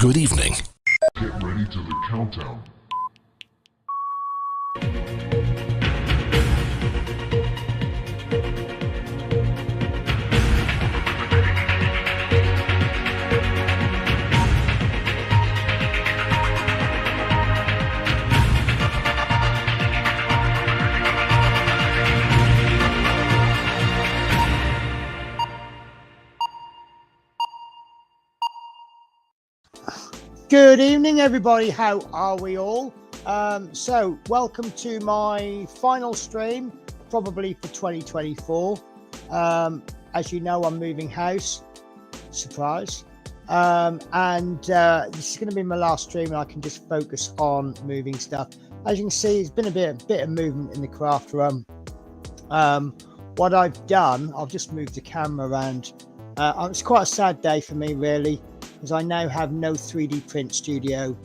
Good evening. Get ready to the countdown. Good evening, everybody. How are we all? So welcome to my final stream, probably for 2024. As you know, I'm moving house. Surprise. This is going to be my last stream, and I can just focus on moving stuff. As you can see, there's been a bit of movement in the craft room. What I've done, I've just moved the camera around. It's quite a sad day for me, really, because I now have no 3D print studio.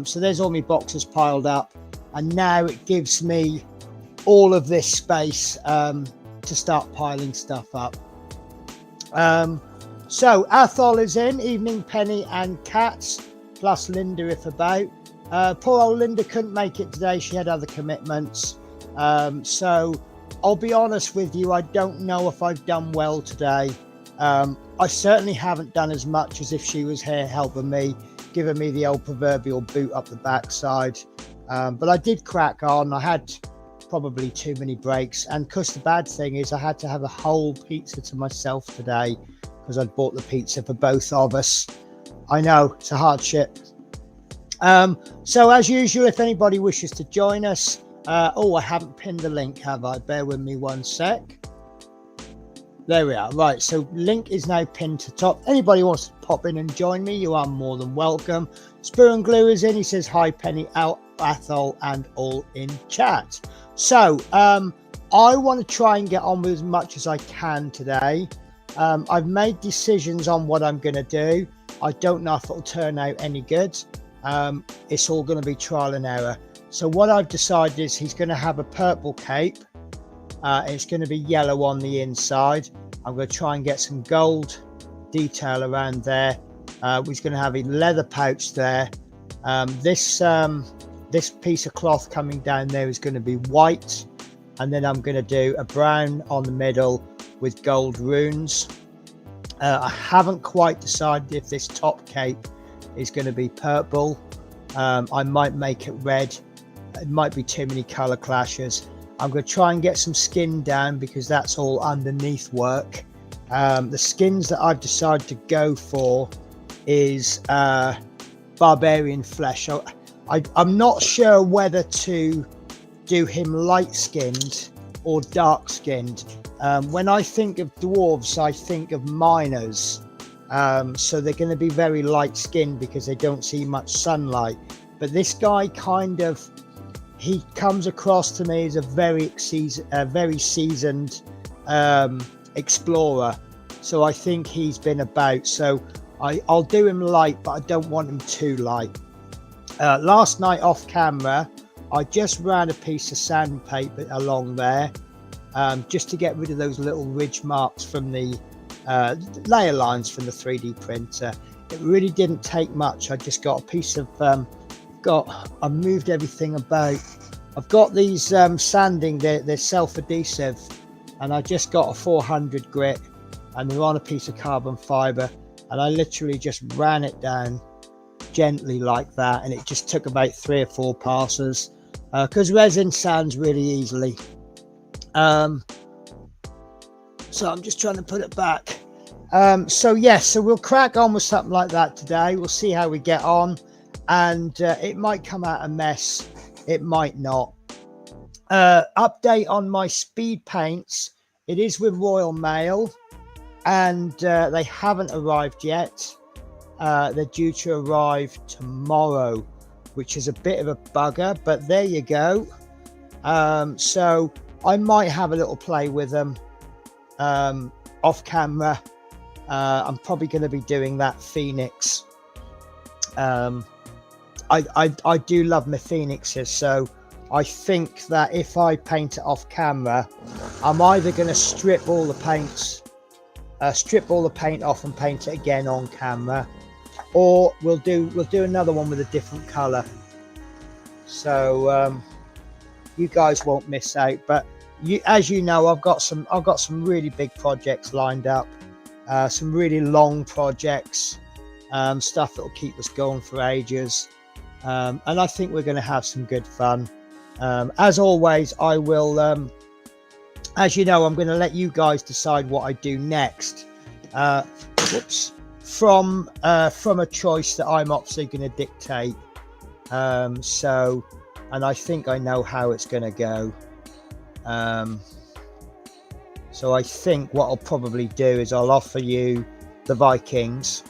So there's all my boxes piled up, and now it gives me all of this space to start piling stuff up. So Athol is in, evening Penny and Cats, plus Linda if about. Poor old Linda couldn't make it today, she had other commitments. So I'll be honest with you, I don't know if I've done well today. I certainly haven't done as much as if she was here helping me, giving me the old proverbial boot up the backside. But I did crack on. I had probably too many breaks. And because the bad thing is I had to have a whole pizza to myself today because I'd bought the pizza for both of us. I know, it's a hardship. So as usual, if anybody wishes to join us, I haven't pinned the link, have I? Bear with me one sec. There we are. Right, so link is now pinned to top. Anybody wants to pop in and join me, you are more than welcome. Spear and Glue is in. He says hi, Penny, Athol, and all in chat. So I want to try and get on with as much as I can today. I've made decisions on what I'm going to do. I don't know if it'll turn out any good. It's all going to be trial and error. So what I've decided is he's going to have a purple cape. It's going to be yellow on the inside. I'm going to try and get some gold detail around there. He's going to have a leather pouch there. This piece of cloth coming down there is going to be white, and then I'm going to do a brown on the middle with gold runes. I haven't quite decided if this top cape is going to be purple. I might make it red. It might be too many color clashes. I'm going to try and get some skin down because that's all underneath work. The skins that I've decided to go for is barbarian flesh. I'm not sure whether to do him light skinned or dark skinned. When I think of dwarves, I think of miners. So they're going to be very light skinned because they don't see much sunlight. But this guy he comes across to me as a very seasoned explorer. So I think he's been about. So I'll do him light, but I don't want him too light. Last night off camera, I just ran a piece of sandpaper along there just to get rid of those little ridge marks from the layer lines from the 3D printer. It really didn't take much. I just got a piece of I moved everything about. I've got these sanding, they're self-adhesive, and I just got a 400 grit, and they're on a piece of carbon fiber, and I literally just ran it down gently like that, and it just took about 3 or 4 passes because resin sands really easily. So I'm just trying to put it back. So we'll crack on with something like that today. We'll see how we get on. And it might come out a mess, it might not. Update on my speed paints. It is with Royal Mail, and they haven't arrived yet. They're due to arrive tomorrow, which is a bit of a bugger, but there you go. So I might have a little play with them off camera. I'm probably going to be doing that Phoenix. I do love my Phoenixes, so I think that if I paint it off camera, I'm either going to strip all the paint off and paint it again on camera, or we'll do another one with a different color. So you guys won't miss out. But as you know, I've got some really big projects lined up, some really long projects, stuff that will keep us going for ages, and I think we're going to have some good fun. As always, I will, as you know, I'm going to let you guys decide what I do next. From a choice that I'm obviously going to dictate. And I think I know how it's going to go. So I think what I'll probably do is I'll offer you the Vikings,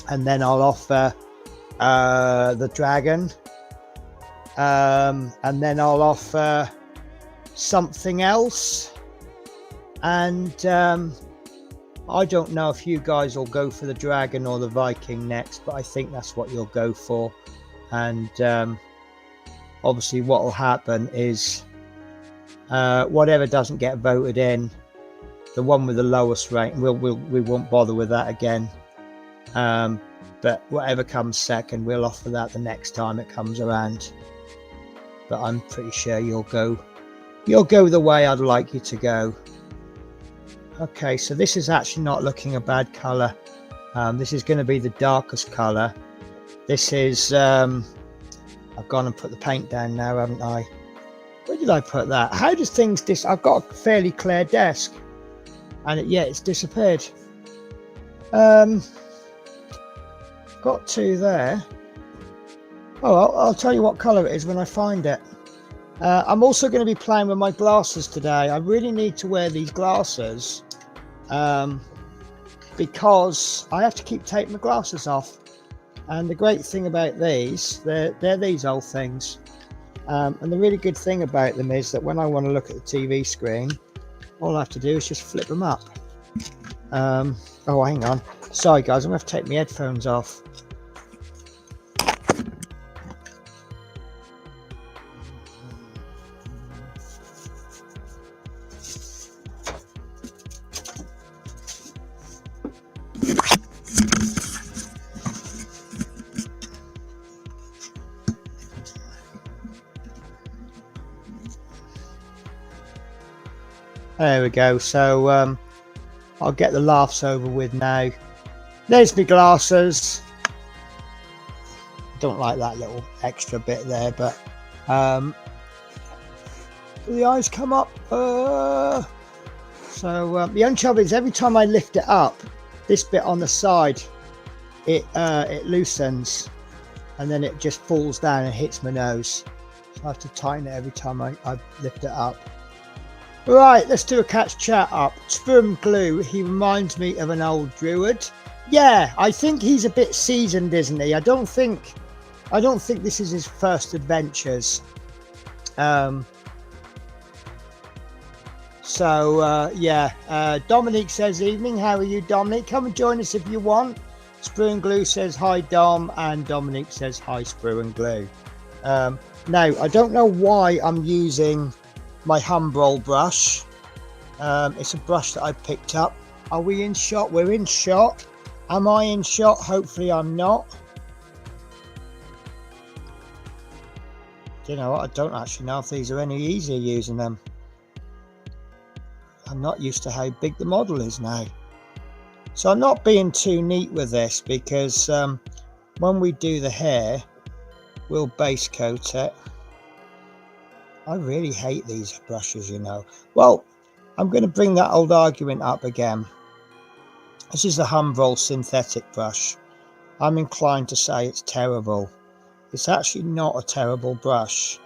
and then I'll offer the dragon, and then I'll offer something else, and I don't know if you guys will go for the dragon or the Viking next, but I think that's what you'll go for. And obviously what will happen is whatever doesn't get voted in, the one with the lowest rating, we won't bother with that again. But whatever comes second, we'll offer that the next time it comes around. But I'm pretty sure you'll go the way I'd like you to go. Okay, so this is actually not looking a bad color. This is going to be the darkest color. This is I've gone and put the paint down now, haven't I? Where did I put that? How does things I've got a fairly clear desk, and it's disappeared. Got two there. Oh, I'll tell you what color it is when I find it. I'm also going to be playing with my glasses today. I really need to wear these glasses because I have to keep taking my glasses off. And the great thing about these, they're these old things. And the really good thing about them is that when I want to look at the TV screen, all I have to do is just flip them up. Oh, hang on. Sorry, guys, I'm going to have to take my headphones off. There we go. So I'll get the laughs over with now. There's my glasses. Don't like that little extra bit there, but the eyes come up. So the only trouble is every time I lift it up, this bit on the side, it loosens, and then it just falls down and hits my nose. So I have to tighten it every time I lift it up. Right, let's do a catch chat up. Sperm Glue, he reminds me of an old druid. Yeah, I think he's a bit seasoned, isn't he? I don't think this is his first adventures. Dominique says, evening, how are you, Dominic? Come and join us if you want. Sprue and Glue says, hi, Dom, and Dominique says, hi, Sprue and Glue. Now, I don't know why I'm using my Humbrol brush. It's a brush that I picked up. Are we in shot? We're in shot. Am I in shot? Hopefully I'm not. You know what? I don't actually know if these are any easier using them. I'm not used to how big the model is now. So I'm not being too neat with this because when we do the hair, we'll base coat it. I really hate these brushes, you know. Well, I'm going to bring that old argument up again. This is the Humbrol synthetic brush. I'm inclined to say it's terrible. It's actually not a terrible brush.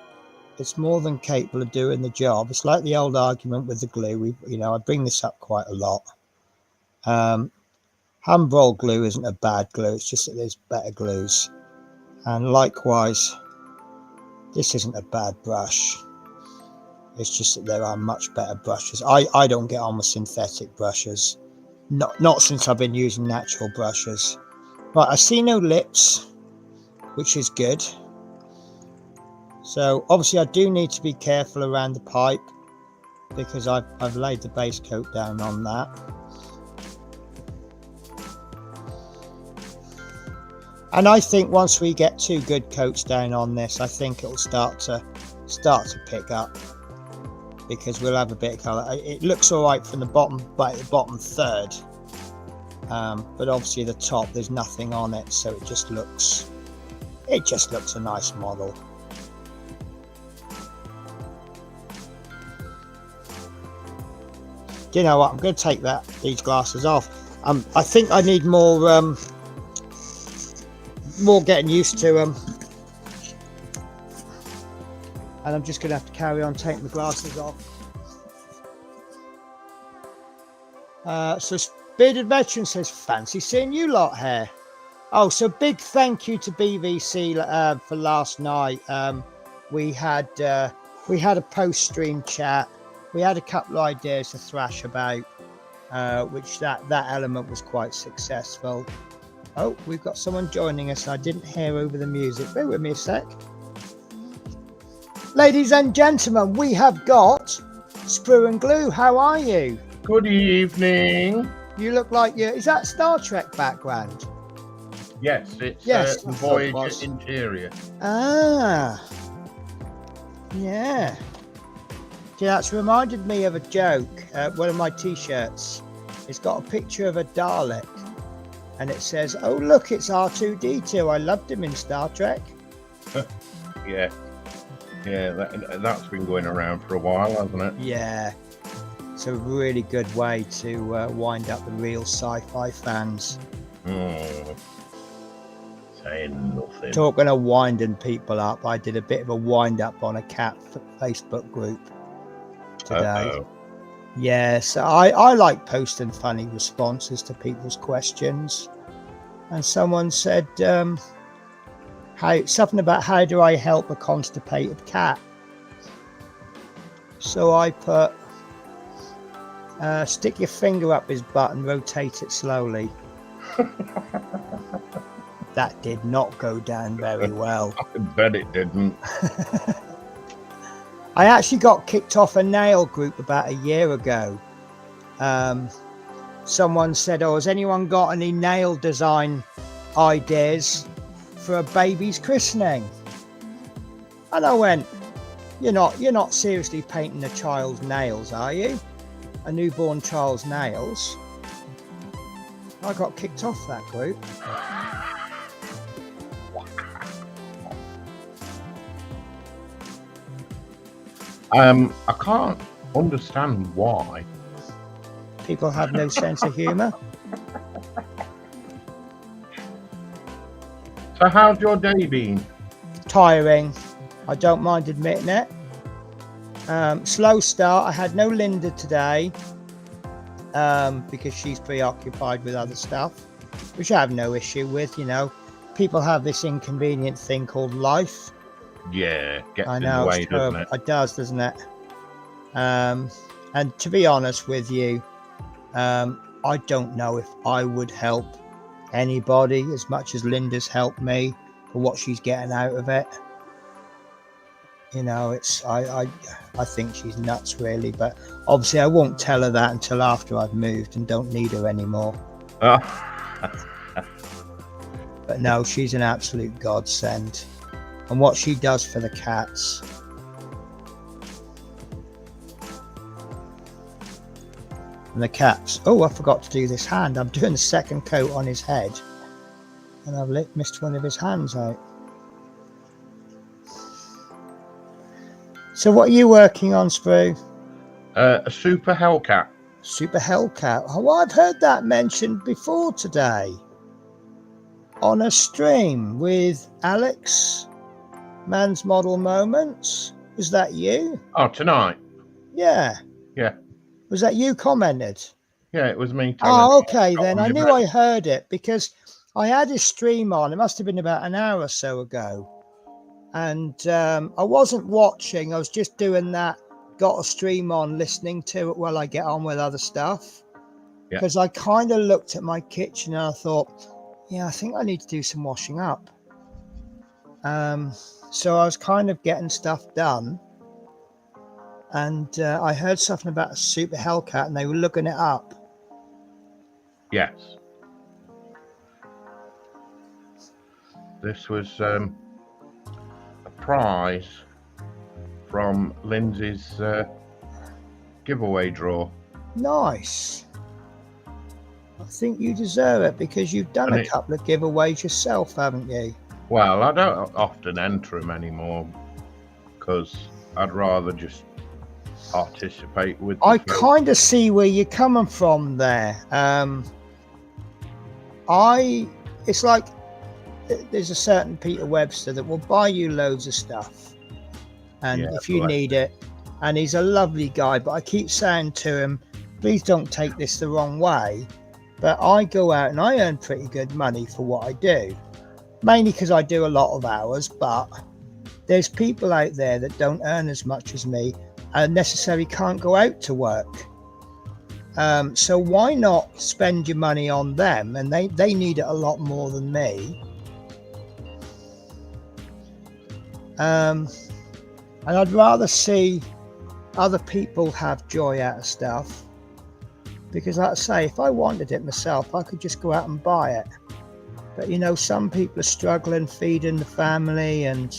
It's more than capable of doing the job. It's like the old argument with the glue. I bring this up quite a lot. Humbrol glue isn't a bad glue. It's just that there's better glues. And likewise, this isn't a bad brush. It's just that there are much better brushes. I don't get on with synthetic brushes. Not since I've been using natural brushes. Right, I see no lips, which is good. So obviously I do need to be careful around the pipe because I've laid the base coat down on that. And I think once we get 2 good coats down on this, I think it'll start to pick up, because we'll have a bit of colour. It looks all right from the bottom, like the bottom third, but obviously the top there's nothing on it, so it just looks a nice model. Do you know what? I'm going to take these glasses off. I think I need more getting used to them, and I'm just going to have to carry on taking the glasses off. So Bearded Veteran says, fancy seeing you lot here. Oh, so big thank you to BVC for last night. We had a post-stream chat. We had a couple of ideas to thrash about, which that element was quite successful. Oh, we've got someone joining us. I didn't hear over the music. Bear with me a sec. Ladies and gentlemen, we have got Sprue and Glue. How are you? Good evening. You look like you. Is that Star Trek background? Yes, it's Voyager Interior. Ah, yeah. See, that's reminded me of a joke. One of my T-shirts. It's got a picture of a Dalek, and it says, "Oh look, it's R2-D2. I loved him in Star Trek." Yeah, that's been going around for a while, hasn't it? Yeah. It's a really good way to wind up the real sci-fi fans. Saying nothing. Talking of winding people up, I did a bit of a wind up on a cat Facebook group today. Uh-oh. Yeah, so I like posting funny responses to people's questions. And someone said something about how do I help a constipated cat? So I put stick your finger up his butt and rotate it slowly. That did not go down very well. I bet it didn't. I actually got kicked off a nail group about a year ago. Someone said, "Oh, has anyone got any nail design ideas for a baby's christening?" And I went, "You're not seriously painting a child's nails, are you? A newborn child's nails?" I got kicked off that group. I can't understand why. People have no sense of humour. So how's your day been? Tiring. I don't mind admitting it. Slow start. I had no Linda today because she's preoccupied with other stuff, which I have no issue with. You know, people have this inconvenient thing called life. Yeah, gets I in know, the way, it's terrible. doesn't it? It does, doesn't it? And to be honest with you, I don't know if I would help anybody as much as Linda's helped me for what she's getting out of it. You know, I think she's nuts, really, but obviously I won't tell her that until after I've moved and don't need her anymore. But no, she's an absolute godsend. And what she does for the cats. And the cats. Oh, I forgot to do this hand. I'm doing the second coat on his head. And I've missed one of his hands out. So what are you working on, Sprue? A super Hellcat. Super Hellcat. Oh, I've heard that mentioned before today. On a stream with Alex. Man's Model Moments. Was that you? Oh, tonight? Yeah. Yeah. Was that you commented? Yeah, it was me. Oh, okay then. I knew I heard it because I had his stream on. It must have been about an hour or so ago. And I wasn't watching. I was just doing that. Got a stream on, listening to it while I get on with other stuff. Because I kind of looked at my kitchen and I thought, yeah, I think I need to do some washing up. So I was kind of getting stuff done. And I heard something about a Super Hellcat and they were looking it up. Yes. This was a prize from Lindsay's giveaway draw. Nice. I think you deserve it because you've done And a couple of giveaways yourself, haven't you? Well, I don't often enter them anymore because I'd rather just participate with. I kind of see where you're coming from there. It's like there's a certain Peter Webster that will buy you loads of stuff, and Yeah, if you bless need it, and he's a lovely guy. But I keep saying to him, please don't take this the wrong way. But I go out and I earn pretty good money for what I do, mainly because I do a lot of hours. But there's people out there that don't earn as much as me and necessarily can't go out to work. So why not spend your money on them? And they need it a lot more than me. And I'd rather see other people have joy out of stuff. Because like I say, if I wanted it myself, I could just go out and buy it. But you know, some people are struggling, feeding the family, and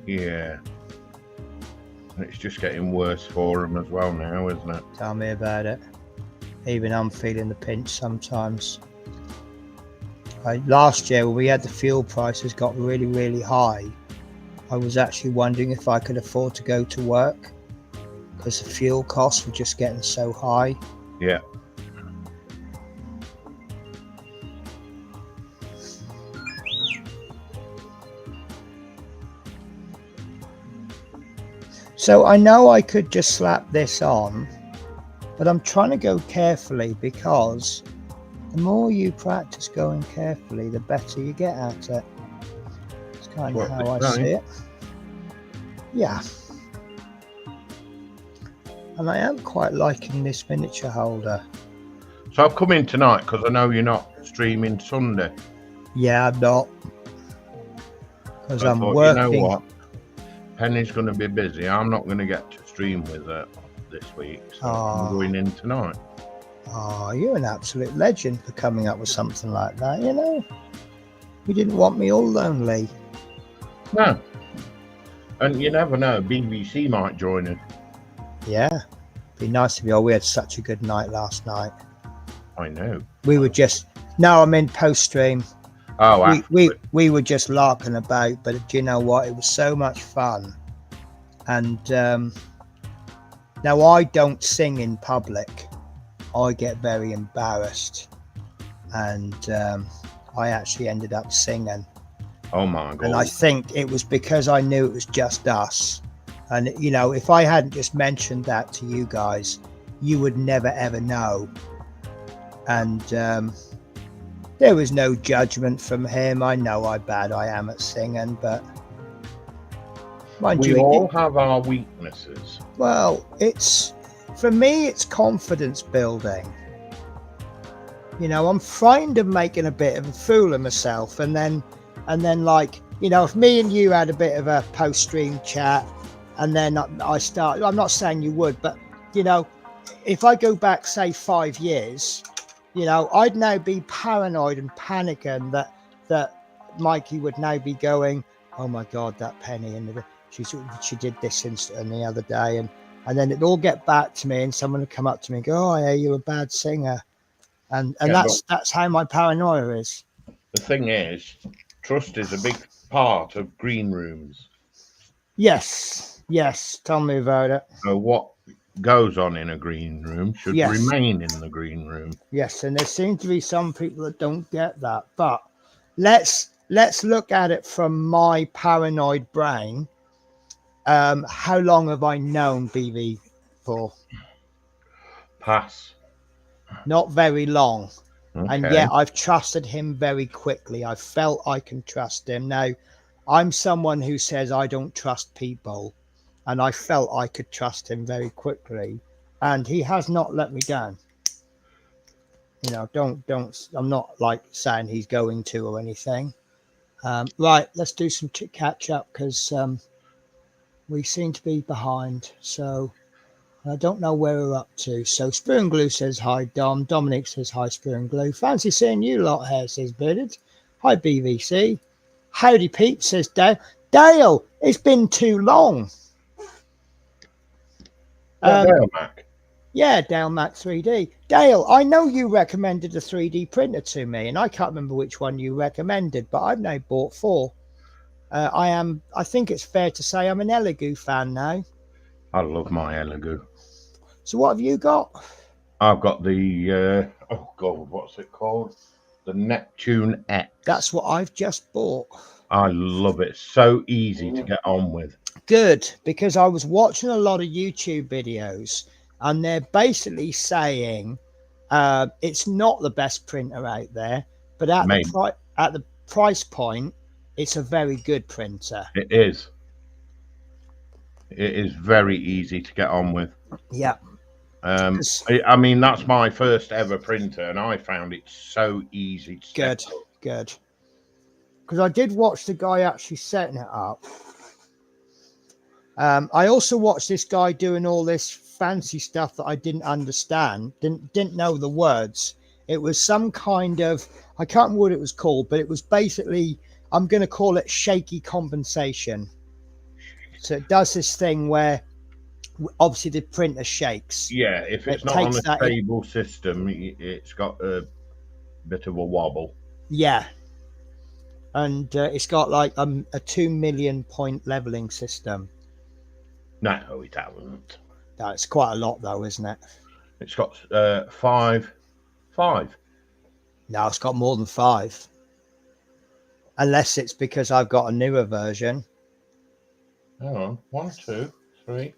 Yeah. It's just getting worse for them as well now, isn't it? tell me about it. Even I'm feeling the pinch sometimes. Last year, when we had the fuel prices got really, really high, I was actually wondering if I could afford to go to work because the fuel costs were just getting so high. Yeah. So I know I could just slap this on, but I'm trying to go carefully because the more you practice going carefully, the better you get at it. It's kind of how I see it. Yeah. And I am quite liking this miniature holder. So I've come in tonight because I know you're not streaming Sunday. Yeah, I'm not. Because I I'm thought, working. You know what? Penny's going to be busy. I'm not going to get to stream with her this week. So I'm going in tonight. Oh, you're an absolute legend for coming up with something like that, you know? You didn't want me all lonely. No. And you never know. BBC might join us. Yeah. Be nice if you all. We had such a good night last night. I know. We were just... No, I'm in post-stream. Oh, we were just larking about, but do you know what? It was so much fun. And now I don't sing in public. I get very embarrassed. And I actually ended up singing. Oh my God. And I think it was because I knew it was just us. And, you know, if I hadn't just mentioned that to you guys, you would never, ever know. And there was no judgment from him. I know how bad I am at singing, but we all have our weaknesses. Well, for me, it's confidence building. You know, I'm frightened of making a bit of a fool of myself. And then like, you know, if me and you had a bit of a post-stream chat and then I start, I'm not saying you would, but, you know, if I go back, say, 5 years, you know, I'd now be paranoid and panicking that Mikey would now be going, oh my God, that Penny, and she did this and the other day, and then it'd all get back to me, and someone would come up to me and go, oh yeah, you're a bad singer, and yeah, that's how my paranoia is. The thing is, trust is a big part of green rooms. Yes, tell me about it. So what goes on in a green room should remain in the green room. Yes, and there seem to be some people that don't get that. But let's look at it from my paranoid brain. How long have I known BB for? Pass. Not very long. Okay. And yet I've trusted him very quickly. I felt I can trust him. Now, I'm someone who says I don't trust people. And I felt I could trust him very quickly. And he has not let me down. You know, don't. I'm not like saying he's going to or anything. Right, let's do some catch up because we seem to be behind. So I don't know where we're up to. So Spear and Glue says hi, Dom. Dominic says hi, Spear and Glue. Fancy seeing you lot here, says Bearded. Hi, BVC. Howdy, Pete, says Dale. Dale, it's been too long. Dale Mac. Yeah, Dale Mac 3D. Dale, I know you recommended a 3D printer to me, and I can't remember which one you recommended, but I've now bought 4. I think it's fair to say I'm an Elegoo fan now. I love my Elegoo. So what have you got? I've got the oh god, what's it called? The Neptune X. That's what I've just bought. I love it. So easy to get on with. Good, because I was watching a lot of YouTube videos, and they're basically saying it's not the best printer out there, but at the price point, it's a very good printer. It is. It is very easy to get on with. Yeah. I mean, that's my first ever printer, and I found it so easy to set up. Good. Because I did watch the guy actually setting it up. I also watched this guy doing all this fancy stuff that I didn't understand, didn't know the words. It was some kind of, I can't remember what it was called, but it was basically, I'm going to call it shaky compensation. So it does this thing where obviously the printer shakes. Yeah, if it's not on a stable system, it's got a bit of a wobble. Yeah. And it's got like a 2 million point leveling system. No, it hasn't. That's quite a lot though, isn't it? It's got 5. No, it's got more than 5. Unless it's because I've got a newer version. Hang on. 1, 2, 3,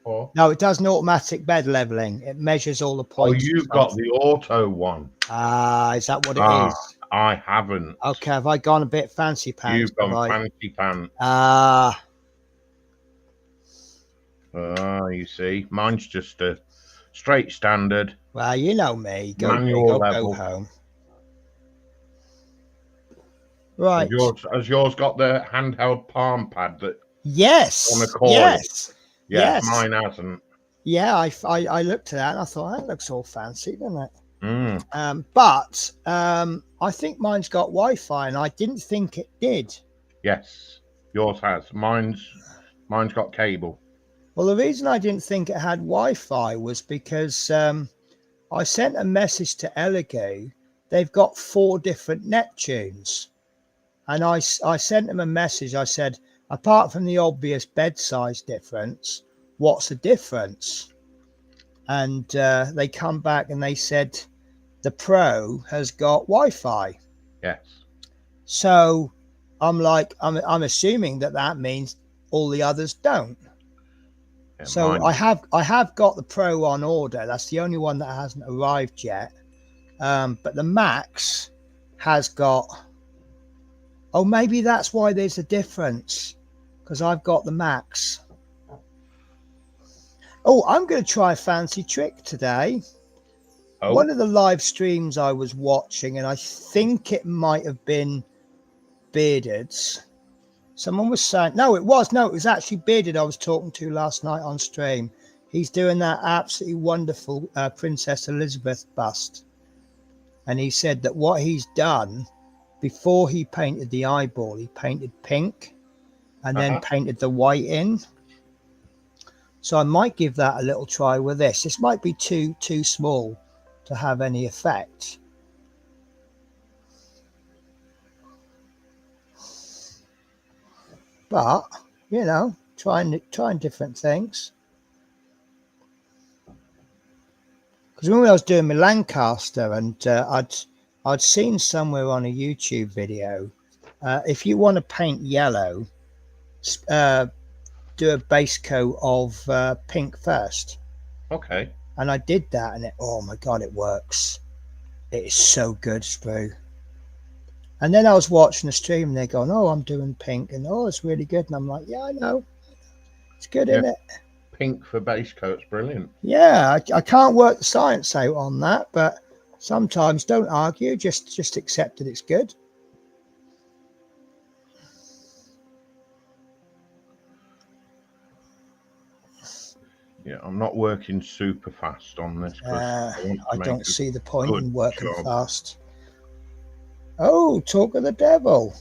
4. No, it does an automatic bed leveling. It measures all the points. Oh, you've got the auto one. Is that what it is? I haven't. Okay, have I gone a bit fancy pants? You've gone fancy pants. You see, mine's just a straight standard. Well, you know me. Manual Go level. home. Right. Has yours got the handheld palm pad that? Yes. On a coil? Yes. Mine hasn't. Yeah, I looked at that and I thought that looks all fancy, doesn't it? Mm. I think mine's got Wi-Fi, and I didn't think it did. Yes, yours has. Mine's got cable. Well, the reason I didn't think it had Wi-Fi was because I sent a message to Elegoo. They've got 4 different Neptunes, and I sent them a message. I said, apart from the obvious bed size difference, what's the difference? And they come back and they said the Pro has got Wi-Fi. Yes. So I'm assuming that means all the others don't. Yeah, so I have got the Pro on order. That's the only one that hasn't arrived yet. But the Max has got. Oh, maybe that's why there's a difference, because I've got the Max. Oh, I'm going to try a fancy trick today. Oh. One of the live streams I was watching, and I think it might have been Bearded's. Someone was saying, no, it was actually Bearded I was talking to last night on stream. He's doing that absolutely wonderful Princess Elizabeth bust. And he said that what he's done, before he painted the eyeball, he painted pink and then painted the white in. So I might give that a little try with this. This might be too small to have any effect. But, you know, trying different things. Because when I was doing my Lancaster, and I'd seen somewhere on a YouTube video, if you want to paint yellow, do a base coat of pink first. Okay. And I did that, and oh my God, it works. It is so good, Sprue. And then I was watching the stream, and they're going, "Oh, I'm doing pink," and oh, it's really good. And I'm like, "Yeah, I know, it's good, isn't it?" Pink for base coat's brilliant. Yeah, I can't work the science out on that, but sometimes don't argue, just accept that it's good. Yeah, I'm not working super fast on this. I don't see the point in working fast. Oh, talk of the devil.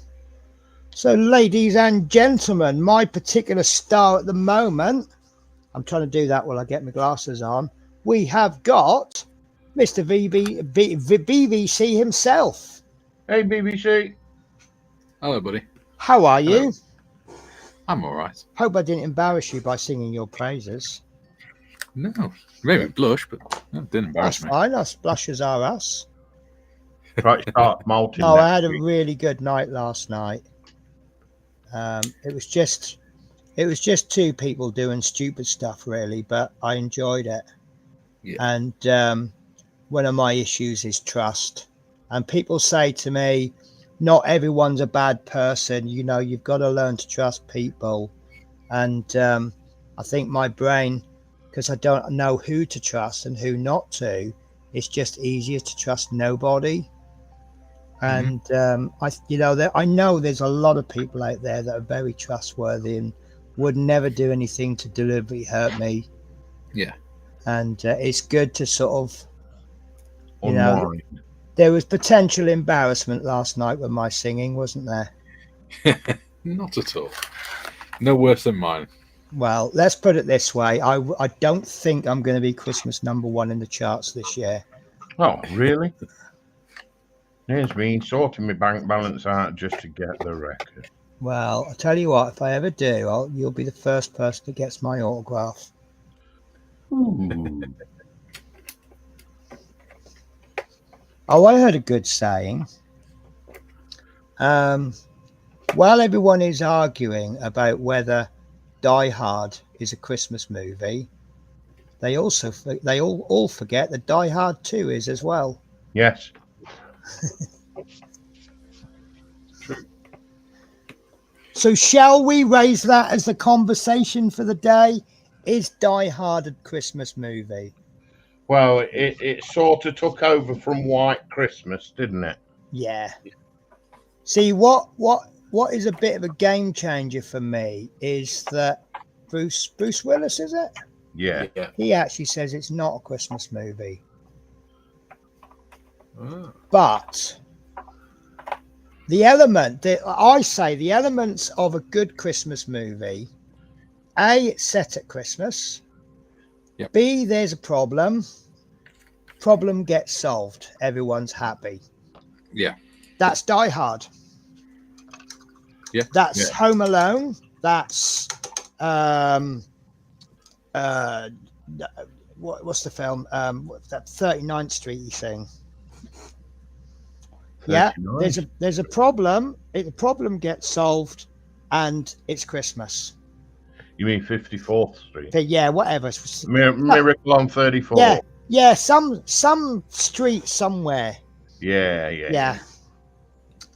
So, ladies and gentlemen, my particular star at the moment, I'm trying to do that while I get my glasses on. We have got Mr. BBC himself. Hey, BBC. Hello, buddy. How are Hello. you? I'm all right. Hope I didn't embarrass you by singing your praises. No, maybe blush, but no, it didn't embarrass That's me. fine. Us blushes are us. Try to start malting. No, I next had a week. really good night last night. It was just two people doing stupid stuff, really, but I enjoyed it. Yeah. And one of my issues is trust. And people say to me, not everyone's a bad person. You know, you've got to learn to trust people. And I think my brain, because I don't know who to trust and who not to, it's just easier to trust nobody. And I know there's a lot of people out there that are very trustworthy and would never do anything to deliberately hurt me. Yeah. And it's good to sort of, you know, Unwind. there was potential embarrassment last night with my singing, wasn't there? Not at all. No worse than mine. Well, let's put it this way. I don't think I'm going to be Christmas #1 in the charts this year. Oh, really? Here's me sorting my bank balance out just to get the record. Well, I tell you what, if I ever do, you'll be the first person that gets my autograph. Ooh. Oh, I heard a good saying. While everyone is arguing about whether Die Hard is a Christmas movie, they all forget that Die Hard 2 is as well. Yes. True. So shall we raise that as the conversation for the day? Is Die Hard a Christmas movie? Well, it sort of took over from White Christmas, didn't it? Yeah. See, what is a bit of a game changer for me is that Bruce Willis, is it? Yeah. Yeah. He actually says it's not a Christmas movie. Oh. But the elements of a good Christmas movie, A, it's set at Christmas. Yep. B, there's a problem gets solved, everyone's happy. Yeah. That's Die Hard. Yeah. That's Yeah. Home Alone. That's what's the film? That 39th Street thing. Yeah, 39. there's a problem. The problem gets solved, and it's Christmas. You mean 54th Street? But yeah, whatever. Miracle on 34. Yeah, some street somewhere. Yeah.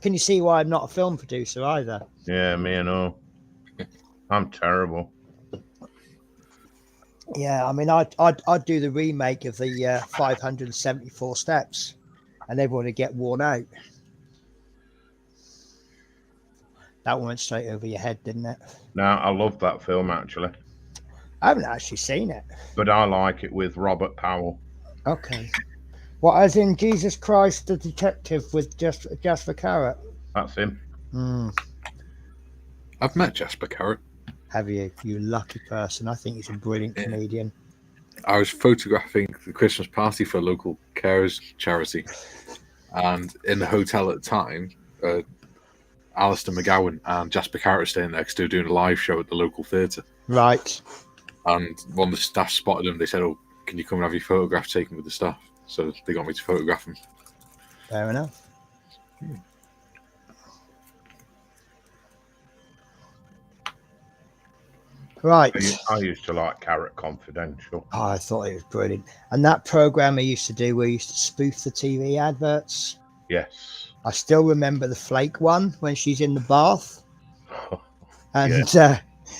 Can you see why I'm not a film producer either? Yeah, me and all. I'm terrible. Yeah, I mean, I'd do the remake of the 574 Steps, and everyone would get worn out. That went straight over your head, didn't it? No, I love that film actually, I haven't actually seen it. but I like it with Robert Powell. Okay. What, as in Jesus Christ the Detective with Jasper Carrot? That's him. I've met Jasper Carrot. Have you? You lucky person. I think he's a brilliant comedian. I was photographing the Christmas party for a local carers charity, and in the hotel at the time, Alistair McGowan and Jasper Carrot were staying next to doing a live show at the local theatre. Right. And one of the staff spotted him. They said, "Oh, can you come and have your photograph taken with the staff?" So they got me to photograph him. Fair enough. Right. I used to like Carrot Confidential. Oh, I thought it was brilliant. And that program I used to do where he used to spoof the TV adverts. Yes. I still remember the flake one when she's in the bath. And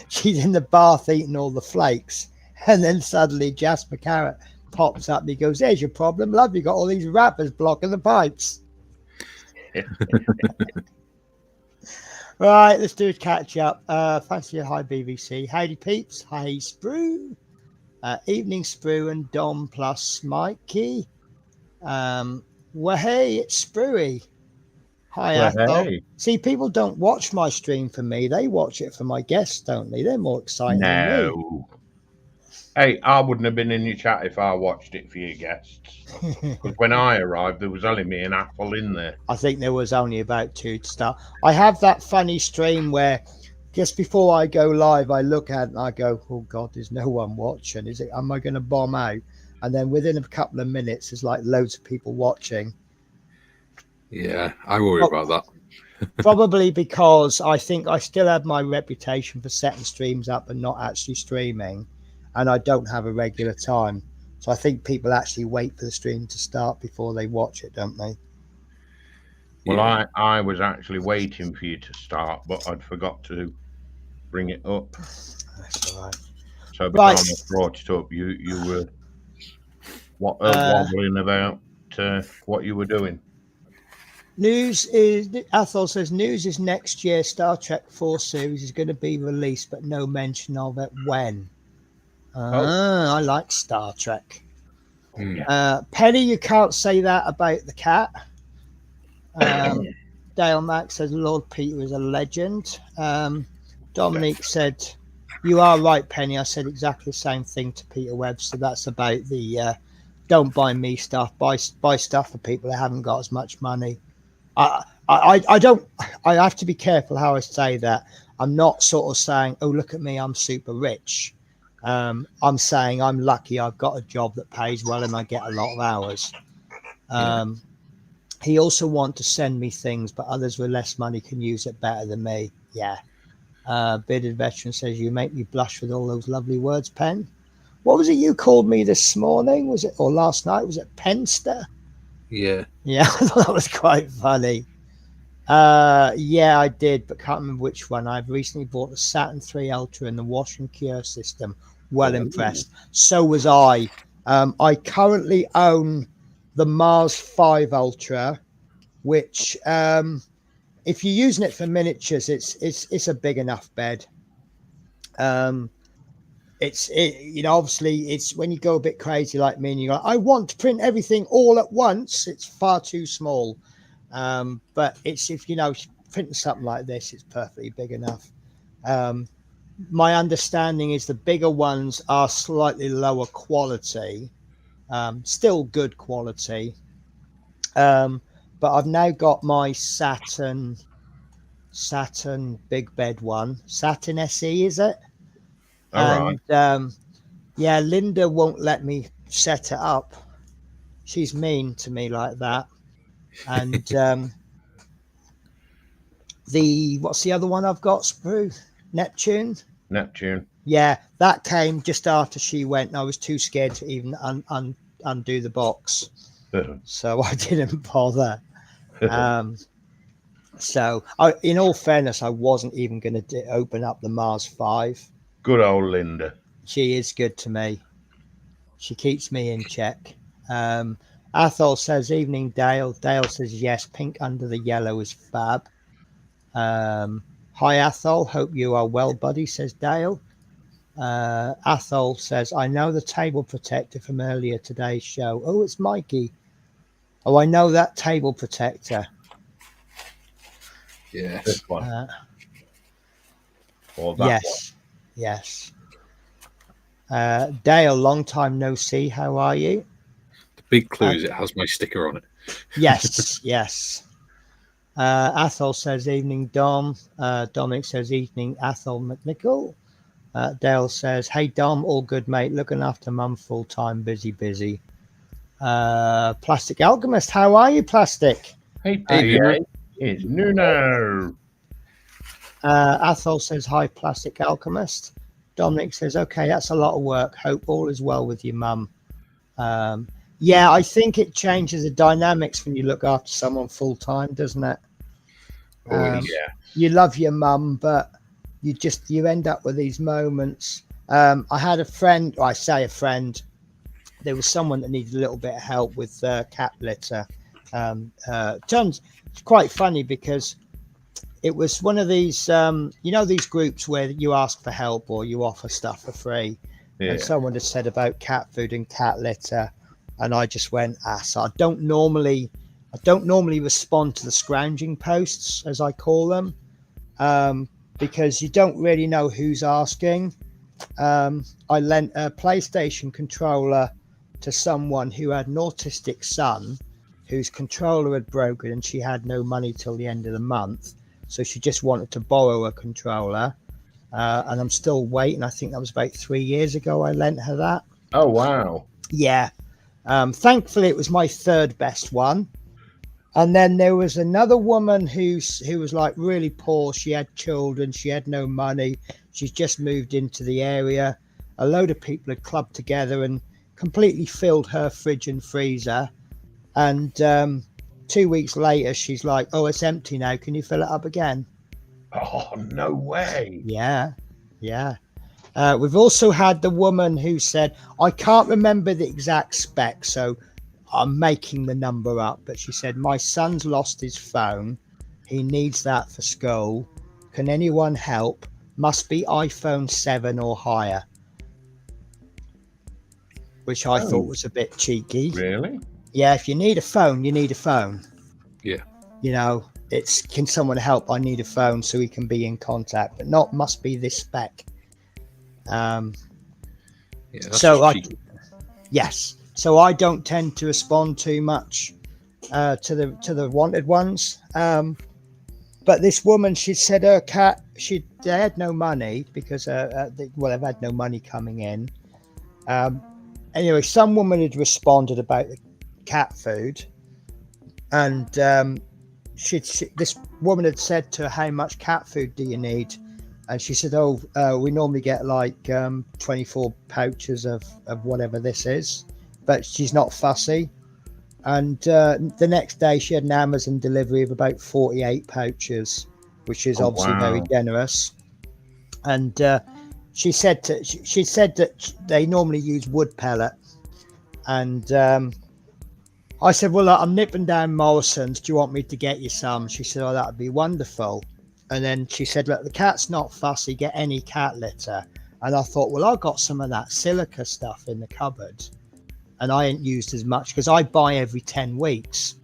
she's in the bath eating all the flakes. And then suddenly Jasper Carrot pops up and he goes, "There's your problem, love. You got all these rappers blocking the pipes." Right, let's do a catch up. Fancy a hi BBC. Howdy peeps. Hi Sprue. Evening Sprue and Dom plus Mikey. Well, hey, it's Spruey. Hi, Well, Athol. hey. See, people don't watch my stream for me. They watch it for my guests, don't they? They're more exciting than me. No. Hey, I wouldn't have been in your chat if I watched it for your guests. Because when I arrived, there was only me and Apple in there. I think there was only about 2 to start. I have that funny stream where just before I go live, I look at it and I go, oh God, there's no one watching. Am I going to bomb out? And then within a couple of minutes, there's like loads of people watching. Yeah, I worry about that. Probably because I think I still have my reputation for setting streams up and not actually streaming. And I don't have a regular time. So I think people actually wait for the stream to start before they watch it, don't they? Well, Yeah. I was actually waiting for you to start, but I'd forgot to bring it up. That's all right. So by the Right. time I brought it up, you were wobbling about what you were doing. News is, Athol says, news is next year Star Trek 4 series is going to be released, but no mention of it when. I like Star Trek. Penny, you can't say that about the cat. Dale Mack says Lord Peter is a legend. Dominique said, you are right, Penny. I said exactly the same thing to Peter Webster. That's about the don't buy me stuff, buy stuff for people that haven't got as much money. I don't. I have to be careful how I say that. I'm not sort of saying, "Oh, look at me, I'm super rich." I'm saying I'm lucky. I've got a job that pays well, and I get a lot of hours. He also wants to send me things, but others with less money can use it better than me. Yeah. Bearded Veteran says, "You make me blush with all those lovely words, Pen." What was it you called me this morning? Was it or last night? Was it Penster? Yeah. Yeah, I thought that was quite funny. Yeah, I did, but can't remember which one. I've recently bought the Saturn 3 Ultra and the wash and cure system. Well impressed. So was I. I currently own the Mars 5 Ultra, which if you're using it for miniatures, it's a big enough bed. Obviously it's when you go a bit crazy like me and you go, I want to print everything all at once, it's far too small. But it's if printing something like this, it's perfectly big enough. My understanding is the bigger ones are slightly lower quality, still good quality. But I've now got my Saturn big bed one, Saturn SE, is it? All And yeah, Linda won't let me set it up. She's mean to me like that. And what's the other one I've got, Sprue? Neptune? Neptune. Yeah, that came just after she went. And I was too scared to even undo the box. So I didn't bother. So in all fairness, I wasn't even going to open up the Mars 5. Good old Linda. She is good to me. She keeps me in check. Athol says, evening, Dale. Dale says, yes, pink under the yellow is fab. Hi, Athol. Hope you are well, buddy, says Dale. Athol says, I know the table protector from earlier today's show. Oh, it's Mikey. Oh, I know that table protector. Yes. This one. Or that Yes. Yes. Dale, long time no see. How are you? The big clue is it has my sticker on it. Yes, yes. Athol says, evening, Dom. Dominic says, evening, Athol McNichol. Dale says, hey, Dom, all good, mate. Looking after mum full time, busy. Plastic Alchemist, how are you, Plastic? Hey, PA. It's Nuno. Athol says, hi, Plastic Alchemist. Dominic says, okay, that's a lot of work. Hope all is well with your mum. Yeah, I think it changes the dynamics when you look after someone full time, doesn't it? Yeah. You love your mum, but you end up with these moments. I had a friend, or I say a friend, there was someone that needed a little bit of help with cat litter. It's quite funny because it was one of these, these groups where you ask for help or you offer stuff for free. Yeah. And someone had said about cat food and cat litter. And I just went, so I don't normally I don't normally respond to the scrounging posts, as I call them, because you don't really know who's asking. I lent a PlayStation controller to someone who had an autistic son whose controller had broken and she had no money till the end of the month. So she just wanted to borrow a controller. And I'm still waiting. I think that was about 3 years ago I lent her that. Oh, wow. Yeah. Thankfully, it was my third best one. And then there was another woman who was like really poor. She had children. She had no money. She's just moved into the area. A load of people had clubbed together and completely filled her fridge and freezer. And 2 weeks later, she's like, "Oh, it's empty now. Can you fill it up again?" Oh, no way. Yeah. We've also had the woman who said, I can't remember the exact spec, so I'm making the number up, but she said, my son's lost his phone. He needs that for school. Can anyone help? Must be iPhone 7 or higher. Which I thought was a bit cheeky. Really? Yeah, if you need a phone, you need a phone. Yeah. You know, it's, can someone help? I need a phone so we can be in contact, but not must be this spec. Yeah, that's So cheeky. yes, so I don't tend to respond too much to the wanted ones. But this woman, she said her cat, they had no money because they've had no money coming in. Anyway, some woman had responded about the cat food, and this woman had said to her, how much cat food do you need? And she said, oh, we normally get like 24 pouches of whatever this is, but she's not fussy. And the next day she had an Amazon delivery of about 48 pouches, which is obviously very generous. And she said that they normally use wood pellet. And I said, well, I'm nipping down Morrison's. Do you want me to get you some? She said, oh, that would be wonderful. And then she said, look, the cat's not fussy, get any cat litter. And I thought, well, I've got some of that silica stuff in the cupboard. And I ain't used as much because I buy every 10 weeks.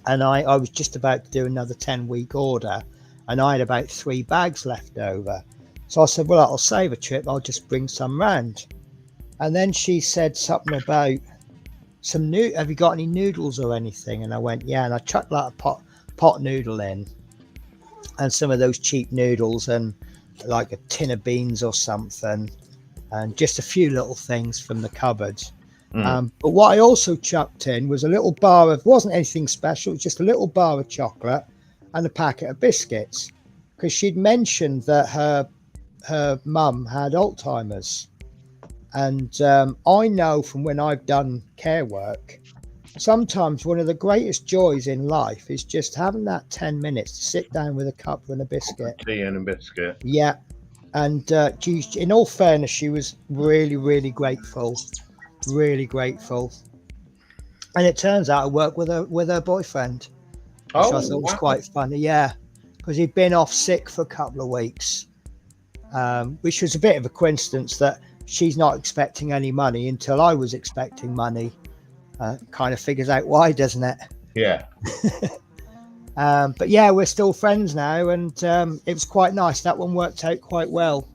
And I was just about to do another 10-week order. And I had about 3 bags left over. So I said, well, I'll save a trip. I'll just bring some round. And then she said something about have you got any noodles or anything? And I went, yeah. And I chucked like a pot noodle in. And some of those cheap noodles and like a tin of beans or something, and just a few little things from the cupboard. But what I also chucked in was a little bar of, wasn't anything special, just a little bar of chocolate and a packet of biscuits, because she'd mentioned that her mum had Alzheimer's. And I know from when I've done care work, sometimes one of the greatest joys in life is just having that 10 minutes to sit down with a cup and a biscuit. Tea and a biscuit. Yeah. And in all fairness, she was really, really grateful. Really grateful. And it turns out I worked with her boyfriend, which I thought was quite funny. Yeah. Because he'd been off sick for a couple of weeks, which was a bit of a coincidence that she's not expecting any money until I was expecting money. Kind of figures out why, doesn't it? Yeah. But yeah, we're still friends now, and it was quite nice. That one worked out quite well.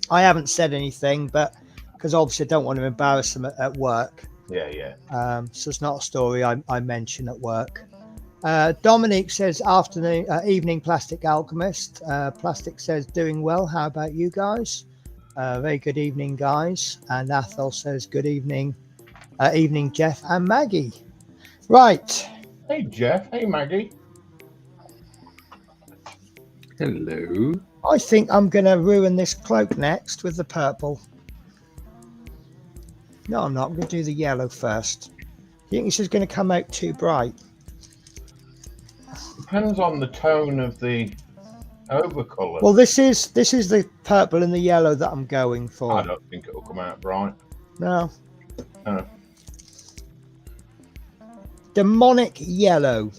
I haven't said anything, but because obviously I don't want to embarrass them at work. Yeah. So it's not a story I mention at work. Dominique says, evening, Plastic Alchemist. Plastic says, doing well. How about you guys? Very good evening, guys. And Athol says, good evening. Evening, Jeff and Maggie. Right. Hey, Jeff. Hey, Maggie. Hello. I think I'm going to ruin this cloak next with the purple. No, I'm not. I'm going to do the yellow first. Do you think this is going to come out too bright? Depends on the tone of the overcolour. Well, this is the purple and the yellow that I'm going for. I don't think it'll come out bright. No. No. Demonic yellow.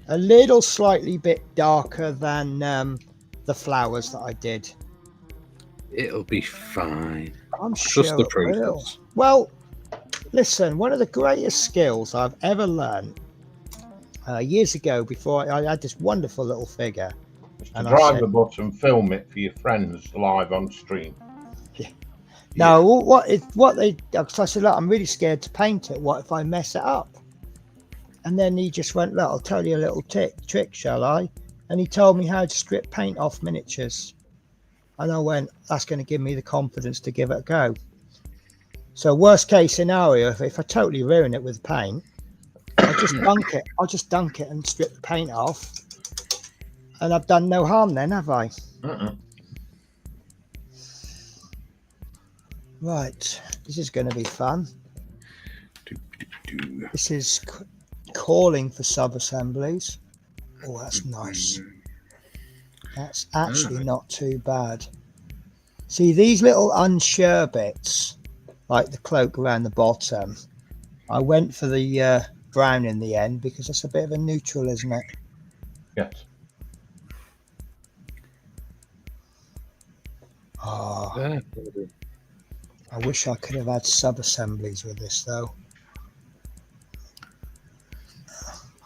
A little slightly bit darker than the flowers that I did. It'll be fine. I'm sure Trust the it will. process. Well, Listen, one of the greatest skills I've ever learned years ago, before I had this wonderful little figure, Just to and I drive said, a bus and film it for your friends live on stream. no, what they, because I said, look, I'm really scared to paint it. What if I mess it up? And then he just went, look, I'll tell you a little trick, shall I? And he told me how to strip paint off miniatures. And I went, that's going to give me the confidence to give it a go. So worst case scenario, if I totally ruin it with paint, I'll just dunk it. I'll just dunk it and strip the paint off. And I've done no harm then, have I? Right. This is going to be fun. This is calling for sub-assemblies. Oh, that's nice. That's actually not too bad. See, these little unsure bits, like the cloak around the bottom, I went for the brown in the end because it's a bit of a neutral, isn't it? Yes. Oh, I wish I could have had sub-assemblies with this, though.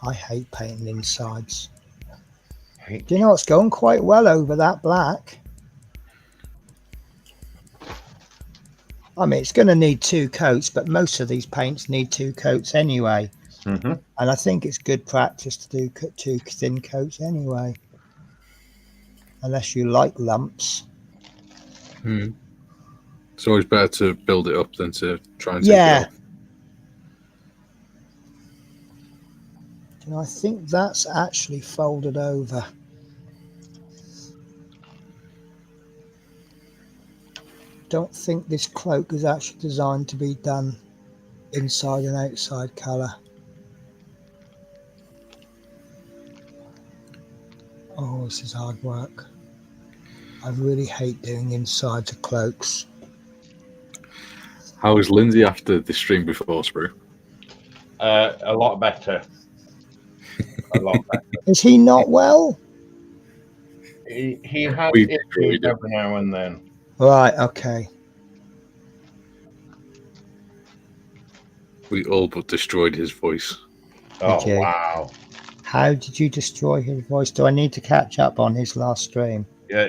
I hate painting insides. Do you know what's going quite well over that black? I mean, it's going to need 2 coats, but most of these paints need 2 coats anyway. And I think it's good practice to do 2 thin coats anyway. Unless you like lumps. It's always better to build it up than to try and take it off. You know, I think that's actually folded over. Don't think this cloak is actually designed to be done inside and outside colour. Oh, this is hard work. I really hate doing insides of cloaks. How was Lindsay after the stream before, Sprue? A lot better. A lot better. Is he not well? He has We issues destroyed it. every now and then. Right, okay. We all but destroyed his voice. Oh, you? wow. How did you destroy his voice? Do I need to catch up on his last stream? Yeah,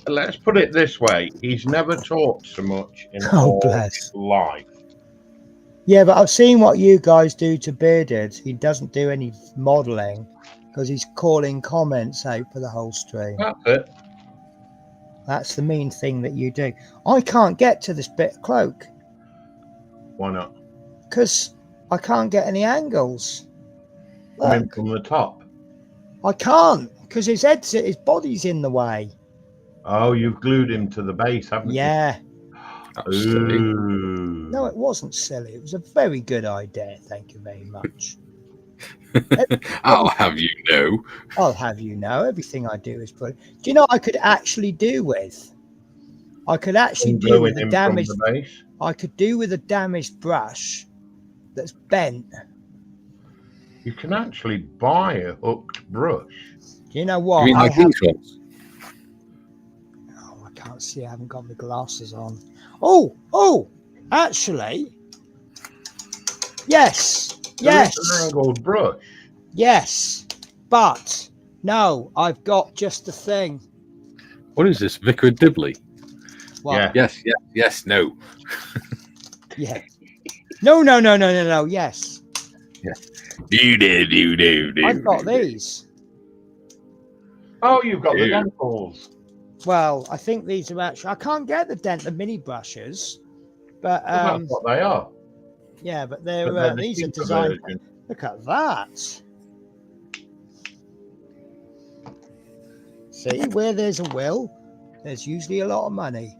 let's put it this way. He's never talked so much in all his life. Yeah, but I've seen what you guys do to Bearded. He doesn't do any modelling because he's calling comments out for the whole stream. That's it. That's the mean thing that you do. I can't get to this bit of cloak. Why not? Because I can't get any angles. I mean, Look, from the top. I can't because his body's in the way. Oh, you've glued him to the base, haven't Yeah. That's silly. you? No, it wasn't silly. It was a very good idea. Thank you very much. I'll have you know. I'll have you know, everything I do is put. Do you know what I could actually do with? I could actually do Gluing with a him damaged. from the base. I could do with a damaged brush that's bent. You can actually buy a hooked brush. Do you know what? You mean like these ones? Oh, I can't see. I haven't got my glasses on. Oh! Actually, yes. There is an angled brush. Yes, but no, I've got just the thing. What is this, Vicar Dibley? What? Yeah. Yes, no. Yeah. No. Yes. Do. I've got these. Oh, you've got the Ew. dentals. Well, I think these are actually. I can't get the mini brushes, but Well, that's what they are. yeah, but But they're the these are cheaper designed. version. Look at that. See, where there's a will, there's usually a lot of money.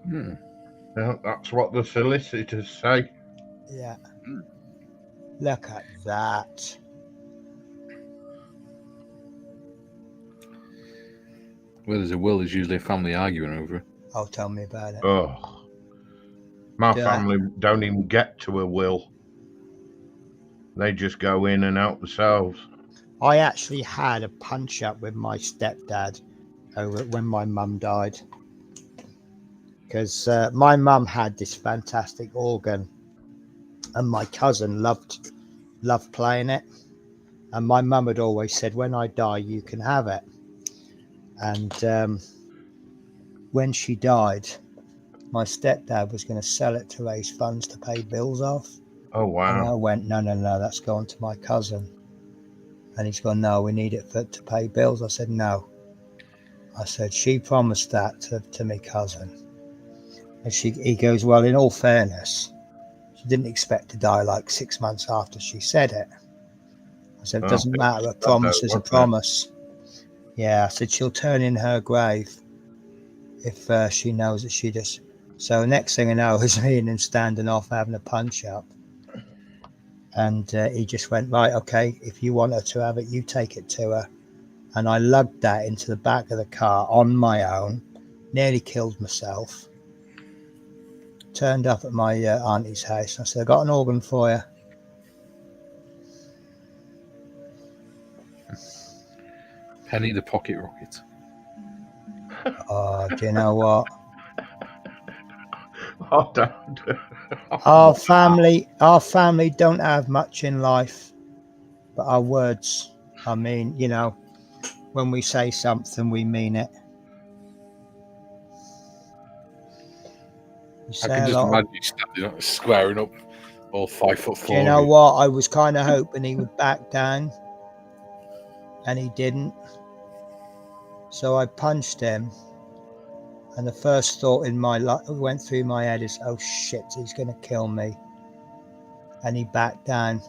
Well, that's what the solicitors say. Yeah. Look at that. Where there's a will, there's usually a family arguing over it. Oh, tell me about it. Oh, my Yeah. family don't even get to a will. They just go in and out themselves. I actually had a punch up with my stepdad over when my mum died. because my mum had this fantastic organ, and my cousin loved playing it. And my mum had always said, "When I die, you can have it." And when she died, my stepdad was going to sell it to raise funds to pay bills off. Oh And I wow. went, no, that's going to my cousin. And he's gone, no, we need it to pay bills. I said, no. I said, she promised that to my cousin. And he goes, well, in all fairness, she didn't expect to die like 6 months after she said it. I said, it Oh, doesn't matter. A promise is a promise. Yeah, I said, she'll turn in her grave if she knows that she just. So next thing I know is me and him standing off having a punch up. And he just went, right, okay, if you want her to have it, you take it to her. And I lugged that into the back of the car on my own, nearly killed myself. Turned up at my auntie's house. I said, I got an organ for you. Penny the Pocket Rocket. Oh, do you know what? Oh, don't. Our family don't have much in life, but our words. I mean, you know, when we say something, we mean it. I can just imagine you standing up, squaring up, all 5'4". Do you know what? I was kind of hoping he would back down, and he didn't. So I punched him, and the first thought in my life went through my head is, "Oh shit, he's going to kill me," and he backed down.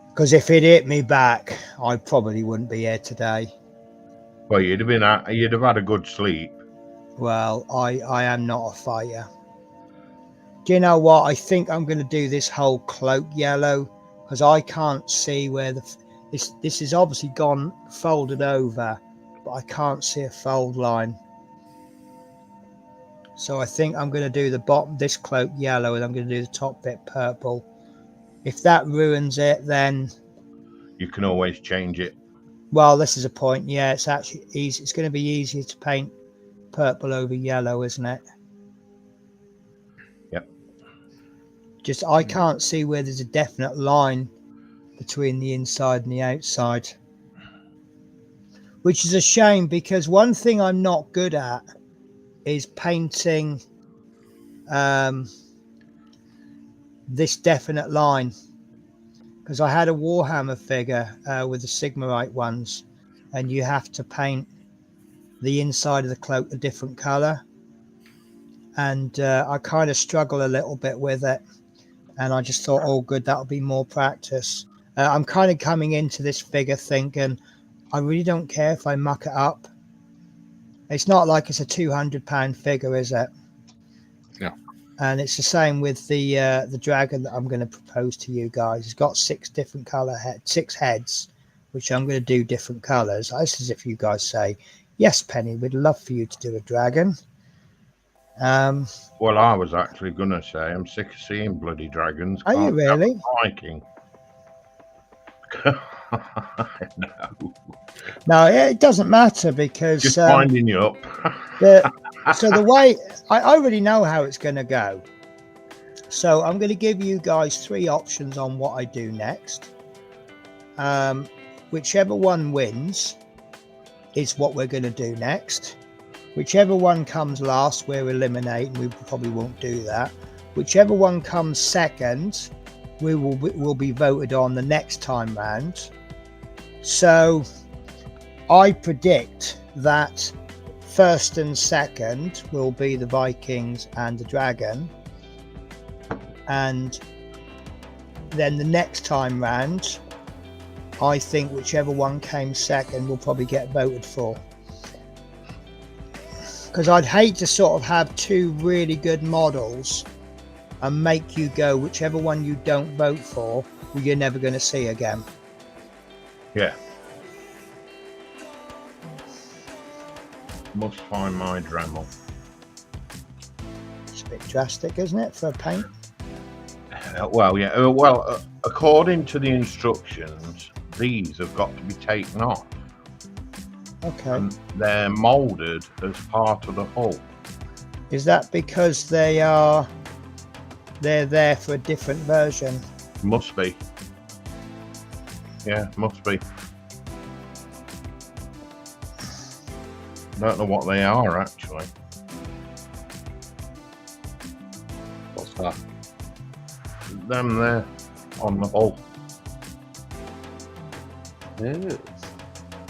Because if it hit me back, I probably wouldn't be here today. Well, you'd have had a good sleep. Well, I am not a fighter. Do you know what? I think I'm going to do this whole cloak yellow because I can't see where this is obviously gone folded over, but I can't see a fold line. So I think I'm going to do the bottom, this cloak yellow, and I'm going to do the top bit purple. If that ruins it, then You can always change it. well, this is a point. Yeah, it's actually easy. It's going to be easier to paint purple over yellow, isn't it? Yep. Just I can't see where there's a definite line between the inside and the outside, which is a shame because one thing I'm not good at is painting this definite line, because I had a Warhammer figure with the Sigmarite ones, and you have to paint the inside of the cloak a different color, and I kind of struggle a little bit with it, and I just thought, oh good, that'll be more practice. I'm kind of coming into this figure thinking I really don't care if I muck it up. It's not like it's a £200 figure, is it? No. And it's the same with the dragon that I'm going to propose to you guys. It's got 6 different six heads, which I'm going to do different colors. This is if you guys say, yes, Penny, we'd love for you to do a dragon. Well, I was actually going to say I'm sick of seeing bloody dragons. Are you really? Liking. No. No, it doesn't matter because Just winding you up. so the way I already know how it's going to go. So I'm going to give you guys 3 options on what I do next. Whichever one wins is what we're going to do next. Whichever one comes last, we're eliminating. We probably won't do that. Whichever one comes second, will be voted on the next time round. So I predict that first and second will be the Vikings and the dragon, and then the next time round, I think whichever one came second will probably get voted for. Because I'd hate to sort of have 2 really good models and make you go whichever one you don't vote for, you're never going to see again. Yeah. Must find my Dremel. It's a bit drastic, isn't it, for a paint? Well, yeah. According to the instructions, these have got to be taken off. Okay. and they're moulded as part of the hull. Is that because they're there for a different version? Must be. Yeah, must be. Don't know what they are actually. What's that? Them there on the hull. Yeah.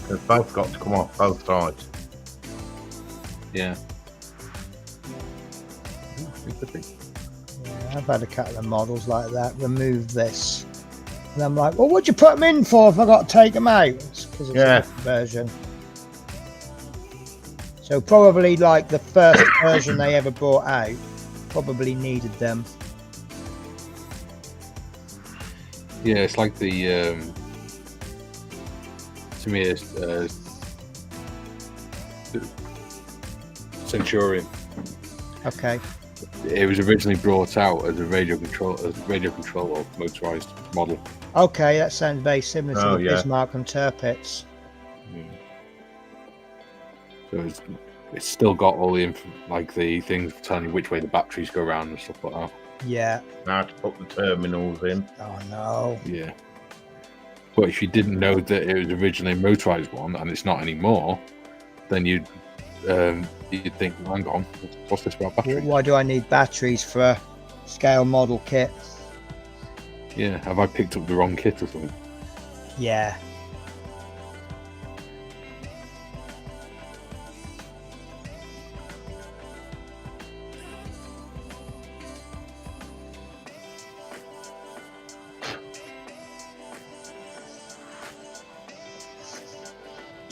They've both got to come off both sides. Yeah. Yeah, I've had a couple of models like that. Remove this, and I'm like, well, what'd you put them in for if I got to take them out? It's because it's Yeah. a different version. So probably like the first version they ever brought out probably needed them. Yeah, it's like the to me it's Centurion. Okay. It was originally brought out as a radio control or motorized model. Okay, that sounds very similar to Oh, the yeah. Bismarck and Tirpitz. So it's still got all the like the things telling you which way the batteries go around and stuff like that. Yeah. How to put the terminals in. Oh no. Yeah. But if you didn't know that it was originally a motorized one and it's not anymore, then you'd think, hang on, what's this about batteries? Why do I need batteries for a scale model kit? Yeah, have I picked up the wrong kit or something? Yeah.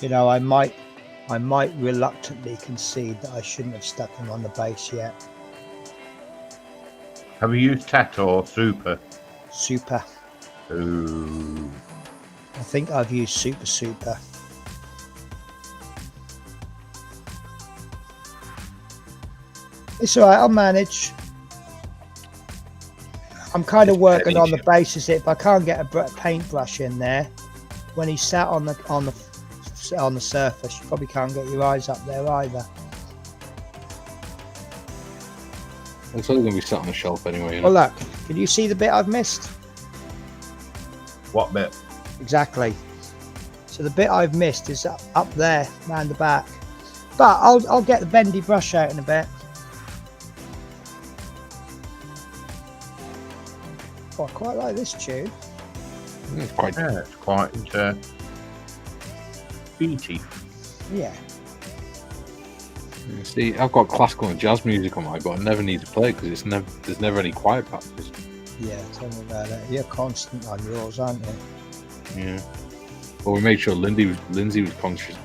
You know, I might reluctantly concede that I shouldn't have stuck him on the base yet. Have you used Tet or Super? Super. Ooh. I think I've used Super. It's alright, I'll manage. I'm kind of working on the basis if I can't get a paintbrush in there, when he's sat on the surface, you probably can't get your eyes up there either. It's only going to be sat on the shelf anyway. Well, look, can you see the bit I've missed? What bit? Exactly. So the bit I've missed is up there, round the back. But I'll get the bendy brush out in a bit. Oh, I quite like this tune. It's quite. Yeah, it's quite beaty. Yeah. See, I've got classical and jazz music on mine, but I never need to play it because there's never any quiet patches. Yeah, tell me about it. You're constant on yours, aren't you? Yeah. Well, we made sure Lindsay was constant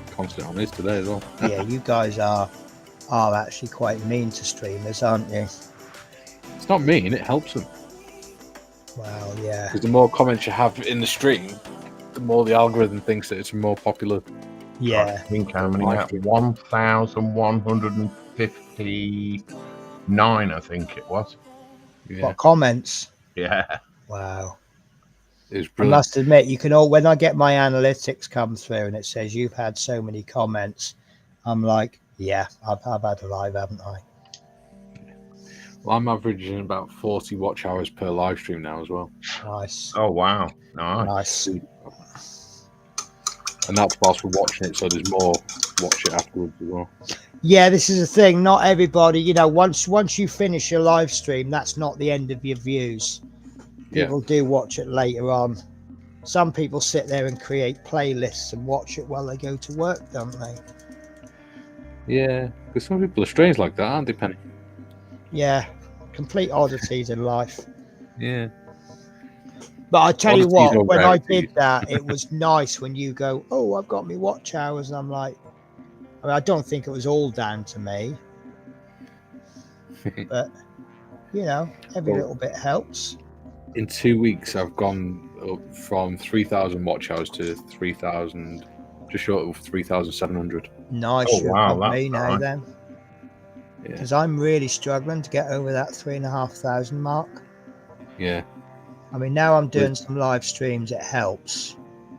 on his today as well. Yeah, you guys are actually quite mean to streamers, aren't you? It's not mean; it helps them. Well, yeah. Because the more comments you have in the stream, the more the algorithm thinks that it's a more popular. Yeah. I think how many now? 1,159, I think it was. Yeah, What comments? Yeah. Wow. it's I brilliant. must admit, when I get my analytics come through and it says you've had so many comments, I'm like, yeah, I've had a live, haven't I? Well, I'm averaging about 40 watch hours per live stream now as well, Nice. Oh wow. Nice. Nice. and that's whilst we're watching it. So there's more watch it afterwards as well. Yeah, this is the thing. Not everybody, once you finish your live stream, that's not the end of your views. People do watch it later on. Some people sit there and create playlists and watch it while they go to work, don't they? Yeah, because some people are strange like that, aren't they, Penny? Yeah, complete oddities in life. Yeah. But I tell you Oddities what, or when I rarities. did that, it was nice when you go, oh, I've got me watch hours. And I'm like, I don't think it was all down to me. But, every Well- little bit helps. In 2 weeks, I've gone up from 3,000 watch hours to 3,000, just short of 3,700. Nice. Oh, you're wow, above me that's now nice. then. Yeah. Because I'm really struggling to get over that 3,500 mark. Yeah, I mean, now I'm doing some live streams, it helps.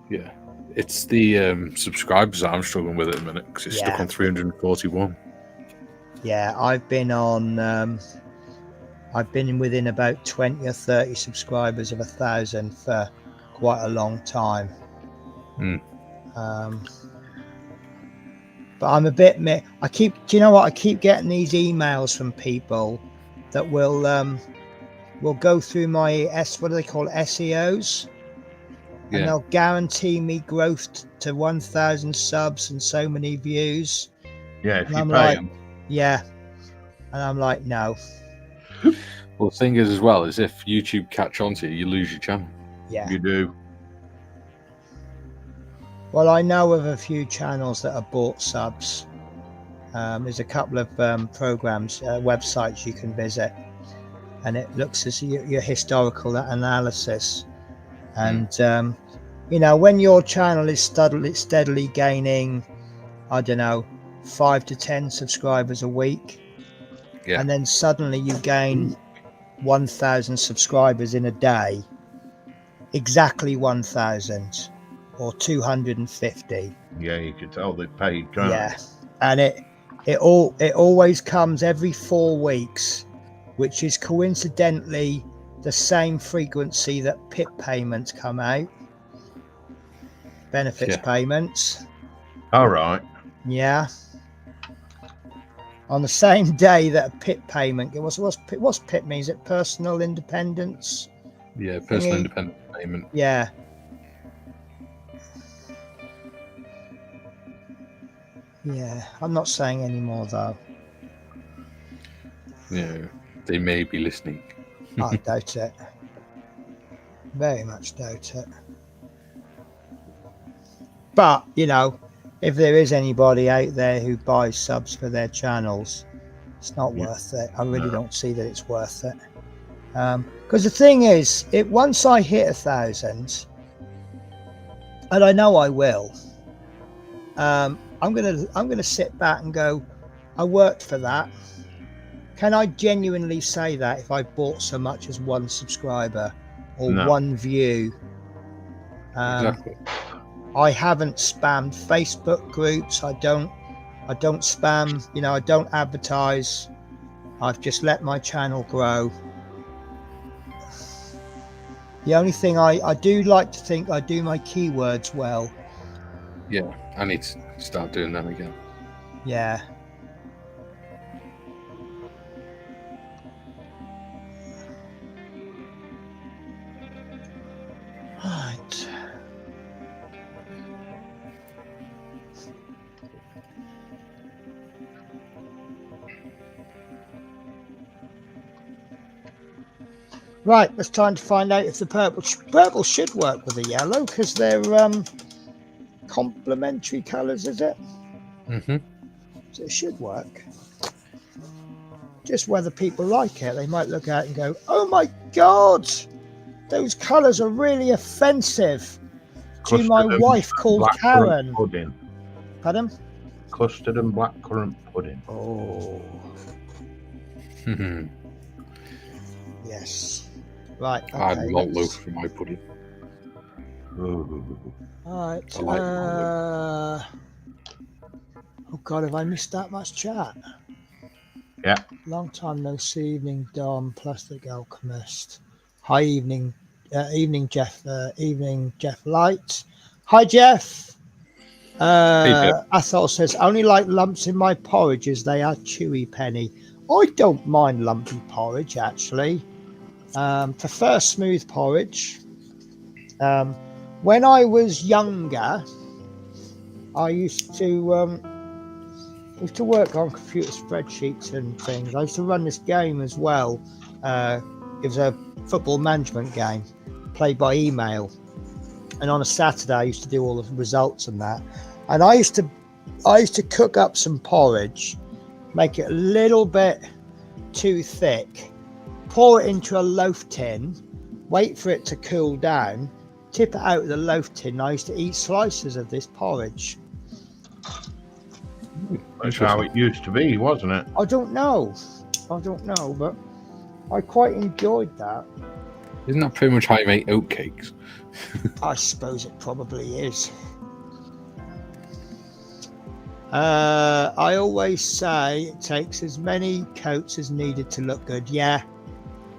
yeah. It's the subscribers that I'm struggling with at the minute because it's stuck Yeah. on 341. Yeah, I've been within about 20 or 30 subscribers of 1,000 for quite a long time. But I'm a bit do you know what? I keep getting these emails from people that will go through my what do they call it? SEOs, and Yeah. they'll guarantee me growth to 1,000 subs and so many views. Yeah, if And you I'm pay like, them. yeah, and I'm like, no. Well, the thing is, as well, is if YouTube catch on to you, you lose your channel. Yeah. You do. Well, I know of a few channels that are bought subs. There's a couple of programs, websites you can visit, and it looks as your historical analysis. And when your channel is steadily gaining, I don't know, 5 to 10 subscribers a week, and then suddenly you gain 1,000 subscribers in a day, exactly 1,000 or 250. Yeah, you could tell they paid, can't Yeah, and it always comes every 4 weeks, which is coincidentally the same frequency that PIP payments come out, benefits payments. All right. Yeah, on the same day that a PIP payment. What's PIP mean? Is it personal independence? Yeah, personal Thingy? independent payment. Yeah. Yeah, I'm not saying any more though. Yeah, they may be listening. I doubt it. Very much doubt it. But, if there is anybody out there who buys subs for their channels, it's not worth it. I really don't see that it's worth it. Because the thing is, once I hit 1,000, and I know I will, I'm gonna sit back and go, I worked for that. Can I genuinely say that if I bought so much as one subscriber or one view? Exactly. I haven't spammed Facebook groups. I don't spam. I don't advertise. I've just let my channel grow. The only thing I do like to think I do my keywords well. Yeah, I need to start doing them again. Yeah. Right. Right, it's time to find out if the purple should work with the yellow, because they're complementary colours, is it? So it should work. Just whether people like it. They might look at it and go, oh my God, those colours are really offensive to my wife called Karen. Pudding. Pardon? Custard and blackcurrant pudding. Oh. Yes. Right. Okay, I have malt loaf for my pudding. Ooh. All right. I like Oh God, have I missed that much chat? Yeah. Long time no see. Evening, Dom, Plastic Alchemist. Hi, evening, Jeff. Evening, Jeff Light. Hi, Jeff. Athol says, only like lumps in my porridge as they are chewy, Penny. I don't mind lumpy porridge, actually. Prefer smooth porridge. When I was younger, I used to work on computer spreadsheets and things. I used to run this game as well. It was a football management game played by email. And on a Saturday, I used to do all the results and that. And I used to cook up some porridge, make it a little bit too thick, pour it into a loaf tin, wait for it to cool down, tip it out of the loaf tin. I used to eat slices of this porridge. That's how it used to be, wasn't it? I don't know, but I quite enjoyed that. Isn't that pretty much how you make oat cakes? I suppose it probably is. I always say it takes as many coats as needed to look good. Yeah.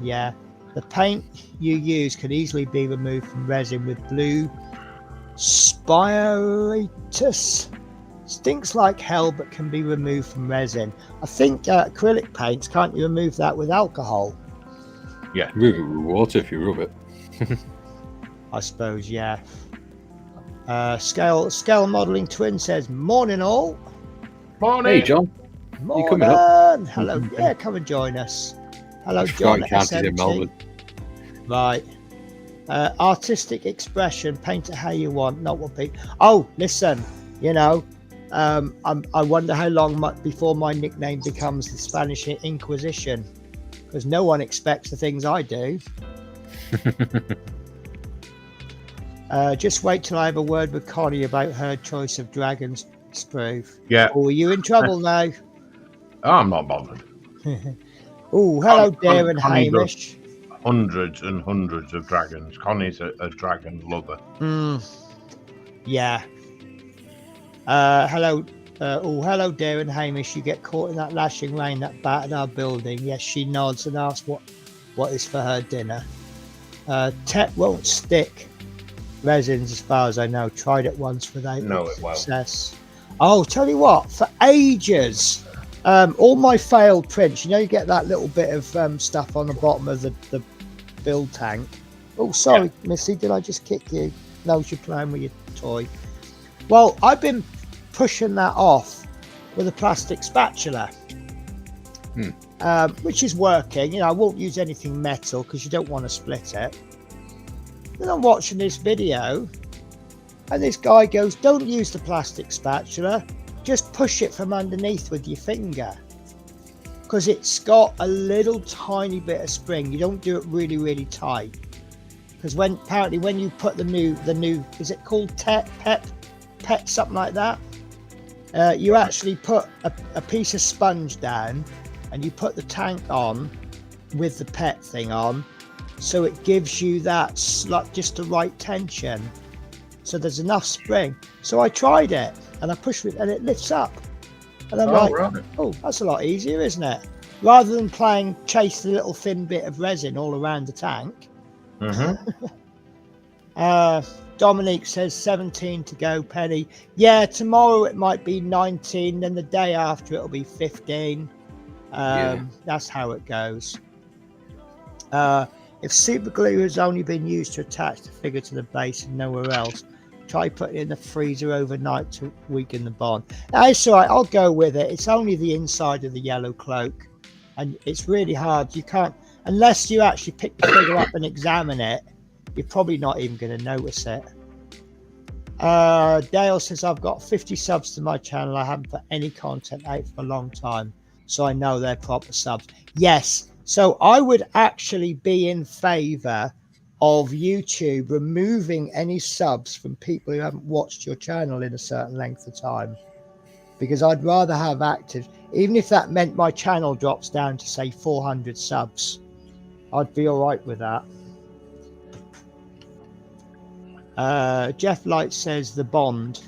The paint you use can easily be removed from resin with blue spiritus. Stinks like hell, but can be removed from resin. I think acrylic paints, can't you remove that with alcohol? Yeah. Move it with water if you rub it. I suppose, yeah. Scale Modelling Twin says, morning all. Morning. Hey, John. Morning. You coming up? Hello. Yeah, come and join us. Hello, I forgot John. you can't in SMT. Melbourne. Right. Artistic expression, paint it how you want, not what people. Oh, listen, you know, I wonder how long before my nickname becomes the Spanish Inquisition, because no one expects the things I do. Just wait till I have a word with Connie about her choice of dragons, Sproof. Yeah. Oh, are you in trouble now? I'm not bothered. Oh, hello, dear and Connie does Hamish. hundreds and hundreds of dragons. Connie's a dragon lover. Yeah. Hello. Hello, dear and Hamish. You get caught in that lashing rain that battered our building. Yes, she nods and asks what is for her dinner. Tech won't stick. Resins, as far as I know. Tried it once without success. Oh, tell you what, for ages, all my failed prints, you know, you get that little bit of stuff on the bottom of the build tank. Oh, sorry, yeah. Missy, did I just kick you? No, you're playing with your toy. Well, I've been pushing that off with a plastic spatula, which is working. You know, I won't use anything metal because you don't want to split it. Then I'm watching this video and this guy goes, don't use the plastic spatula, just push it from underneath with your finger, because it's got a little tiny bit of spring. You don't do it really, really tight, because apparently when you put the new, is it called pet, something like that? You actually put a piece of sponge down and you put the tank on with the pet thing on, so it gives you that just the right tension, so there's enough spring. So I tried it and I pushed it and it lifts up, and I'm right. Oh, that's a lot easier, isn't it? Rather than chase the little thin bit of resin all around the tank. Dominique says 17 to go, Penny. Yeah, tomorrow it might be 19, then the day after it'll be 15. That's how it goes. If super glue has only been used to attach the figure to the base and nowhere else, try putting it in the freezer overnight to weaken the bond. It's all right, I'll go with it. It's only the inside of the yellow cloak, and it's really hard. You can't, unless you actually pick the figure up and examine it, you're probably not even going to notice it. Dale says, I've got 50 subs to my channel. I haven't put any content out for a long time, so I know they're proper subs. Yes. So I would actually be in favor of YouTube removing any subs from people who haven't watched your channel in a certain length of time, because I'd rather have active, even if that meant my channel drops down to say 400 subs, I'd be all right with that. Jeff Light says the bond.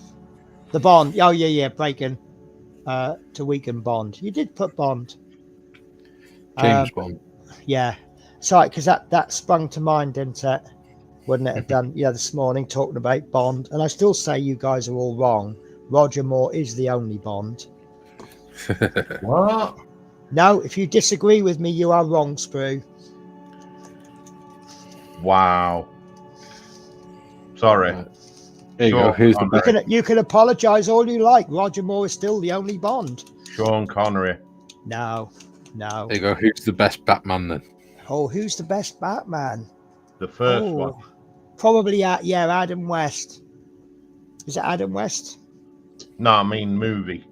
Oh yeah, breaking to weaken bond. You did put bond. James Bond. Yeah, sorry, because that sprung to mind, didn't it? Wouldn't it have done? Yeah, this morning talking about Bond, and I still say you guys are all wrong. Roger Moore is the only Bond. What? No, if you disagree with me, you are wrong, Sprue. Wow. Sorry. There you go. Here's you can apologise all you like. Roger Moore is still the only Bond. Sean Connery. No. There you go. Who's the best Batman then? Oh, who's the best Batman? The first one. Probably, Adam West. Is it Adam West? No, I mean movie.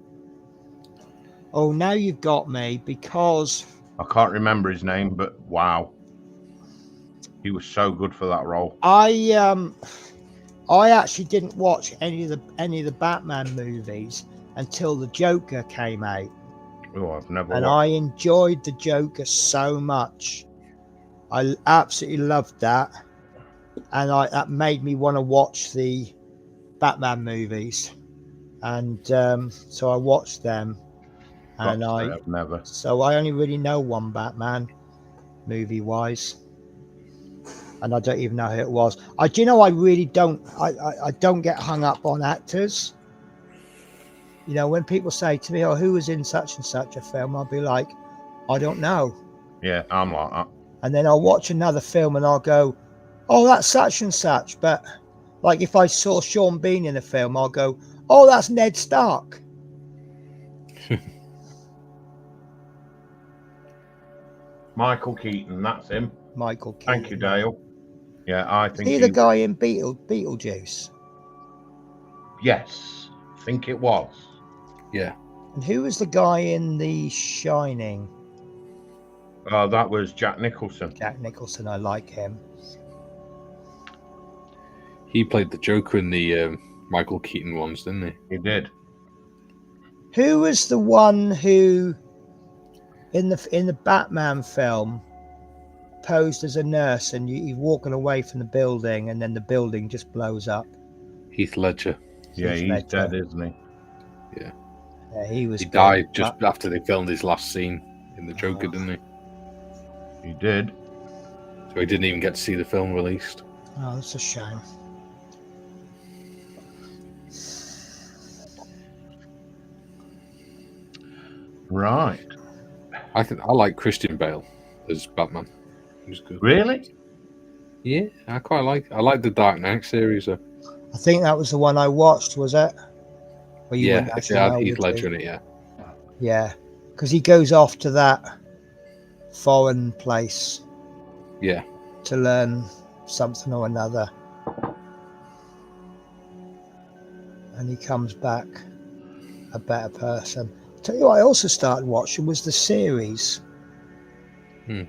Oh, now you've got me, because I can't remember his name, but wow. He was so good for that role. I actually didn't watch any of the Batman movies until the Joker came out. Oh, I've never. And I enjoyed the Joker so much. I absolutely loved that, and that made me want to watch the Batman movies. and so I watched them, and Got to say I've never. so I only really know one Batman movie wise, and I don't even know who it was. Do you know, I really don't. I don't get hung up on actors. You know, when people say to me, "Oh, who was in such and such a film?" I'll be like, "I don't know." Yeah, I'm like that. And then I'll watch another film and I'll go, "Oh, that's such and such." But like if I saw Sean Bean in a film, I'll go, "Oh, that's Ned Stark." Michael Keaton, that's him. Michael Keaton. Thank you, Dale. Yeah, I Is think he the guy in Beetlejuice? Yes, I think it was. Yeah. And who was the guy in The Shining? That was Jack Nicholson. Jack Nicholson. I like him. He played the Joker in the Michael Keaton ones, didn't he? He did. Who was the one who, in the Batman film, posed as a nurse and you're walking away from the building and then the building just blows up? Heath Ledger. Yeah, Heath he's Ledger. dead, isn't he? Yeah. Yeah, he was. He good. died just after they filmed his last scene in the Joker, didn't he? He did. So he didn't even get to see the film released. Oh, that's a shame. Right. I like Christian Bale as Batman. He's good. Really? Yeah, I like the Dark Knight series. I think that was the one I watched, was it? Well, you Yeah, wouldn't it actually had know, Heath would Ledger you? in it, yeah. Yeah, because he goes off to that foreign place Yeah. to learn something or another. And he comes back a better person. Tell you what, I also started watching was the series. Is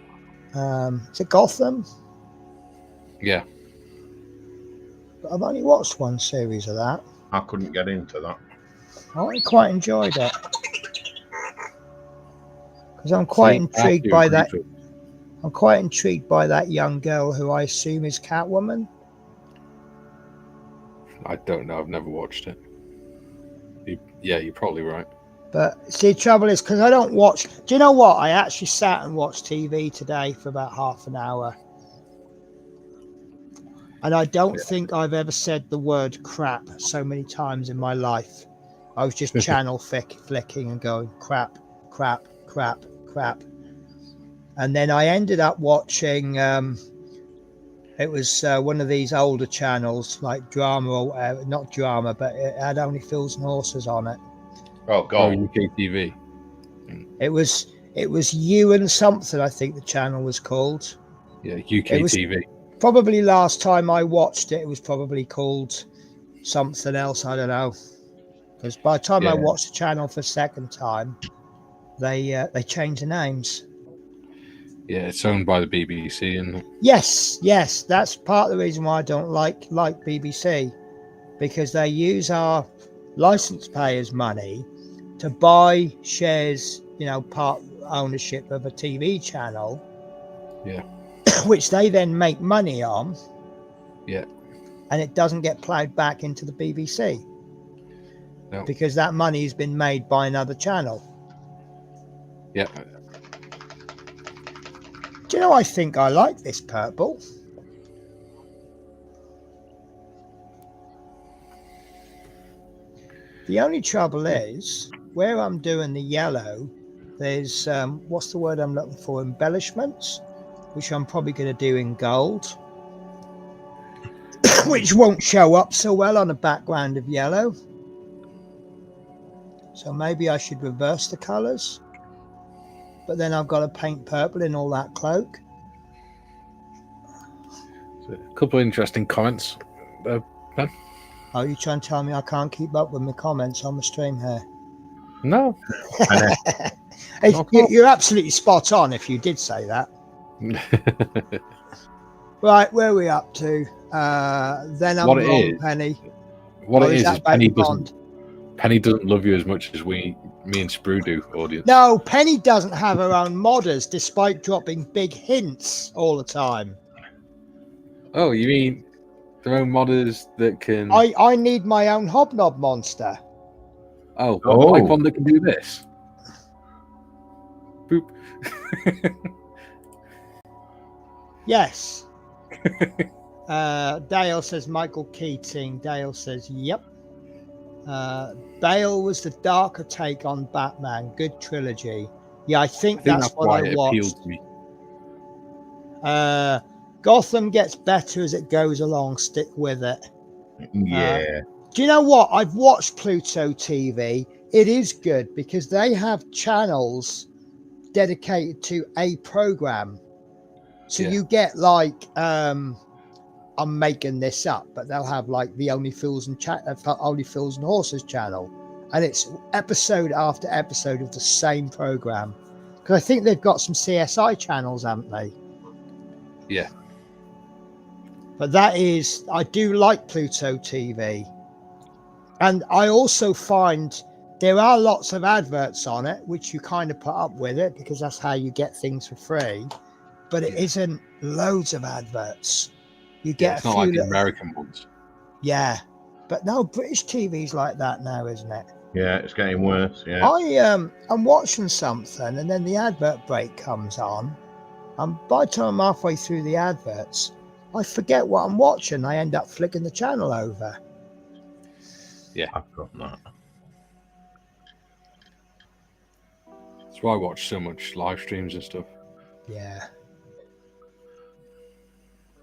it Gotham? Yeah. But I've only watched one series of that. I couldn't get into that. I quite enjoyed it. Because I'm quite intrigued by that. I'm quite intrigued by that young girl who I assume is Catwoman. I don't know. I've never watched it. You're probably right. But see, the trouble is because I don't watch. Do you know what? I actually sat and watched TV today for about half an hour. And I don't think I've ever said the word crap so many times in my life. I was just channel flicking and going crap, crap, crap, crap. And then I ended up watching, it was one of these older channels like drama, or not drama, but it had Only Fools and Horses on it. Oh, God. UK TV. It was You and Something, I think the channel was called. Yeah, UK TV. Probably last time I watched it, it was probably called something else. I don't know. Because by the time I watched the channel for the second time, they changed the names. Yeah, it's owned by the BBC, and Yes, that's part of the reason why I don't like BBC, because they use our license payers' money to buy shares, part ownership of a TV channel. Yeah. Which they then make money on. Yeah. And it doesn't get plowed back into the BBC. No. Because that money has been made by another channel. Yeah. Do you know, I think I like this purple. The only trouble is, where I'm doing the yellow, there's, what's the word I'm looking for? Embellishments, which I'm probably going to do in gold, which won't show up so well on a background of yellow. So maybe I should reverse the colours. But then I've got to paint purple in all that cloak. So a couple of interesting comments. Ben? Are you trying to tell me I can't keep up with my comments on the stream here? No. You're absolutely spot on if you did say that. Right, where are we up to? Then I'm wrong, Penny. What it is Penny doesn't love you as much as me and Sprue do, audience. No, Penny doesn't have her own modders, despite dropping big hints all the time. Oh, you mean their own modders that can... I need my own hobnob monster. Oh, what, like Oh. one that can do this? Boop. Yes. Dale says Michael Keating. Dale says, yep. Bale was the darker take on Batman. Good trilogy. Yeah, I think that's what why I it watched. appealed to me. Gotham gets better as it goes along. Stick with it. Yeah. Do you know what? I've watched Pluto TV. It is good because they have channels dedicated to a program. So you get like, I'm making this up, but they'll have like the Only Fools and Horses channel, and it's episode after episode of the same program. Because I think they've got some CSI channels, haven't they? Yeah. But I do like Pluto TV. And I also find there are lots of adverts on it, which you kind of put up with it because that's how you get things for free. But it isn't loads of adverts. You get it's a not few like the American ones. Yeah. But no, British TV's like that now, isn't it? Yeah, it's getting worse. Yeah. I'm watching something and then the advert break comes on. And by the time I'm halfway through the adverts, I forget what I'm watching. I end up flicking the channel over. Yeah. I've got that. That's why I watch so much live streams and stuff. Yeah.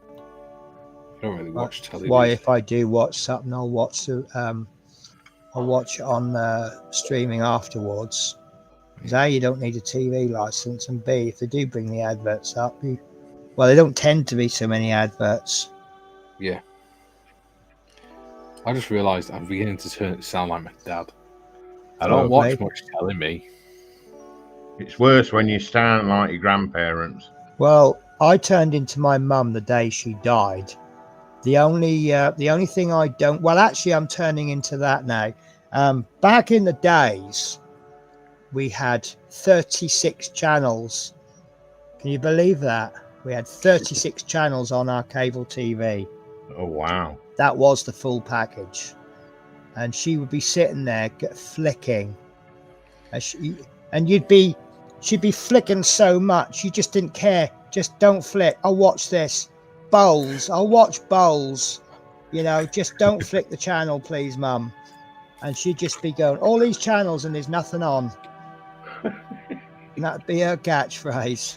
I don't really watch television. Why, if I do watch something, I'll watch it on streaming afterwards. Because A, you don't need a TV license, and B, if they do bring the adverts up, they don't tend to be so many adverts. Yeah. I just realised I'm beginning to sound like my dad. I don't watch much telling me. It's worse when you sound like your grandparents. Well, I turned into my mum the day she died. The only thing I don't... Well, actually, I'm turning into that now. Back in the days, we had 36 channels. Can you believe that? We had 36 channels on our cable TV. Oh, wow. That was the full package. And she would be sitting there flicking. And she'd be flicking so much, you just didn't care. Just don't flick. I'll watch this. Bowls. I'll watch bowls. You know, just don't flick the channel, please, Mum. And she'd just be going, all these channels and there's nothing on. And that'd be her catchphrase.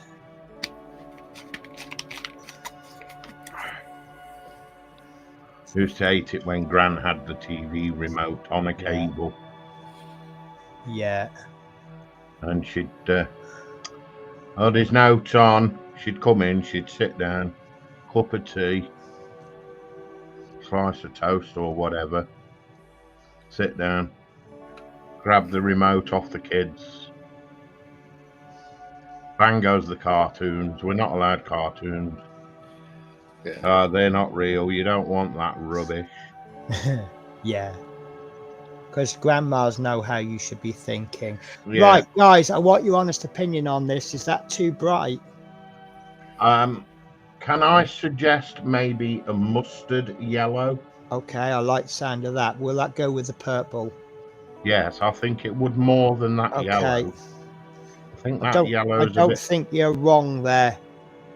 Used to hate it when Gran had the TV remote on a cable. Yeah. And she'd, there's notes on. She'd come in, she'd sit down, cup of tea, slice of toast or whatever, sit down, grab the remote off the kids. Bang goes the cartoons. We're not allowed cartoons. Yeah. They're not real. You don't want that rubbish. Yeah. Because grandmas know how you should be thinking. Yeah. Right, guys, I want your honest opinion on this. Is that too bright? Can I suggest maybe a mustard yellow? Okay, I like the sound of that. Will that go with the purple? Yes, I think it would more than that yellow. I think that yellow is I don't think you're wrong there.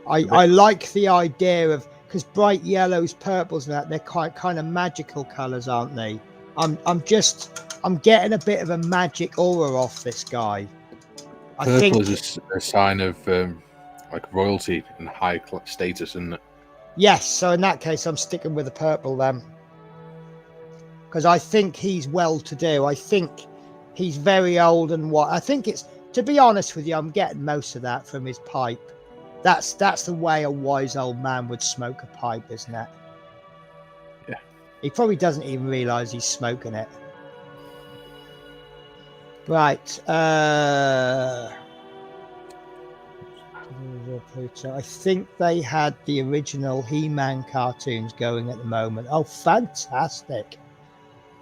I like the idea of, because bright yellows, purples, and that, they're quite kind of magical colours, aren't they? I'm getting a bit of a magic aura off this guy. Purple is a sign of like royalty and high status, isn't it? Yes, so in that case, I'm sticking with the purple then. Because I think he's well-to-do. I think he's very old and what. I think it's, to be honest with you, I'm getting most of that from his pipe. That's the way a wise old man would smoke a pipe, isn't it? Yeah. He probably doesn't even realise he's smoking it. Right. I think they had the original He-Man cartoons going at the moment. Oh, fantastic.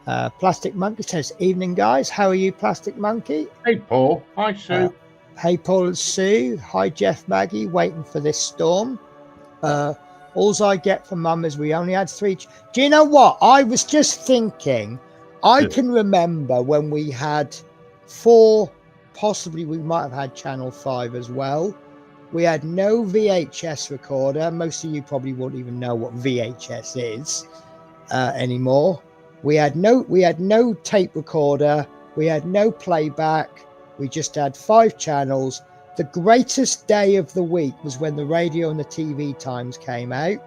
Plastic Monkey says, evening, guys. How are you, Plastic Monkey? Hey, Paul. Hi, Sue. Hey, Paul and Sue. Hi, Jeff, Maggie. Waiting for this storm. All I get from Mum is we only had 3. Do you know what? I was just thinking, I can remember when we had 4, possibly we might have had Channel 5 as well. We had no VHS recorder. Most of you probably won't even know what VHS is anymore. We had no tape recorder. We had no playback. We just had 5 channels. The greatest day of the week was when the radio and the TV times came out.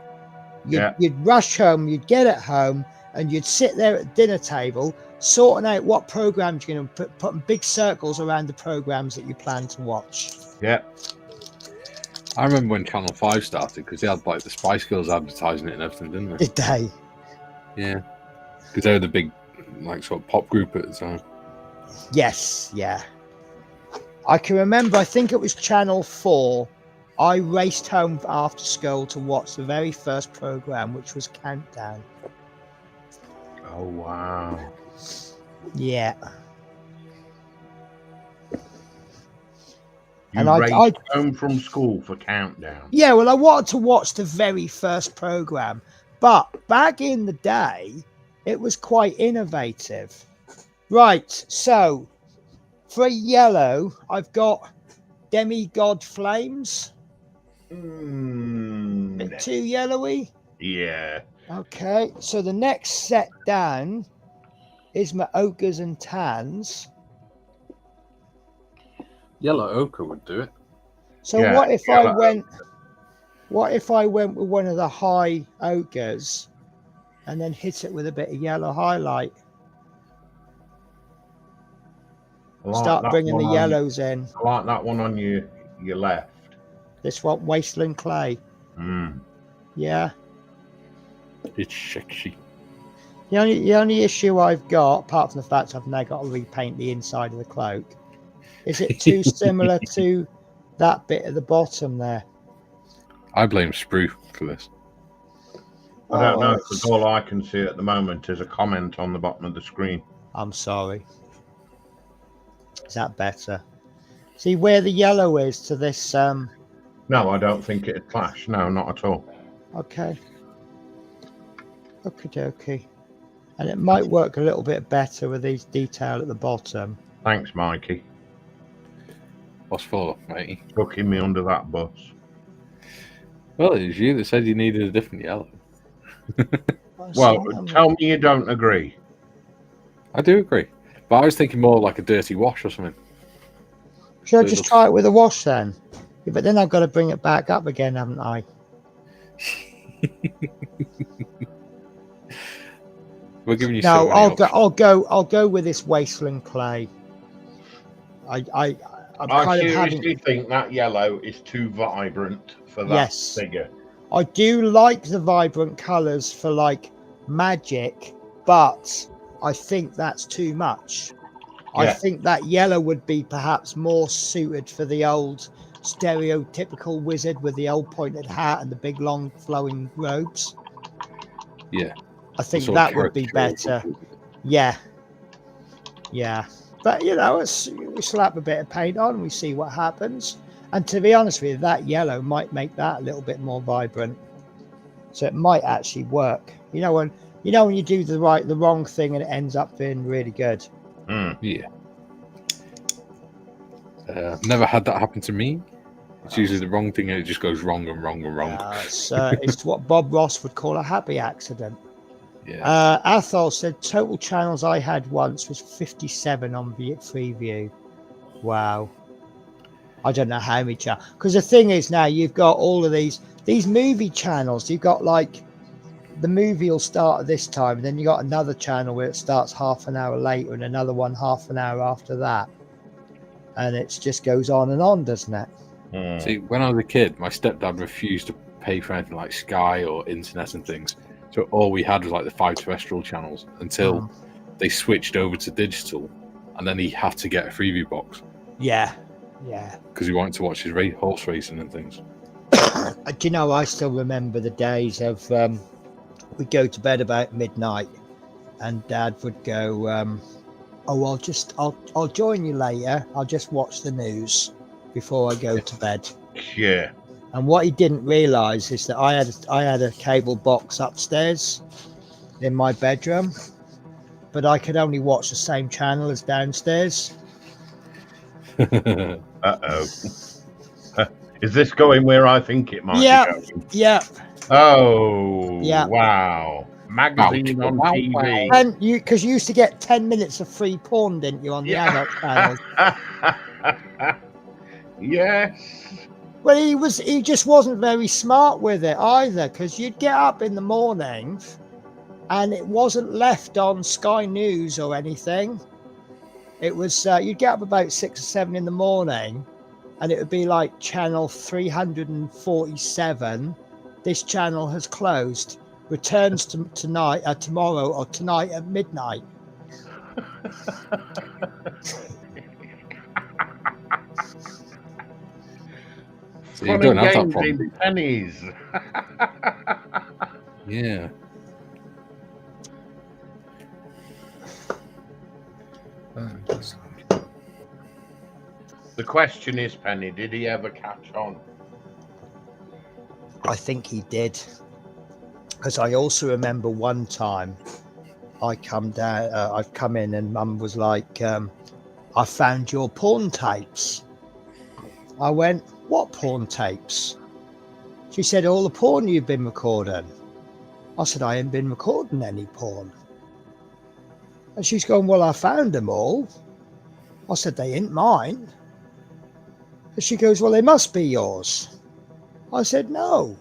You'd rush home, you'd get at home, and you'd sit there at the dinner table sorting out what programs you're going to putting big circles around the programs that you plan to watch. Yeah. I remember when Channel 5 started because they had like the Spice Girls advertising it and everything, didn't they? Did they? Yeah. Because they were the big, like, sort of pop group at the time. Yes, yeah. I can remember, I think it was Channel 4. I raced home after school to watch the very first program, which was Countdown. Oh, wow. Yeah. You And raced home from school for Countdown. Yeah, well, I wanted to watch the very first program. But back in the day, it was quite innovative. Right, so for yellow, I've got Demigod Flames. Bit too yellowy. Yeah. Okay, so the next set down is my ochres and tans. Yellow ochre would do it. So Yeah, what if yellow I went with one of the high ochres and then hit it with a bit of yellow highlight? Start bringing the yellows in. I like that one on your left. This one, Wasteland Clay. Yeah. It's sexy. The only issue I've got, apart from the fact I've now got to repaint the inside of the cloak, is it too similar to that bit at the bottom there? I blame Sprue for this. I don't know, because all I can see at the moment is a comment on the bottom of the screen. I'm sorry. Is that better? See where the yellow is to this? No, I don't think it'd clash. No, not at all. Okay. Okie dokie. And it might work a little bit better with these detail at the bottom. Thanks, Mikey. What's for, matey? Hooking me under that bus. Well, it was you that said you needed a different yellow. Well, tell me you don't agree. I do agree. But I was thinking more like a dirty wash or something. Should I just try it with a wash then? Yeah, but then I've got to bring it back up again, haven't I? We're giving you no. I'll go with this Wasteland Clay. I seriously think that yellow is too vibrant for that figure. I do like the vibrant colours for like magic, but I think that's too much. Yeah. I think that yellow would be perhaps more suited for the old stereotypical wizard with the old pointed hat and the big long flowing robes. Yeah. I think that would be better. Yeah. Yeah. But, you know, we slap a bit of paint on and we see what happens. And to be honest with you, that yellow might make that a little bit more vibrant. So it might actually work. You know when you do the wrong thing and it ends up being really good. Yeah. Never had that happen to me. It's usually the wrong thing and it just goes wrong and wrong and wrong. It's what Bob Ross would call a happy accident. Yeah. Athol said total channels I had once was 57 on Freeview. Wow. I don't know how many channels. Because the thing is now you've got all of these movie channels. You've got like the movie will start at this time, and then you got another channel where it starts half an hour later, and another one half an hour after that, and it just goes on and on, doesn't it? See, when I was a kid, my stepdad refused to pay for anything like Sky or internet and things. So all we had was like the 5 terrestrial channels until they switched over to digital, and then he had to get a Freeview box. Yeah. Because he wanted to watch his horse racing and things. Do you know, I still remember the days of we'd go to bed about midnight and Dad would go, I'll join you later. I'll just watch the news before I go to bed. Yeah. And what he didn't realise is that I had a cable box upstairs in my bedroom. but I could only watch the same channel as downstairs. Uh-oh. Is this going where I think it might Yeah, be going? yeah, Oh, yeah. wow. Magazine Ouch. on Wow, TV. And because you used to get 10 minutes of free porn, didn't you, on the adult channels? Yes. Well, he just wasn't very smart with it either, because you'd get up in the morning and it wasn't left on Sky News or anything. It was you'd get up about 6 or 7 in the morning and it would be like channel 347. This channel has closed. Returns to tomorrow or tonight at midnight. So you Fun don't and have that games problem. in pennies. Yeah. The question is, Penny, did he ever catch on? I think he did, because I also remember one time I've come in and Mum was like, I found your porn tapes. I went, what porn tapes? She said, all the porn you've been recording. I said, I ain't been recording any porn. And she's going, well, I found them all. I said, they ain't mine. And she goes, well, they must be yours. I said, no.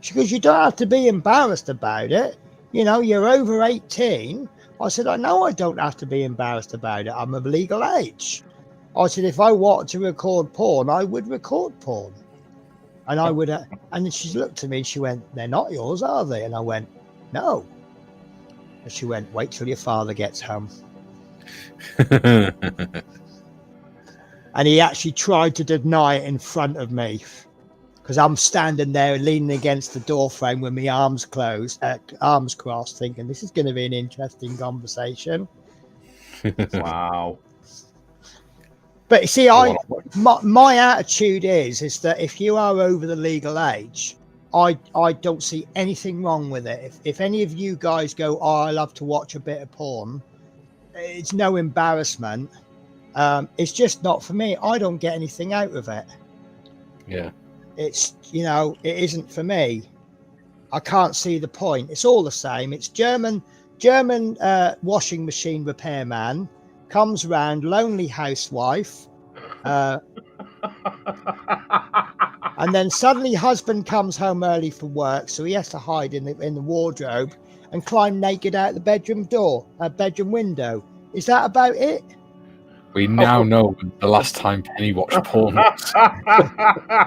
She goes, you don't have to be embarrassed about it. You know, you're over 18. I said, I know I don't have to be embarrassed about it. I'm of legal age. I said, if I wanted to record porn, I would record porn. And I would, and then she looked at me and she went, they're not yours, are they? And I went, no. And she went, wait till your father gets home. And he actually tried to deny it in front of me, because I'm standing there leaning against the door frame with my arms crossed, thinking this is going to be an interesting conversation. Wow. But you see, my attitude is that if you are over the legal age, I don't see anything wrong with it. If any of you guys go, oh, I love to watch a bit of porn, it's no embarrassment. It's just not for me. I don't get anything out of it. Yeah. It's, you know, it isn't for me. I can't see the point. It's all the same. It's German washing machine repairman comes round, lonely housewife, and then suddenly husband comes home early from work, so he has to hide in the wardrobe and climb naked out the bedroom window. Is that about it? We now know the last time Penny watched porn was.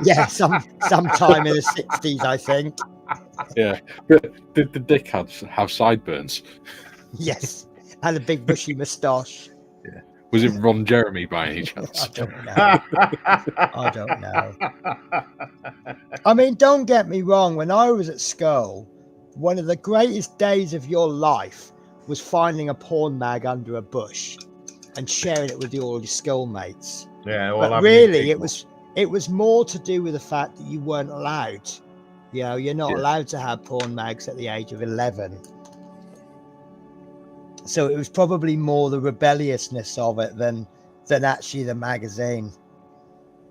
Yeah, sometime in the 60s, I think. Yeah. Did the dick have sideburns? Yes, and a big bushy moustache. Yeah. Was it Ron Jeremy by any chance? I don't know. I don't know. I mean, don't get me wrong. When I was at school, one of the greatest days of your life was finding a porn mag under a bush and sharing it with all your schoolmates. Yeah, well, but really, it was more to do with the fact that you weren't allowed. You know, you're not allowed to have porn mags at the age of 11. So it was probably more the rebelliousness of it than actually the magazine.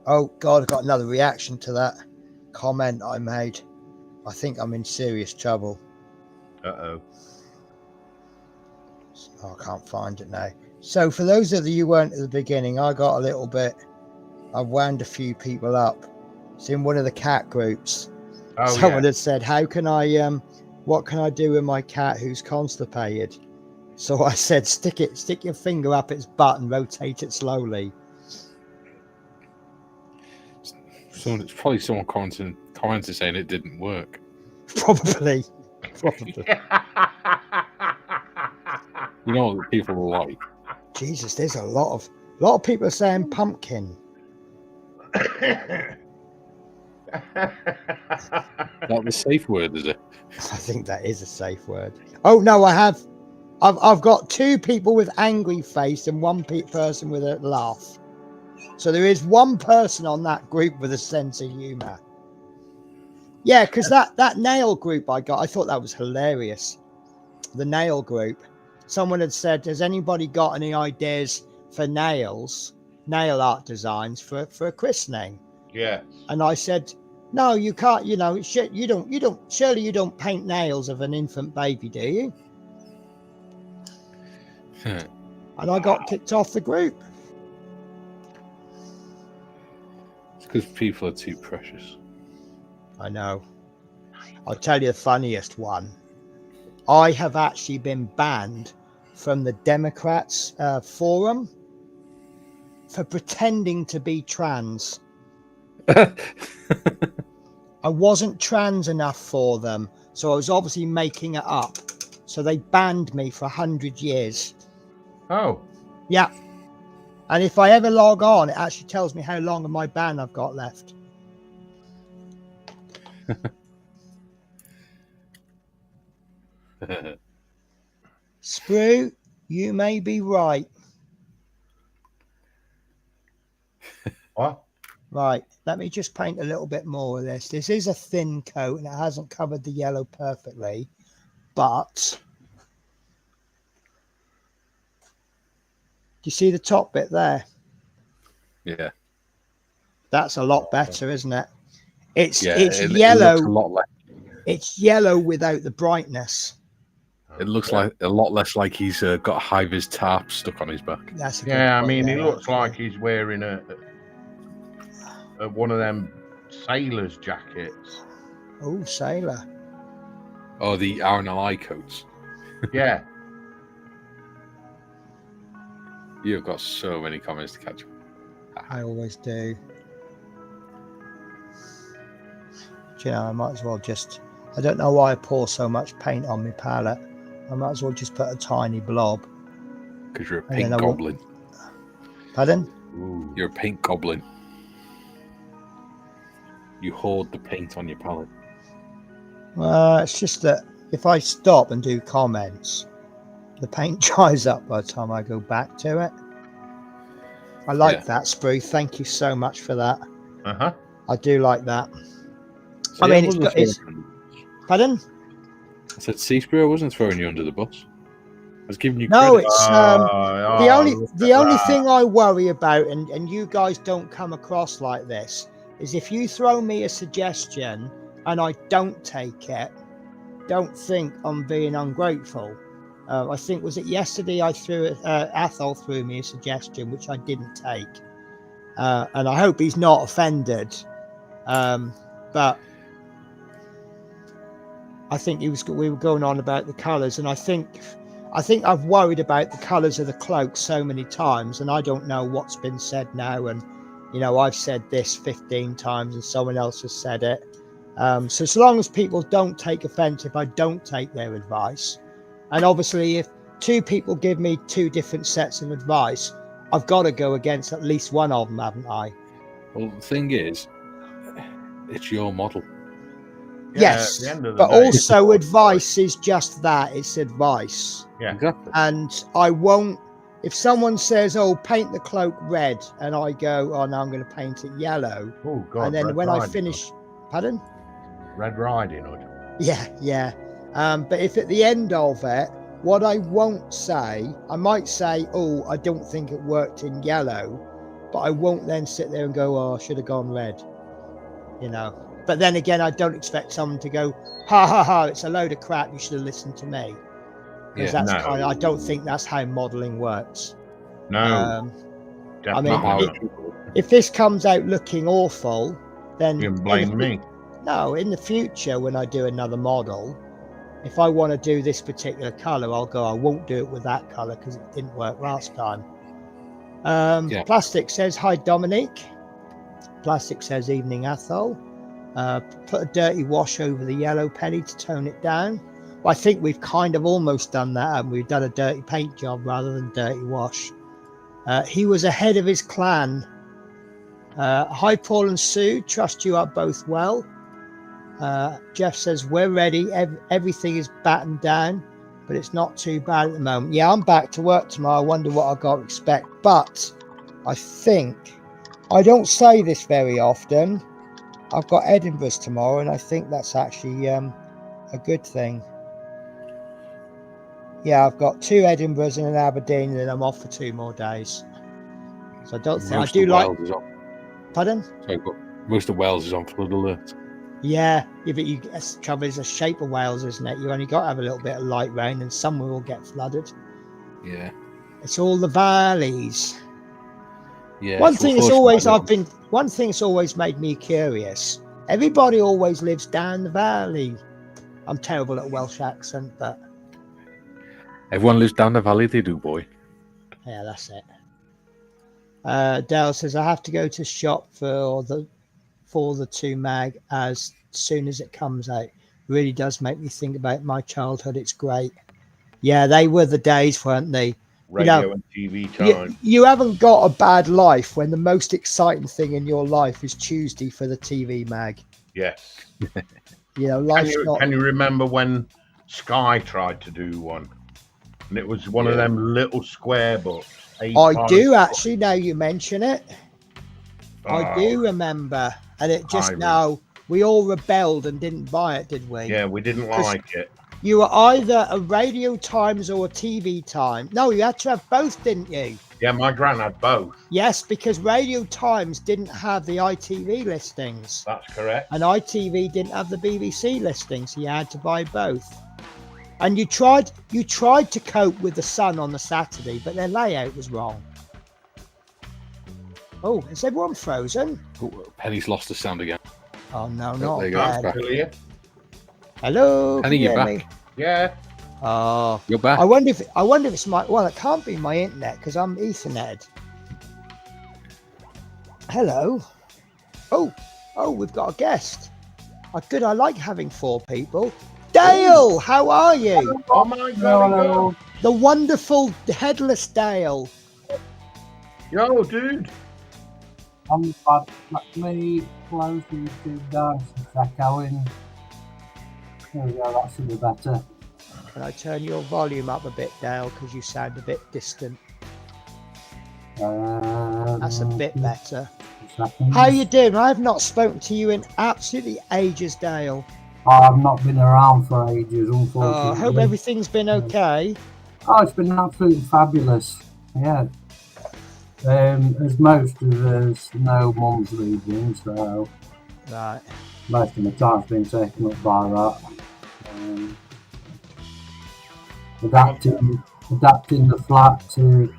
Oh God, I got another reaction to that comment I made. I think I'm in serious trouble. Uh-oh. Oh, I can't find it now. So for those of you who weren't at the beginning, I got a little bit, I wound a few people up. It's in one of the cat groups. Oh, Someone had said, what can I do with my cat who's constipated? So I said, stick your finger up its butt and rotate it slowly. So it's probably someone commented saying it didn't work. Probably. You know what people are like. Jesus, there's a lot of people saying pumpkin. Not the safe word, is it? I think that is a safe word. Oh no, I've got 2 people with angry face and 1 person with a laugh. So there is 1 person on that group with a sense of humor. Yeah, because that nail group I thought that was hilarious. The nail group. someone had said, has anybody got any ideas for nail art designs for a christening? Yeah. And I said, no, you can't, you know, surely you don't paint nails of an infant baby, do you? And I got kicked off the group. It's because people are too precious. I know. I'll tell you the funniest one. I have actually been banned from the Democrats forum for pretending to be trans. I wasn't trans enough for them, so I was obviously making it up. So they banned me for 100 years. Oh. Yeah. And if I ever log on, it actually tells me how long of my ban I've got left. Sprue, you may be right. What? Right, let me just paint a little bit more of this. This is a thin coat and it hasn't covered the yellow perfectly, but do you see the top bit there? Yeah. That's a lot better, isn't it? It's Yeah, it's it yellow. looks a lot less. It's yellow without the brightness. It looks like a lot less like he's got a high-vis tarp stuck on his back. That's a good Yeah, I point mean, he there, looks actually. like he's wearing a one of them sailor's jackets. Oh, sailor. Oh, the RNLI coats. Yeah. You've got so many comments to catch up. I always do. Do you know, I might as well just... I don't know why I pour so much paint on my palette. I might as well just put a tiny blob. Because you're a And paint then I won't- goblin. Pardon? Ooh. You're a paint goblin. You hoard the paint on your palette. It's just that if I stop and do comments, the paint dries up by the time I go back to it. I like Yeah. that, Sprue. Thank you so much for that. Uh-huh. I do like that. See, I mean, I it's wasn't got... It's, throwing- pardon? I said, see, Sprue, I wasn't throwing you under the bus. I was giving you No, credit. it's... Oh, the only look the at only that. thing I worry about, and you guys don't come across like this, is if you throw me a suggestion and I don't take it, don't think I'm being ungrateful. I think, was it yesterday I threw Athol threw me a suggestion which I didn't take, and I hope he's not offended. But I think we were going on about the colours, and I think I've worried about the colours of the cloak so many times, and I don't know what's been said now. And you know, I've said this 15 times, and someone else has said it. So as long as people don't take offence if I don't take their advice, and obviously if two people give me two different sets of advice, I've got to go against at least one of them, haven't I? Well, the thing is, it's your model. Yeah, Yes, at the end of the but day, it's also your advice is just that, it's advice. Yeah. Exactly. And I won't, if someone says, oh, paint the cloak red, and I go, oh, no, I'm going to paint it yellow. Oh, God. And then Red when I Riding finish, pardon? Hood. Red Riding Hood. Yeah. But if at the end of it, what I won't say, I might say, oh, I don't think it worked in yellow, but I won't then sit there and go, oh, I should have gone red, you know. But then again, I don't expect someone to go, ha ha ha, it's a load of crap, you should have listened to me. Because Yeah, that's no. kind of, I don't think that's how modelling works. No, definitely I mean, How not. if this comes out looking awful, then You can blame me. No, in the future, when I do another model, if I want to do this particular color, I'll go, I won't do it with that color because it didn't work last time. Yeah. Plastic says, hi, Dominique. Plastic says, evening, Athol. Put a dirty wash over the yellow penny to tone it down. Well, I think we've kind of almost done that, and we've done a dirty paint job rather than dirty wash. He was ahead of his clan. Hi, Paul and Sue. Trust you are both well. Jeff says, we're ready. Everything is battened down, but it's not too bad at the moment. Yeah, I'm back to work tomorrow. I wonder what I've got to expect. But I think, I don't say this very often, I've got Edinburgh's tomorrow, and I think that's actually a good thing. Yeah, I've got 2 Edinburghs and an Aberdeen, and then I'm off for 2 more days. So I don't think Most I do of like. Wales is on. Pardon? Sorry, but most of Wales is on flood alert. Yeah, but you trouble is the shape of Wales, isn't it? You only got to have a little bit of light rain, and somewhere will get flooded. Yeah. It's all the valleys. Yeah. One thing that's always made me curious. Everybody always lives down the valley. I'm terrible at Welsh accent, but Everyone lives down the valley, they do, boy. yeah, that's it. Dale says I have to go to shop for the 2 mag as soon as it comes out. Really does make me think about my childhood. It's great. Yeah, they were the days, weren't they? Radio and TV time. You haven't got a bad life when the most exciting thing in your life is Tuesday for the TV mag. Yes. Life's not. Can you remember when Sky tried to do one? And it was one of them little square books. I do actually, now you mention it. I Oh, do remember. And it just we all rebelled and didn't buy it, did we? yeah, we didn't like it. You were either a Radio Times or a TV Time. No, you had to have both, didn't you? Yeah, my gran had both. Yes, because Radio Times didn't have the ITV listings. That's correct. And ITV didn't have the BBC listings. So you had to buy both. And you tried to cope with the Sun on the Saturday, but their layout was wrong. Oh, is everyone frozen? Oh, Penny's lost the sound again. Oh no, not there you go, bad. back. Hello, Penny, you're back. me? Yeah. Oh, You're back. I wonder if it's my. Well, it can't be my internet because I'm Ethernet. Hello. Oh, we've got a guest. Good. I like having 4 people. Dale, how are you? Oh my God. The wonderful headless Dale. Yo, dude. I'm bad. Let me close YouTube down and check going. There we go, that should be better. Can I turn your volume up a bit, Dale, because you sound a bit distant? That's a bit better. How you doing? I've not spoken to you in absolutely ages, Dale. I've not been around for ages, unfortunately. I hope everything's been okay. Oh, it's been absolutely fabulous. Yeah. As most of us know, Mum's leaving, so Right. most of the time's been taken up by that. Adapting the flat to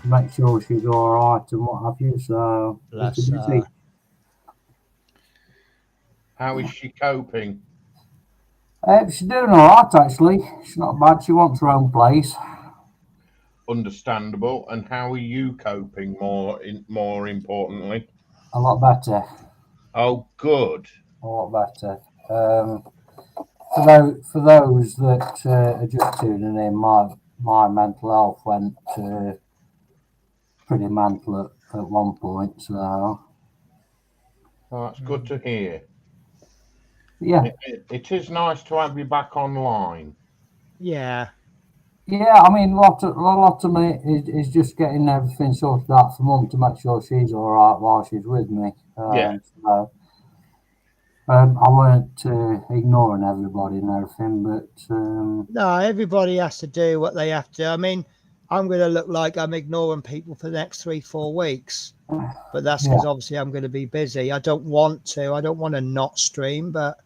make sure she's all right and what have you. So it's busy. How is she coping? She's doing all right, actually. She's not bad. She wants her own place. Understandable. And how are you coping? More importantly. A lot better. Oh, good. A lot better. For those that are just tuning in, my mental health went pretty mental at one point. So that's good to hear. Yeah, it is nice to have you back online. Yeah. Yeah, I mean, a lot of me is just getting everything sorted out for Mum to make sure she's all right while she's with me. So, I weren't ignoring everybody and everything, but no, everybody has to do what they have to. I mean, I'm going to look like I'm ignoring people for the next 3-4 weeks, but that's because obviously I'm going to be busy. I don't want to not stream, but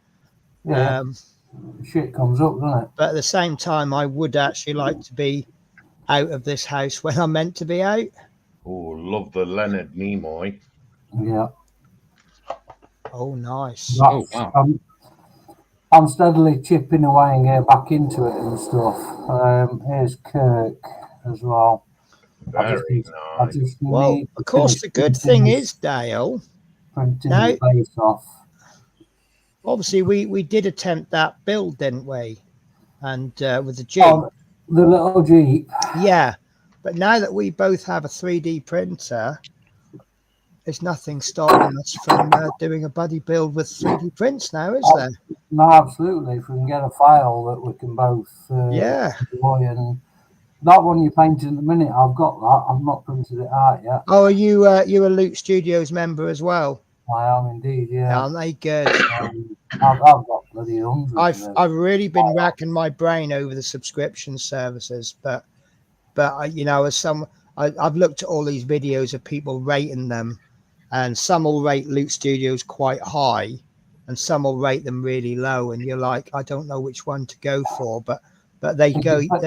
shit comes up, doesn't it? But at the same time, I would actually like to be out of this house when I'm meant to be out. Oh, love the Leonard Nimoy. Yeah. Oh, nice. Oh, wow. I'm steadily chipping away and getting back into it and stuff. Here's Kirk as well. Very nice. Well, of course, the good thing is, Dale, printing the base off. Obviously, we did attempt that build, didn't we? And with the Jeep. Oh, the little Jeep. Yeah. But now that we both have a 3D printer, there's nothing stopping us from doing a buddy build with 3D prints now, is there? No, absolutely. If we can get a file that we can both enjoy. And that one you're painting at the minute, I've got that. I've not printed it out yet. Oh, are you a Luke Studios member as well? I am indeed, yeah. Aren't they good? I've got bloody hundreds. I've really been racking my brain over the subscription services, but you know, I've looked at all these videos of people rating them, and some will rate Loot Studios quite high, and some will rate them really low, and you're like, I don't know which one to go for, but they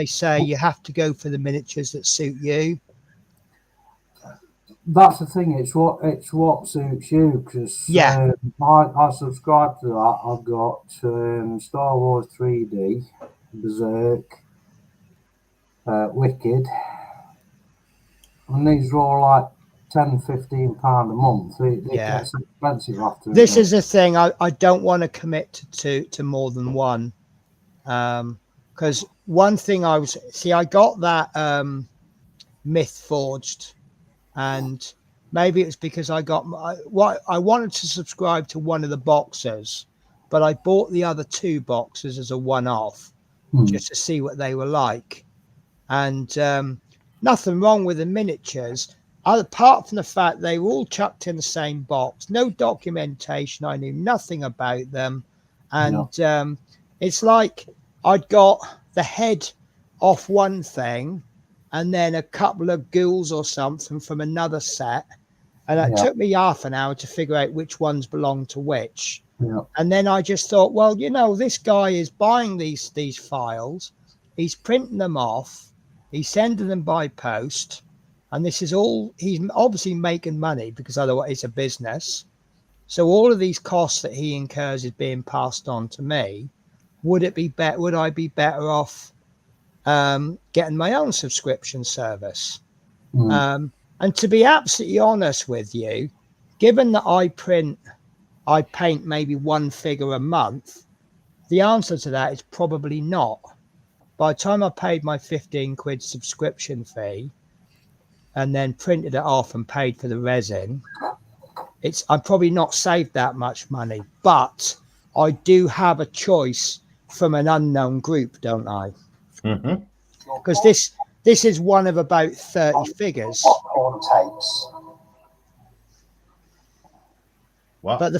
say you have to go for the miniatures that suit you. That's the thing. It's what suits you. Because Yeah. I subscribe to that. I've got Star Wars 3D, Berserk, Wicked, and these are all like £10-15 a month. It Yeah. gets expensive after. This is the thing. I don't want to commit to more than one, because one thing I got that Myth Forged, and maybe it's because I got what I wanted to subscribe to one of the boxes, but I bought the other two boxes as a one-off just to see what they were like. And nothing wrong with the miniatures, apart from the fact they were all chucked in the same box, no documentation. I knew nothing about them, and it's like I'd got the head off one thing and then a couple of ghouls or something from another set, and it took me half an hour to figure out which ones belonged to which. And then I just thought, well, you know, this guy is buying these files, he's printing them off, he's sending them by post, and this is all, he's obviously making money, because otherwise it's a business. So all of these costs that he incurs is being passed on to me. Would I be better off getting my own subscription service? And to be absolutely honest with you, given that I paint maybe one figure a month, the answer to that is probably not. By the time I paid my 15 quid subscription fee and then printed it off and paid for the resin, I'm probably not saved that much money, but I do have a choice from an unknown group, don't I? Mm-hmm. Because this is one of about 30 figures. What? But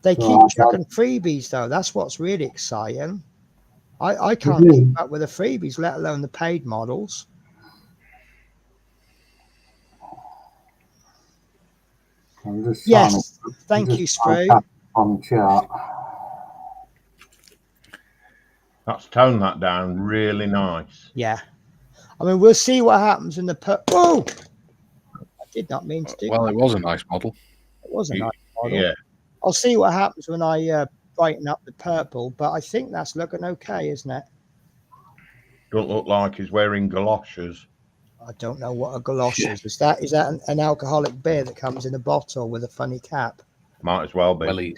they keep chucking freebies, though. That's what's really exciting. I can't keep up with the freebies, let alone the paid models. Yes, thank you, Sprue. On chat. That's toned that down really nice. Yeah. I mean, we'll see what happens in the oh! I did not mean to do Well, that. it was a nice model. It was a nice model. Yeah. I'll see what happens when I brighten up the purple, but I think that's looking okay, isn't it? Don't look like he's wearing galoshes. I don't know what a galosh is. Is that an alcoholic beer that comes in a bottle with a funny cap? Might as well be. Wellies.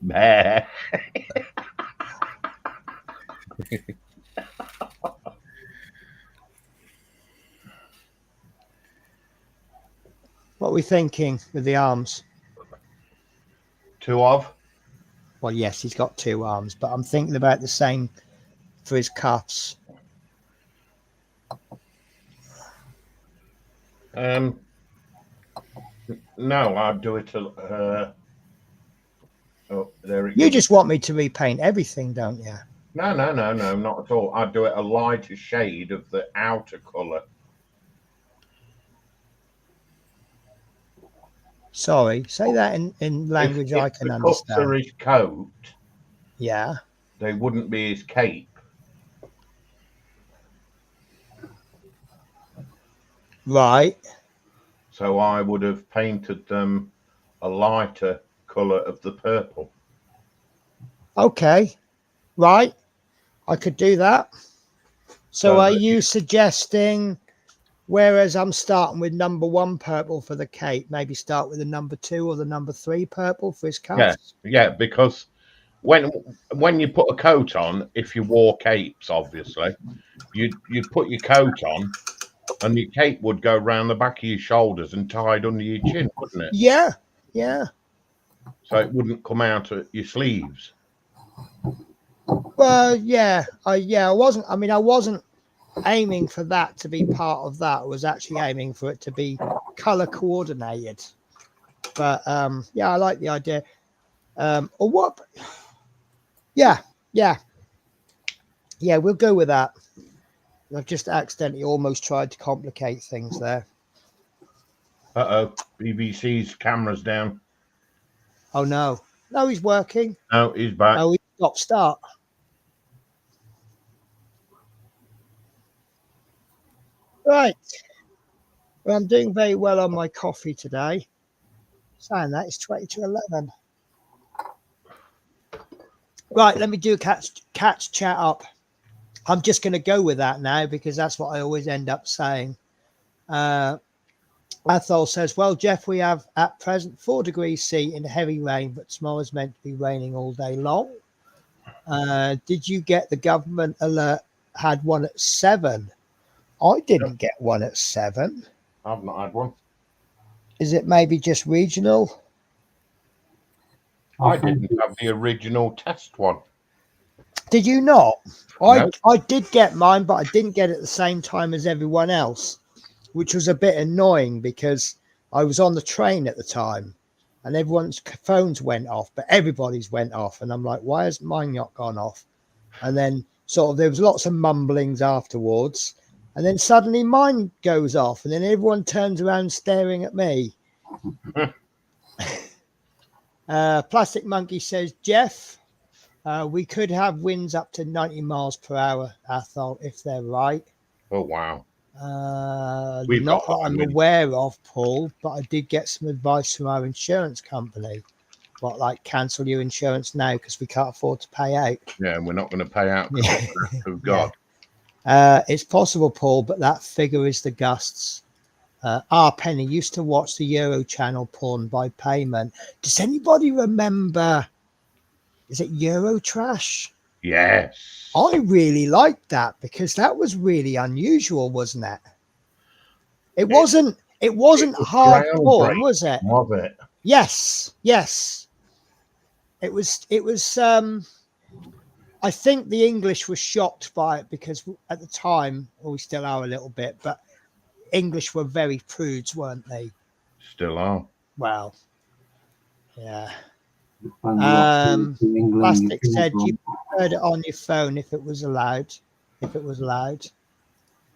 Meh. What are we thinking with the arms? Two of? Well, yes, he's got two arms, but I'm thinking about the same for his cuffs. No, I'd do it. Oh, there it You goes. just want me to repaint everything, don't you? No, not at all. I'd do it a lighter shade of the outer colour. Sorry, say that in language I can the understand. cuffs are his coat, Yeah. they wouldn't be his cape. Right. So I would have painted them a lighter colour of the purple. Okay. Right. I could do that. So are you suggesting, whereas I'm starting with number 1 purple for the cape, maybe start with the number 2 or the number 3 purple for his cuffs? Yeah, because when you put a coat on, if you wore capes, obviously, you'd put your coat on and your cape would go round the back of your shoulders and tied under your chin, wouldn't it? Yeah, yeah. So it wouldn't come out at your sleeves. Well, yeah, I wasn't aiming for that to be part of that. I was actually aiming for it to be color coordinated. But yeah, I like the idea. Or what? Yeah, we'll go with that. I've just accidentally almost tried to complicate things there. BBC's camera's down. Oh no, he's working. No, he's back. Oh, he stopped start. Right. Well, I'm doing very well on my coffee today. Saying that, it's 20 to 11. Right, let me do catch chat up. I'm just going to go with that now because that's what I always end up saying. Athol says, well, Jeff, we have at present 4 degrees C in heavy rain, but tomorrow's meant to be raining all day long. Did you get the government alert? Had one at 7. I didn't get one at 7. I've not had one. Is it maybe just regional? I didn't have the original test one. Did you not? No. I did get mine, but I didn't get it at the same time as everyone else, which was a bit annoying because I was on the train at the time and everyone's phones went off, but everybody's went off. And I'm like, why has mine not gone off? And then sort of there was lots of mumblings afterwards. And then suddenly mine goes off and then everyone turns around staring at me. Plastic Monkey says, Jeff, we could have winds up to 90 miles per hour, Athol, if they're right. Oh, wow. Not that I'm aware of, Paul, but I did get some advice from our insurance company. What, like cancel your insurance now because we can't afford to pay out? Yeah, we're not going to pay out. Oh, God. It's possible, Paul, but that figure is the gusts. Penny used to watch the Euro channel Porn by Payment. Does anybody remember? Is it Eurotrash? Yes. I really liked that because that was really unusual, wasn't it? It wasn't hard porn, was it? Was it? Yes. It was I think the English were shocked by it because at the time, or we still are a little bit, but English were very prudes, weren't they? Still are. Well, yeah. England, Plastic said you heard it on your phone if it was allowed.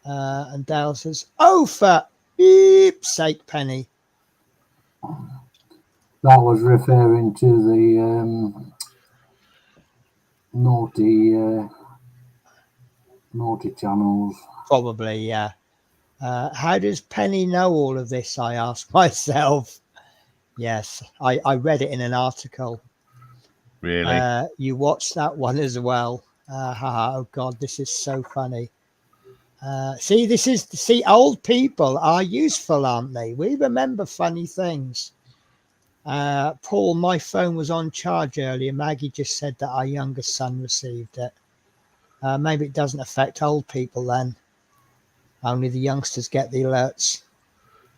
And Dale says, oh, for beep sake, Penny. That was referring to the naughty channels. Probably, yeah. How does Penny know all of this? I ask myself. Yes, I read it in an article. Really? You watched that one as well. Oh God, this is so funny. See, old people are useful, aren't they? We remember funny things. Paul, my phone was on charge earlier. Maggie just said that our youngest son received it. Maybe it doesn't affect old people then. Only the youngsters get the alerts.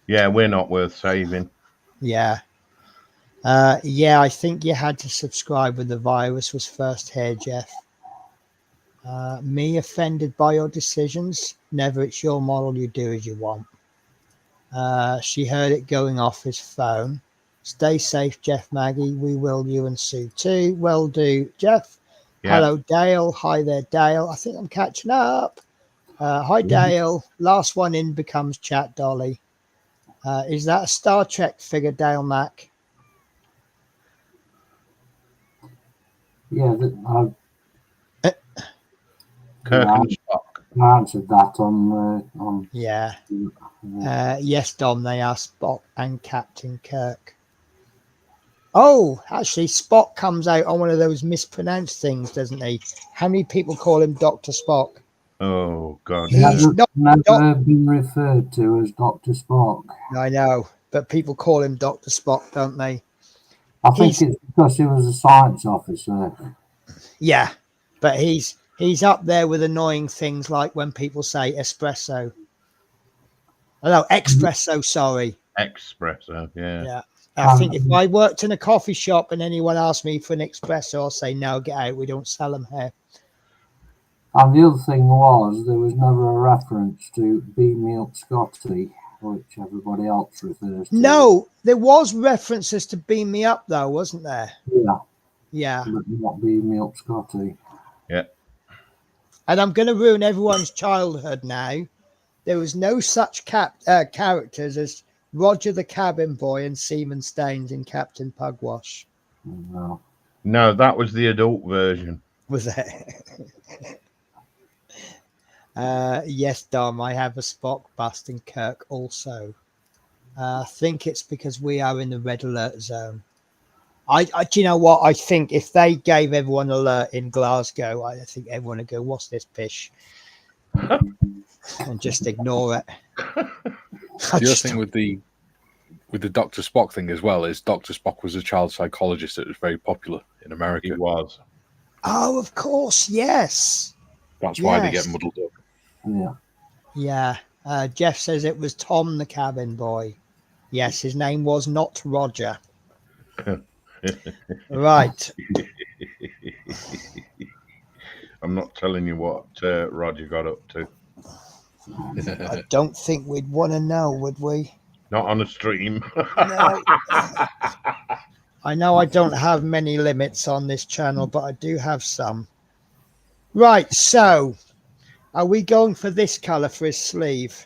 Yeah, we're not worth saving. Yeah. I think you had to subscribe when the virus was first here, Jeff. Me offended by your decisions? Never, it's your model, you do as you want. She heard it going off his phone. Stay safe, Jeff, Maggie. We will, you and Sue too. Well do, Jeff. Yeah. Hello, Dale. Hi there, Dale. I think I'm catching up. Hi, Dale. Last one in becomes Chat Dolly. Is that a Star Trek figure, Dale Mack? Yeah, Kirk and Spock. I answered that on. Yeah. Yes, Dom. They are Spock and Captain Kirk. Oh, actually, Spock comes out on one of those mispronounced things, doesn't he? How many people call him Dr. Spock? Oh, God. He's never been referred to as Dr. Spock. I know, but people call him Dr. Spock, don't they? I think it's because he was a science officer. Yeah, but he's up there with annoying things like when people say espresso. Oh, no, espresso, sorry. Espresso, yeah. Yeah. I think if I worked in a coffee shop and anyone asked me for an espresso, I'll say, no, get out. We don't sell them here. And the other thing was, there was never a reference to Beam Me Up Scotty. which everybody else refers to. No, there was references to Beam Me Up, though, wasn't there? Yeah, Yeah. but not Beam Me Up, Scotty. Yeah. And I'm going to ruin everyone's childhood now. There was no such characters as Roger the Cabin Boy and Seaman Staines in Captain Pugwash. No. No, that was the adult version. Was it? Yes, Dom, I have a Spock bust in Kirk also. I think it's because we are in the red alert zone. Do you know what? I think if they gave everyone alert in Glasgow, I think everyone would go, "What's this pish?" and just ignore it. The other thing with the Dr. Spock thing as well is Dr. Spock was a child psychologist that was very popular in America. He was. Oh, of course, yes. That's why they get muddled up. Yeah. Yeah. Jeff says it was Tom the cabin boy. Yes, his name was not Roger. Right. I'm not telling you what Roger got up to. I don't think we'd want to know, would we? Not on a stream. No. I know I don't have many limits on this channel, but I do have some. Right, so are we going for this colour for his sleeve?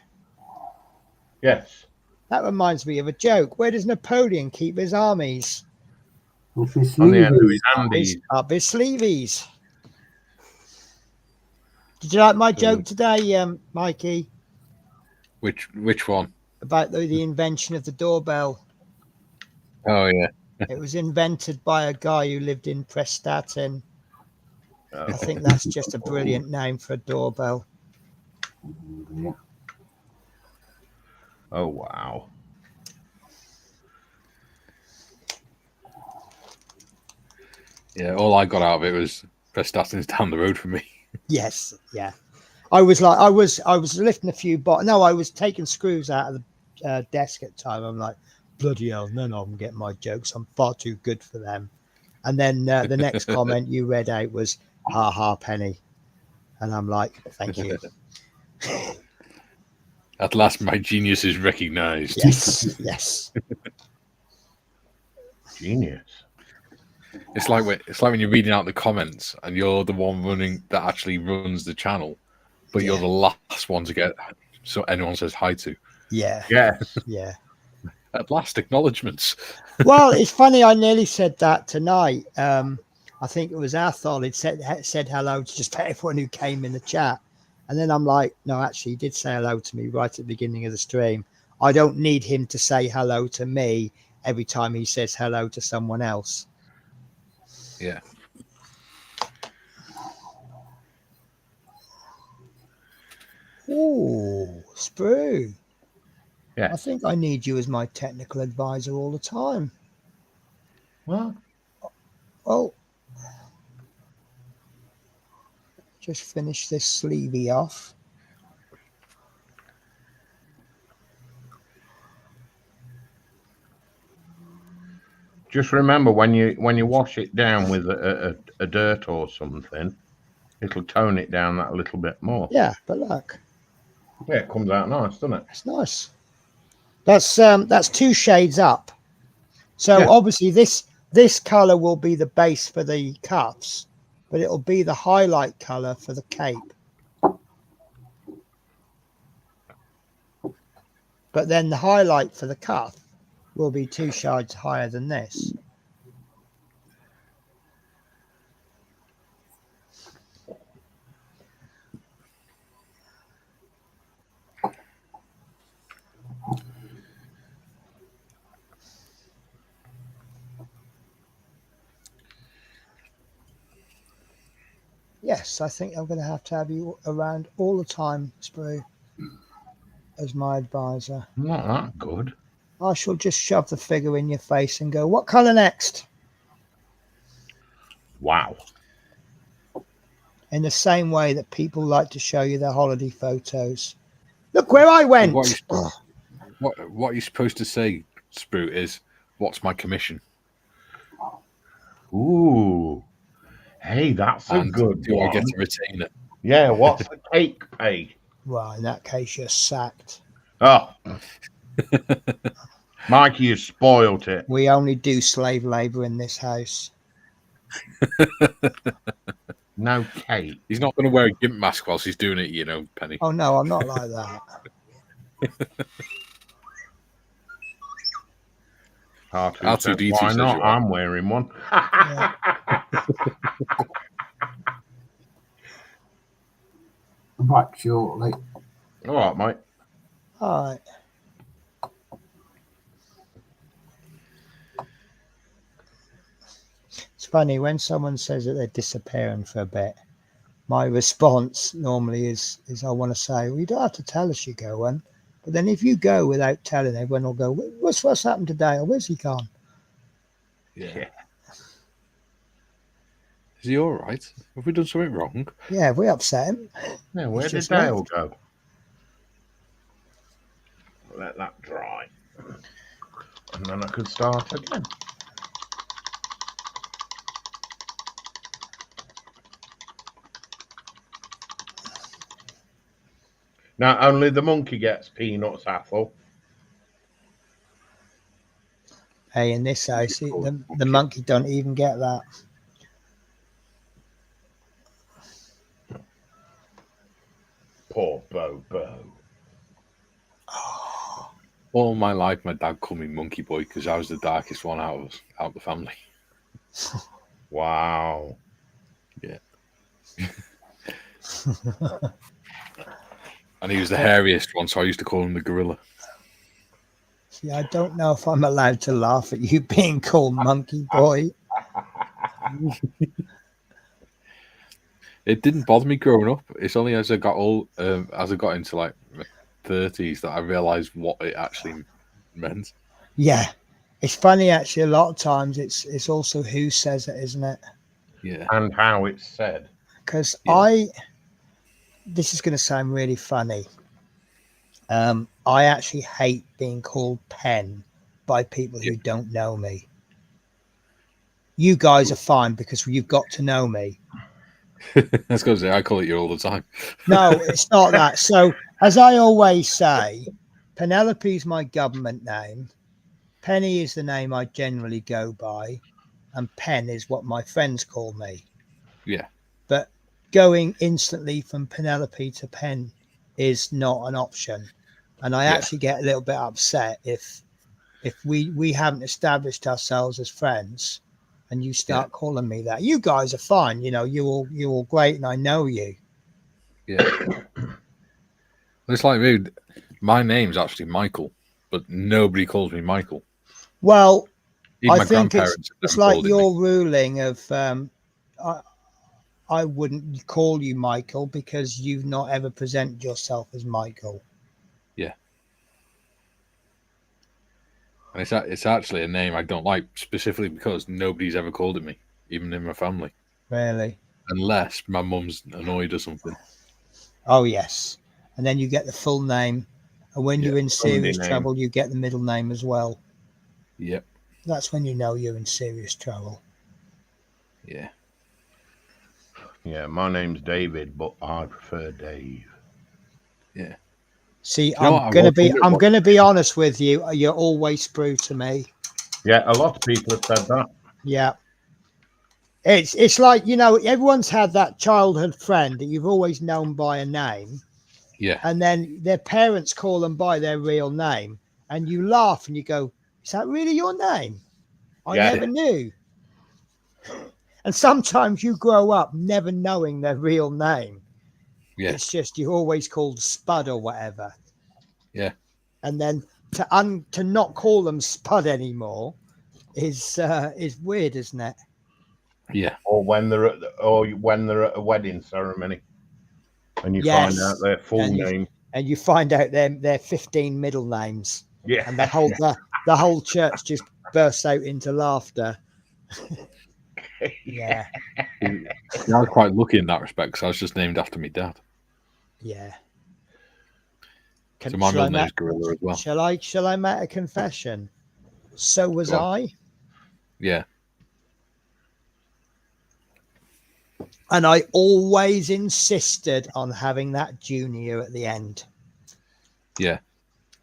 Yes. That reminds me of a joke. Where does Napoleon keep his armies? On the end of his handies. Up his sleeveys. Did you like my joke today, Mikey? Which one? About the invention of the doorbell. Oh yeah. It was invented by a guy who lived in Prestatyn. I think that's just a brilliant name for a doorbell. Yeah. Oh wow. Yeah, all I got out of it was Prestatyn's down the road from me. Yes, yeah. I was lifting a few I was taking screws out of the desk at the time. I'm like, bloody hell, none of them get my jokes. I'm far too good for them. And then the next comment you read out was, ha ha, Penny. And I'm like, thank you. At last, my genius is recognized. Yes, yes. Genius. It's like when you're reading out the comments and you're the one that actually runs the channel, but you're the last one to get so anyone says hi to. Yeah. Yes. Yeah. At last, acknowledgements. Well, it's funny. I nearly said that tonight. I think it was Athol. It said hello to just everyone who came in the chat. And then I'm like, no, actually, he did say hello to me right at the beginning of the stream. I don't need him to say hello to me every time he says hello to someone else. Yeah. Ooh, Sprue. Yeah. I think I need you as my technical advisor all the time. What? Well, just finish this sleevey off. Just remember when you wash it down with a dirt or something, it'll tone it down that a little bit more. Yeah, but look. Yeah, it comes out nice, doesn't it? It's nice. That's 2 shades up. So obviously this color will be the base for the cuffs, but it'll be the highlight color for the cape. But then the highlight for the cuff will be 2 shades higher than this. Yes, I think I'm going to have you around all the time, Sprue, as my advisor. Not that good. I shall just shove the figure in your face and go, what colour next? Wow. In the same way that people like to show you their holiday photos. Look where I went! What you're supposed to say, Sprue, is, what's my commission? Ooh. Hey, that's a good do one. I get to retain it? Yeah, what's the cake pay? Well, in that case, you're sacked. Oh, Mikey, you spoilt it. We only do slave labor in this house. No cake. He's not going to wear a gimp mask whilst he's doing it, you know, Penny. Oh no, I'm not like that. R2D2 Why says not? you are. I'm wearing one. Yeah. Back shortly. All right, mate. All right. It's funny when someone says that they're disappearing for a bit. My response normally is I want to say, well, you don't have to tell us you're going. But then if you go without telling, everyone will go, what's happened today? Or where's he gone? Yeah. Is he all right? Have we done something wrong? Yeah, have we upset him? Yeah, where He's did just Dale left. go? Let that dry. And then I could start again. Now, only the monkey gets peanuts, Athel. Hey, in this house, the monkey don't even get that. Poor Bobo. All my life, my dad called me Monkey Boy because I was the darkest one out of the family. Wow. Yeah. And he was the hairiest one, so I used to call him the gorilla. See, I don't know if I'm allowed to laugh at you being called Monkey Boy. It didn't bother me growing up. It's only as I got old, as I got into like my 30s, that I realised what it actually meant. Yeah, it's funny actually. A lot of times, it's also who says it, isn't it? Yeah. And how it's said. Because Yeah. this is going to sound really funny. I actually hate being called Pen by people who don't know me. You guys are fine because you've got to know me. I was going to say, I call it you all the time. No, it's not that. So, as I always say, Penelope's my government name. Penny is the name I generally go by. And Pen is what my friends call me. Yeah. But going instantly from Penelope to Pen is not an option. And I actually get a little bit upset if we haven't established ourselves as friends and you start calling me that. You guys are fine, you know, you're all great and I know you. Yeah. It's like me. My name's actually Michael, but nobody calls me Michael. Well, Even I my think grandparents it's never like called it your me. ruling of I wouldn't call you Michael because you've not ever presented yourself as Michael. Yeah. And it's actually a name I don't like, specifically because nobody's ever called it me, even in my family. Really? Unless my mum's annoyed or something. Oh, yes. And then you get the full name. And when you're in serious name. trouble, you get the middle name as well. Yep. That's when you know you're in serious trouble. Yeah. Yeah, my name's David, but I prefer Dave. Yeah. See, You know I'm gonna be honest with you. You're always Sprue to me. Yeah, a lot of people have said that. Yeah. It's like, you know, everyone's had that childhood friend that you've always known by a name. Yeah. And then their parents call them by their real name. And you laugh and you go, is that really your name? I never knew. And sometimes you grow up never knowing their real name. Yeah. It's just you're always called Spud or whatever. Yeah. And then to not call them Spud anymore is weird, isn't it? Yeah. Or when they're at a wedding ceremony, and you find out their full name. And you find out their 15 middle names. Yeah. And the whole church just bursts out into laughter. Yeah. I was quite lucky in that respect because I was just named after my dad. Yeah. So my middle name's Gorilla as well. Shall I make a confession? So was I. Yeah. And I always insisted on having that junior at the end. Yeah.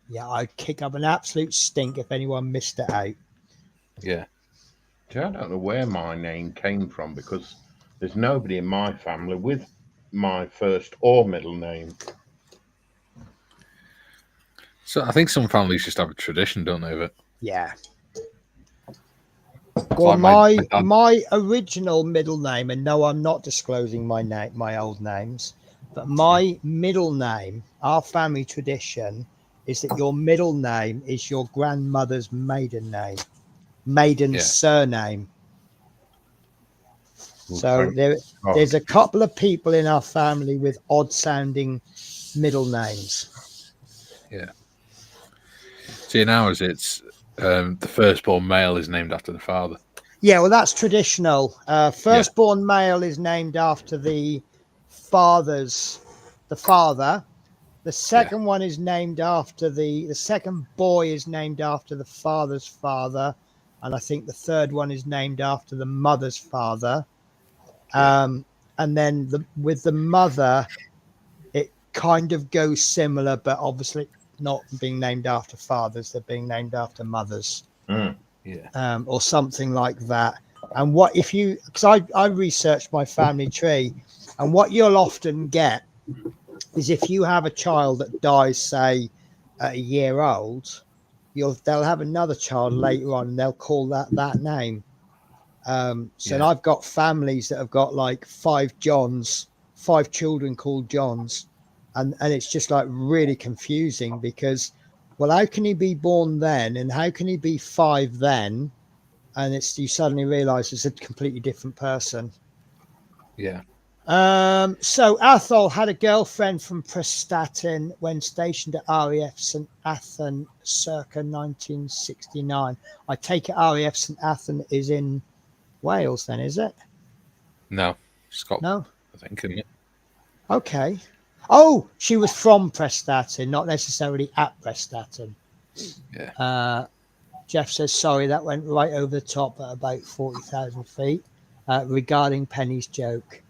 Yeah, I'd kick up an absolute stink if anyone missed it out. Yeah. See, I don't know where my name came from because there's nobody in my family with my first or middle name. So I think some families just have a tradition, don't they? Of it. Yeah. It's Well, like my dad. my original middle name, and no, I'm not disclosing my old names, but my middle name, our family tradition, is that your middle name is your grandmother's maiden name, maiden Yeah. surname. So thank God. there's a couple of people in our family with odd sounding middle names. Yeah. See, in ours, it's the firstborn male is named after the father. Yeah, well, that's traditional. Firstborn male is named after the father. The second one is named after the second boy is named after the father's father, and I think the third one is named after the mother's father. And then with the mother, it kind of goes similar, but obviously not being named after fathers; they're being named after mothers. Yeah. Or something like that. And what if you, because I researched my family tree, and what you'll often get is if you have a child that dies, say, at a year old, they'll have another child later on, and they'll call that name. So I've got families that have got like 5 Johns, 5 children called Johns, and it's just like really confusing because, well, how can he be born then, and how can he be 5 then? And you suddenly realise it's a completely different person. Yeah. So Athol had a girlfriend from Prestatyn when stationed at RAF St Athan circa 1969. I take it RAF St Athan is in Wales then, is it? No, Scotland. No. I think, isn't it? Okay. Oh, she was from Prestatyn, not necessarily at Prestatyn. Yeah. Jeff says, sorry, that went right over the top at about 40,000 feet. Regarding Penny's joke.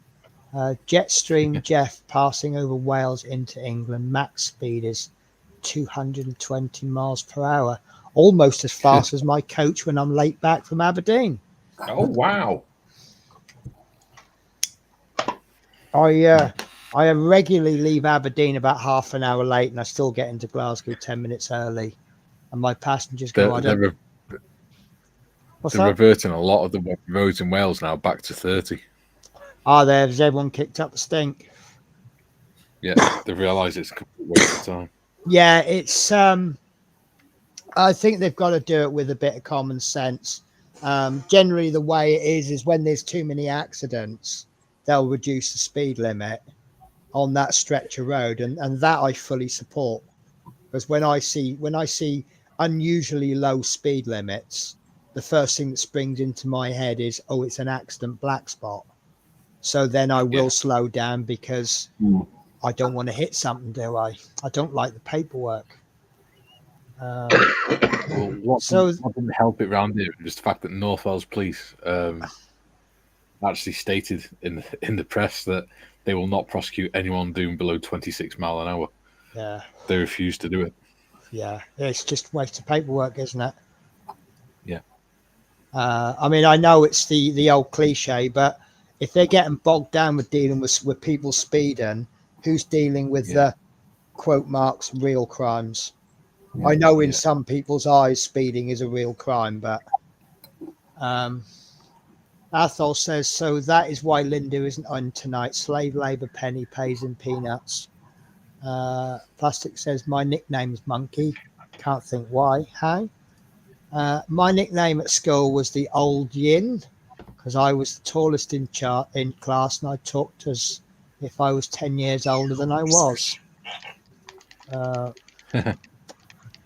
Jetstream Jeff passing over Wales into England. Max speed is 220 miles per hour. Almost as fast as my coach when I'm late back from Aberdeen. Oh, wow. I regularly leave Aberdeen about half an hour late, and I still get into Glasgow 10 minutes early. And my passengers go, They're reverting a lot of the roads in Wales now back to 30. There's everyone kicked up the stink. Yeah, they realise it's a complete waste of time. Yeah, it's. I think they've got to do it with a bit of common sense. Generally, the way it is when there's too many accidents, they'll reduce the speed limit on that stretch of road, and that I fully support. Because when I see unusually low speed limits, the first thing that springs into my head is, oh, it's an accident black spot. So then I will slow down because I don't want to hit something, do I? I don't like the paperwork. Well, what didn't help it round here was the fact that North Wales Police actually stated in the press that they will not prosecute anyone doing below 26 mile an hour. Yeah. They refuse to do it. Yeah, it's just a waste of paperwork, isn't it? Yeah. I mean, I know it's the old cliche, but if they're getting bogged down with dealing with people speeding, who's dealing with the quote marks real crimes? I know in some people's eyes speeding is a real crime, but Athol says, so that is why Linda isn't on tonight. Slave labour Penny pays in peanuts. Plastic says, my nickname's Monkey. Can't think why. How? My nickname at school was the Old Yin because I was the tallest in class, and I talked as if I was 10 years older than I was.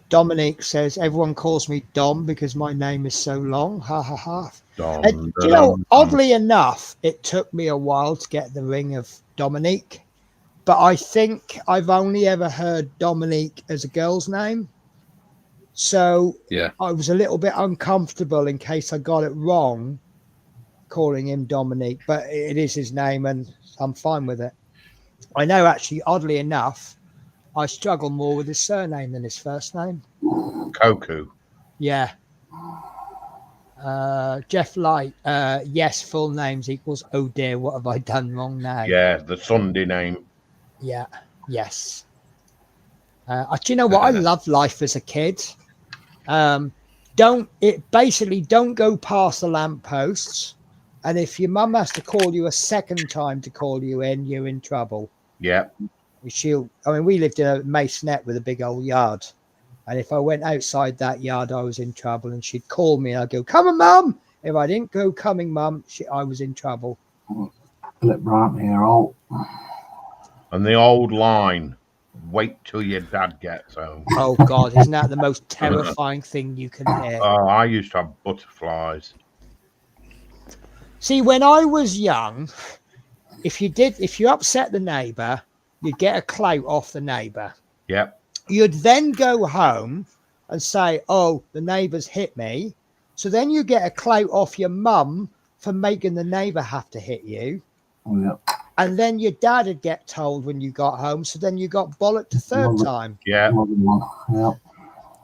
Dominique says, everyone calls me Dom because my name is so long. Ha ha ha. And, you know, oddly enough, it took me a while to get the ring of Dominique, but I think I've only ever heard Dominique as a girl's name. So I was a little bit uncomfortable in case I got it wrong calling him Dominique, but it is his name and I'm fine with it. I know, actually, oddly enough, I struggle more with his surname than his first name. Koku. Yeah. Jeff Light. Yes, full names equals, oh dear, what have I done wrong now? Yeah, the Sunday name. Yeah. Yes. Do you know what? I loved life as a kid. Don't go past the lampposts. And if your mum has to call you a second time to call you in, you're in trouble. Yeah. We lived in a masonette with a big old yard. And if I went outside that yard, I was in trouble. And she'd call me and I'd go, come on, mum. If I didn't go coming, mum, I was in trouble. Flip right here, oh. And the old line, wait till your dad gets home. Oh, God, isn't that the most terrifying thing you can hear? Oh, I used to have butterflies. See, when I was young, if you upset the neighbour, you'd get a clout off the neighbour. Yep. You'd then go home and say, oh, the neighbour's hit me. So then you get a clout off your mum for making the neighbour have to hit you. Oh, yeah. And then your dad would get told when you got home. So then you got bollocked a third time. Yeah. Yeah.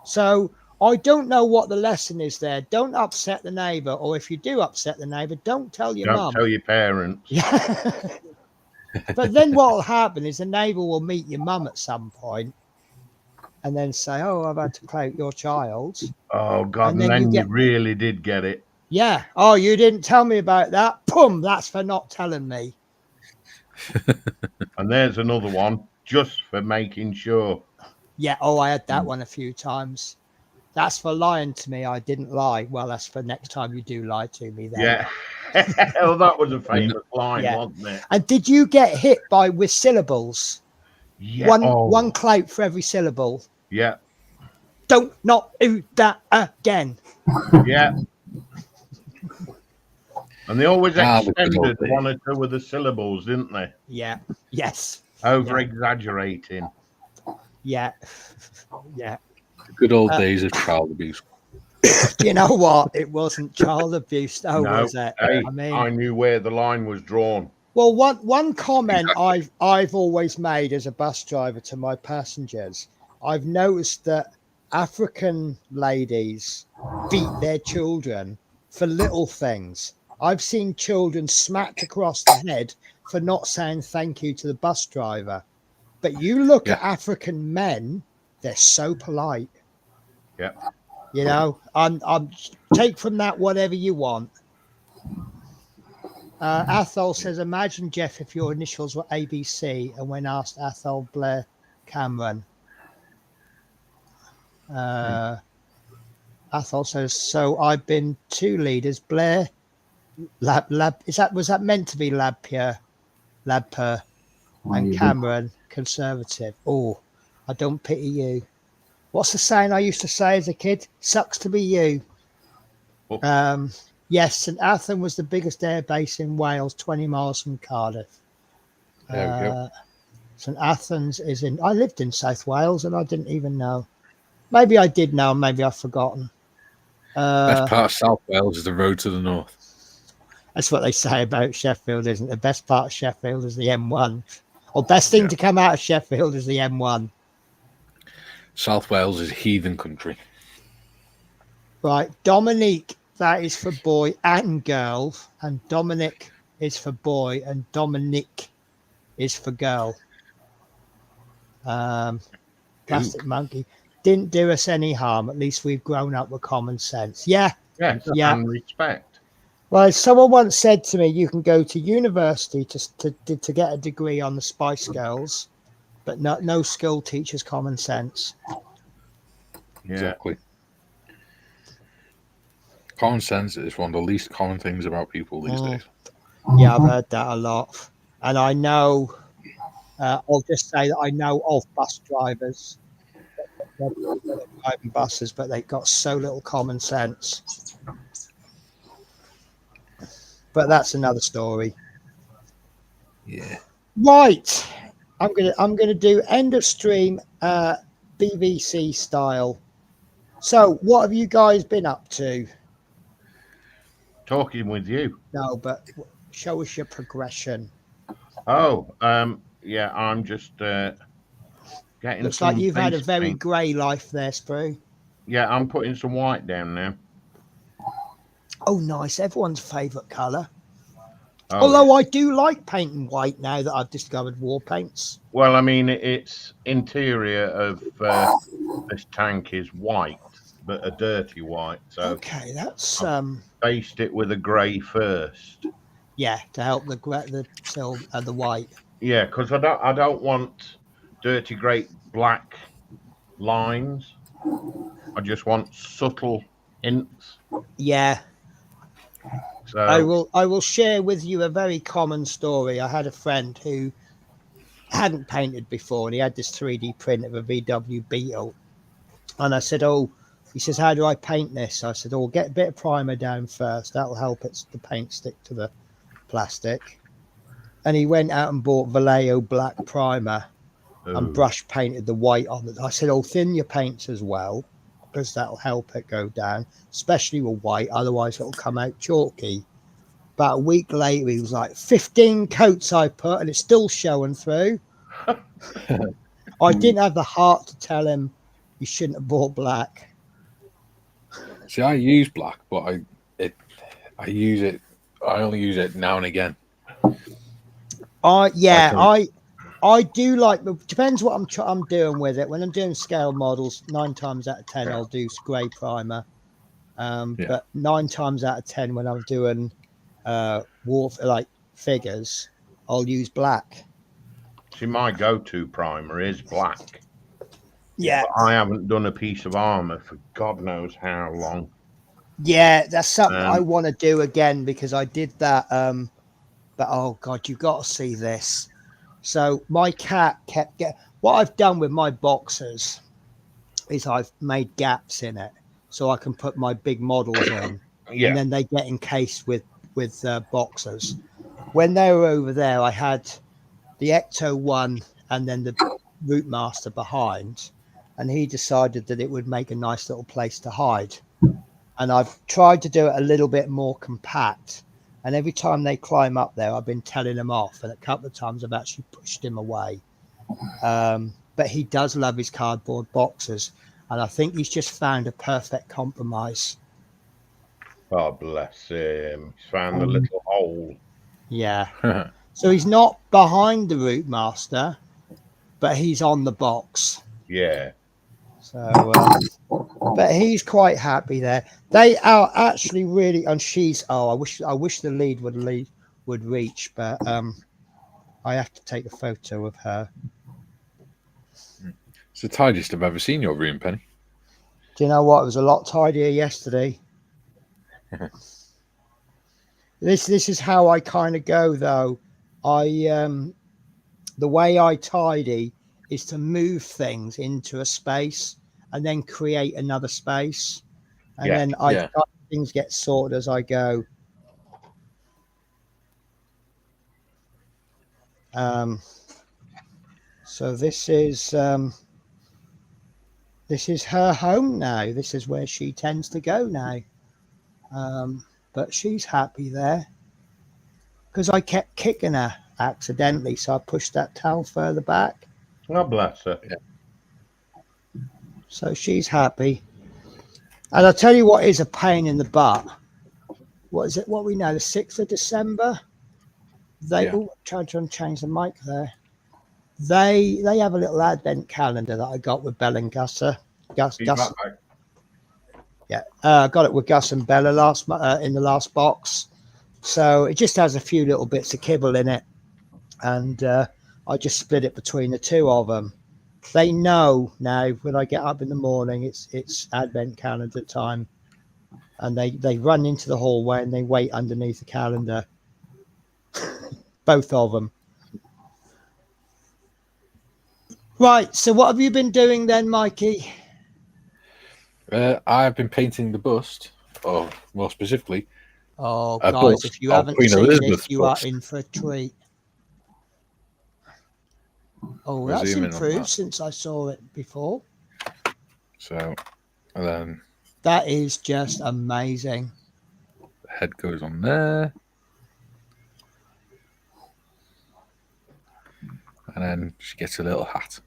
So I don't know what the lesson is there. Don't upset the neighbour. Or if you do upset the neighbour, don't tell your mum. Don't tell your parents. Yeah. But then what will happen is the neighbour will meet your mum at some point and then say, oh, I've had to clout your child. Oh, God. And then you really did get it. Yeah. Oh, you didn't tell me about that. Pum, that's for not telling me. And there's another one, just for making sure. Yeah. Oh, I had that one a few times. That's for lying to me. I didn't lie. Well, that's for next time you do lie to me then. Yeah. Well, that was a famous line, wasn't it? And did you get hit with syllables? Yeah. One clout for every syllable. Yeah. Don't not do that again. Yeah. And they always extended one or two of the syllables, didn't they? Yeah. Yes. Over exaggerating. Yeah. Yeah. Good old days of child abuse. You know what? It wasn't child abuse, though, was it? Hey, I knew where the line was drawn. Well, one comment I've always made as a bus driver to my passengers, I've noticed that African ladies beat their children for little things. I've seen children smacked across the head for not saying thank you to the bus driver. But you look at African men, they're so polite. Yeah. You know, I'm take from that whatever you want. Athol says, imagine, Jeff, if your initials were ABC and when asked Athol Blair Cameron. Athol says, so I've been two leaders, Blair, was that meant to be Labper, and Cameron, Conservative. Oh, I don't pity you. What's the saying I used to say as a kid? Sucks to be you. Oh. Yes, St Athan was the biggest air base in Wales, 20 miles from Cardiff. There we go. St Athans is in... I lived in South Wales and I didn't even know. Maybe I did know, maybe I've forgotten. Best part of South Wales is the road to the north. That's what they say about Sheffield, isn't it? The best part of Sheffield is the M1. Or best thing to come out of Sheffield is the M1. South Wales is heathen country. Right, Dominique, that is for boy and girl, and Dominic is for boy, and Dominic is for girl. Plastic Monkey didn't do us any harm. At least we've grown up with common sense. Yeah. And respect. Well, someone once said to me, you can go to university to get a degree on the Spice Girls, but no school teaches common sense. Yeah. Exactly. Common sense is one of the least common things about people these days. Yeah, I've heard that a lot. And I know, I'll just say that I know of bus drivers. They're driving buses, but they've got so little common sense. But that's another story. Yeah. Right. I'm gonna do end of stream BBC style. So what have you guys been up to? Talking with you. No, but show us your progression. Oh, yeah, I'm just Getting Looks like some you've had a face very paint. grey life there, Sprue. Yeah, I'm putting some white down now. Oh, nice. Everyone's favourite colour. Oh, Although yeah. I do like painting white now that I've discovered war paints. Well, I mean, it's interior of this tank is white, but a dirty white. So Okay, that's I've based it with a grey first. yeah, to help the silver the white. Yeah, because I don't want dirty grey black lines. I just want subtle hints. Yeah, So I will share with you a very common story. I had a friend who hadn't painted before, and he had this 3D print of a VW Beetle. And I said, "Oh," he says, "how do I paint this?" I said, "Oh, get a bit of primer down first. That'll help the paint stick to the plastic." And he went out and bought Vallejo black primer and ooh, brush painted the white on it. I said, "Oh, thin your paints as well, because that'll help it go down, especially with white. Otherwise, it'll come out chalky." About a week later, he was like, 15 coats I put, and it's still showing through. I didn't have the heart to tell him you shouldn't have bought black. See, I use black, but I use it. I only use it now and again. I do like. Depends what I'm doing with it. When I'm doing scale models, 9 times out of 10 I'll do grey primer. But 9 times out of 10 when I'm doing like figures, I'll use black. see, my go-to primer is black. Yeah, But I haven't done a piece of armor for God knows how long. yeah, that's something I And want to do again because I did that. But oh god, you've got to see this. So my cat kept what I've done with my boxes is I've made gaps in it so I can put my big models in, and yeah, then they get encased with boxes. When they were over there, I had the Ecto one and then the Route Master behind, and he decided that it would make a nice little place to hide. And I've tried to do it a little bit more compact. And every time they climb up there, I've been telling them off. And a couple of times I've actually pushed him away. But he does love his cardboard boxes. And I think he's just found a perfect compromise. God bless him. He's found the little hole. Yeah. So he's not behind the Route Master, but he's on the box. Yeah. So, but he's quite happy there. They are actually really, and she's. Oh, I wish the lead would reach, but I have to take a photo of her. It's the tidiest I've ever seen your room, Penny. Do you know what? It was a lot tidier yesterday. This is how I kind of go though. The way I tidy is to move things into a space and then create another space, and then things get sorted as I go. So this is her home now. This is where she tends to go now. But she's happy there because I kept kicking her accidentally, so I pushed that towel further back. God bless her. Yeah. So she's happy. And I'll tell you what is a pain in the butt. What is it? What we know, the 6th of December. Tried to change the mic there. They have a little advent calendar that I got with Bell and Gusser. Gus. Yeah, I got it with Gus and Bella in the last box. So it just has a few little bits of kibble in it, and I just split it between the two of them. They know now when I get up in the morning, it's advent calendar time, and they run into the hallway and they wait underneath the calendar. Both of them. Right. So what have you been doing then, Mikey? I've been painting the bust, or more specifically, Oh, a guys, bust if you of haven't Queen seen Elizabeth's this, you bust. are in for a treat. Oh, We're that's zooming on improved that. since I saw it before. So, and then That is just amazing. the head goes on there. And then she gets a little hat.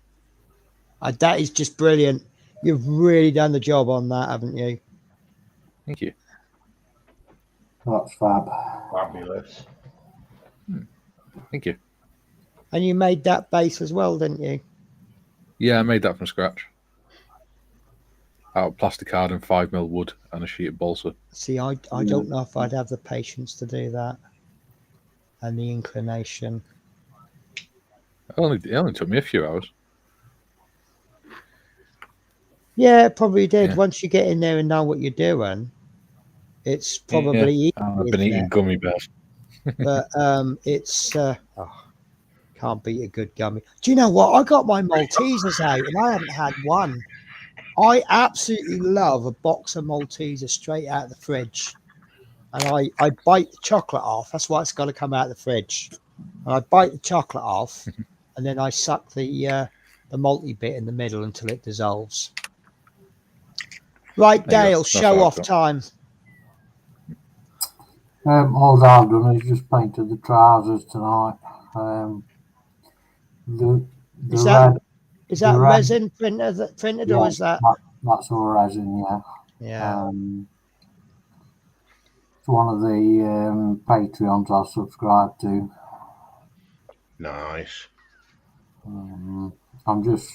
That is just brilliant. You've really done the job on that, haven't you? Thank you. That's fab. Fabulous. Thank you. And you made that base as well, didn't you? Yeah, I made that from scratch. Out of plastic card and 5mm wood and a sheet of balsa. See, I don't know if I'd have the patience to do that. And the inclination. It only took me a few hours. Yeah, it probably did. Yeah. Once you get in there and know what you're doing, it's probably easy. I've been eating gummy bears. But it's can't beat a good gummy. Do you know what? I got my Maltesers out and I haven't had one. I absolutely love a box of Maltesers straight out of the fridge. And I bite the chocolate off. That's why it's got to come out of the fridge. And I bite the chocolate off and then I suck the malty bit in the middle until it dissolves. Right, Dale, show off time. All I've done is just painted the trousers tonight. Is that resin printed or is that? That's all resin, yeah. Yeah. It's one of the Patreons I subscribe to. Nice. I'm just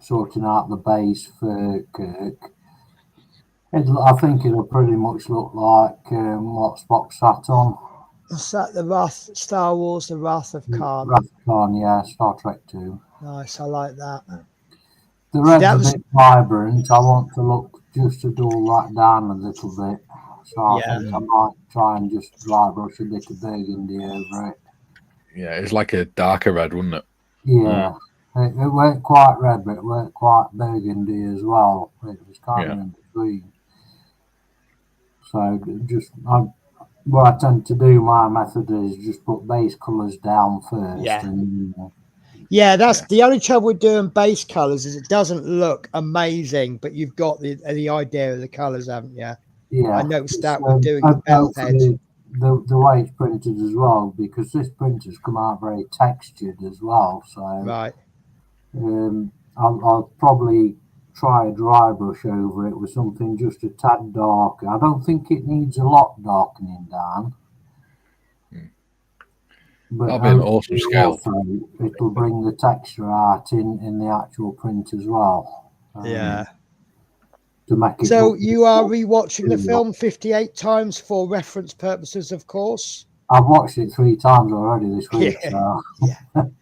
sorting out the base for Kirk. I think it'll pretty much look like what Spock sat on. Is that the Star Wars, the Wrath of Khan? Wrath of Khan, yeah, Star Trek 2. Nice, I like that. The red's a bit vibrant. I want to look just to dull that down a little bit. So I think I might try and just dry brush a bit of burgundy over it. Yeah, it's like a darker red, wouldn't it? Yeah. It weren't quite red, but it weren't quite burgundy as well. It was kind of in between. So what I tend to do, my method is just put base colours down first. Yeah. That's the only trouble with doing base colours is it doesn't look amazing, but you've got the idea of the colours, haven't you? Yeah. I noticed that with doing the bell head. The way it's printed as well, because this printer's come out very textured as well. So right. I'll probably try a dry brush over it with something just a tad darker. I don't think it needs a lot darkening down. But that'll be an awesome scale. It'll bring the texture out in the actual print as well. Yeah. To make it so you are rewatching the film 58 times for reference purposes, of course. I've watched it 3 times already this week. Yeah. So.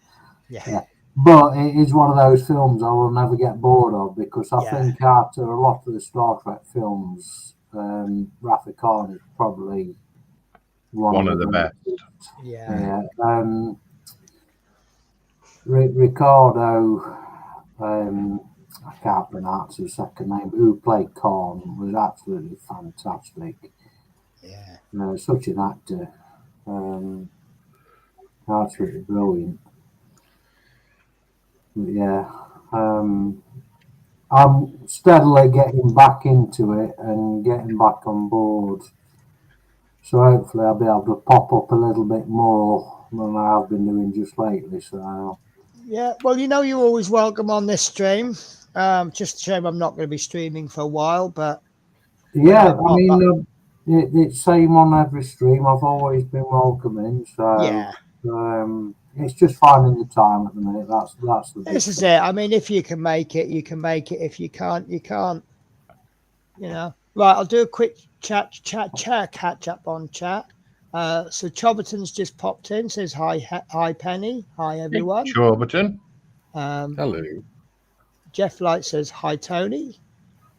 Yeah. But it is one of those films I will never get bored of, because I think after a lot of the Star Trek films, Wrath of Khan is probably one of the best. Yeah. Ricardo, I can't pronounce his second name, but who played Khan, was absolutely fantastic. Yeah. Such an actor. Absolutely brilliant. But yeah, I'm steadily getting back into it and getting back on board. So hopefully I'll be able to pop up a little bit more than I have been doing just lately. So yeah, well, you're always welcome on this stream. Just a shame I'm not going to be streaming for a while, but yeah, I mean, it's same on every stream. I've always been welcoming. So yeah. It's just finding the time at the minute. That's the big This is it. I mean, if you can make it, you can make it. If you can't, you can't. Right, I'll do a quick catch up on chat. So Choberton's just popped in, says hi Penny. Hi everyone. Hey, Choberton. Hello. Jeff Light says hi Tony.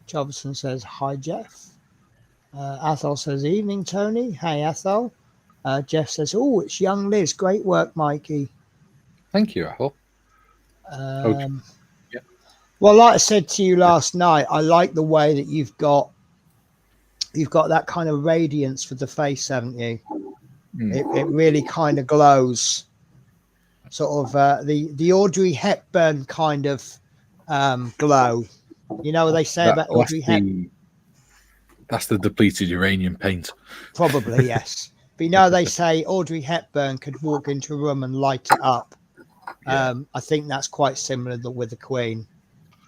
Choberton says hi Jeff. Athol says evening Tony. Hey Athol. Jeff says, oh, it's young Liz. Great work, Mikey. Thank you, Athol. Well, like I said to you last night, I like the way that you've got that kind of radiance for the face, haven't you? It really kind of glows. Sort of the Audrey Hepburn kind of glow. You know what they say about Audrey Hepburn? That's the depleted uranium paint. Probably, yes. But they say Audrey Hepburn could walk into a room and light it up. I think that's quite similar with the Queen.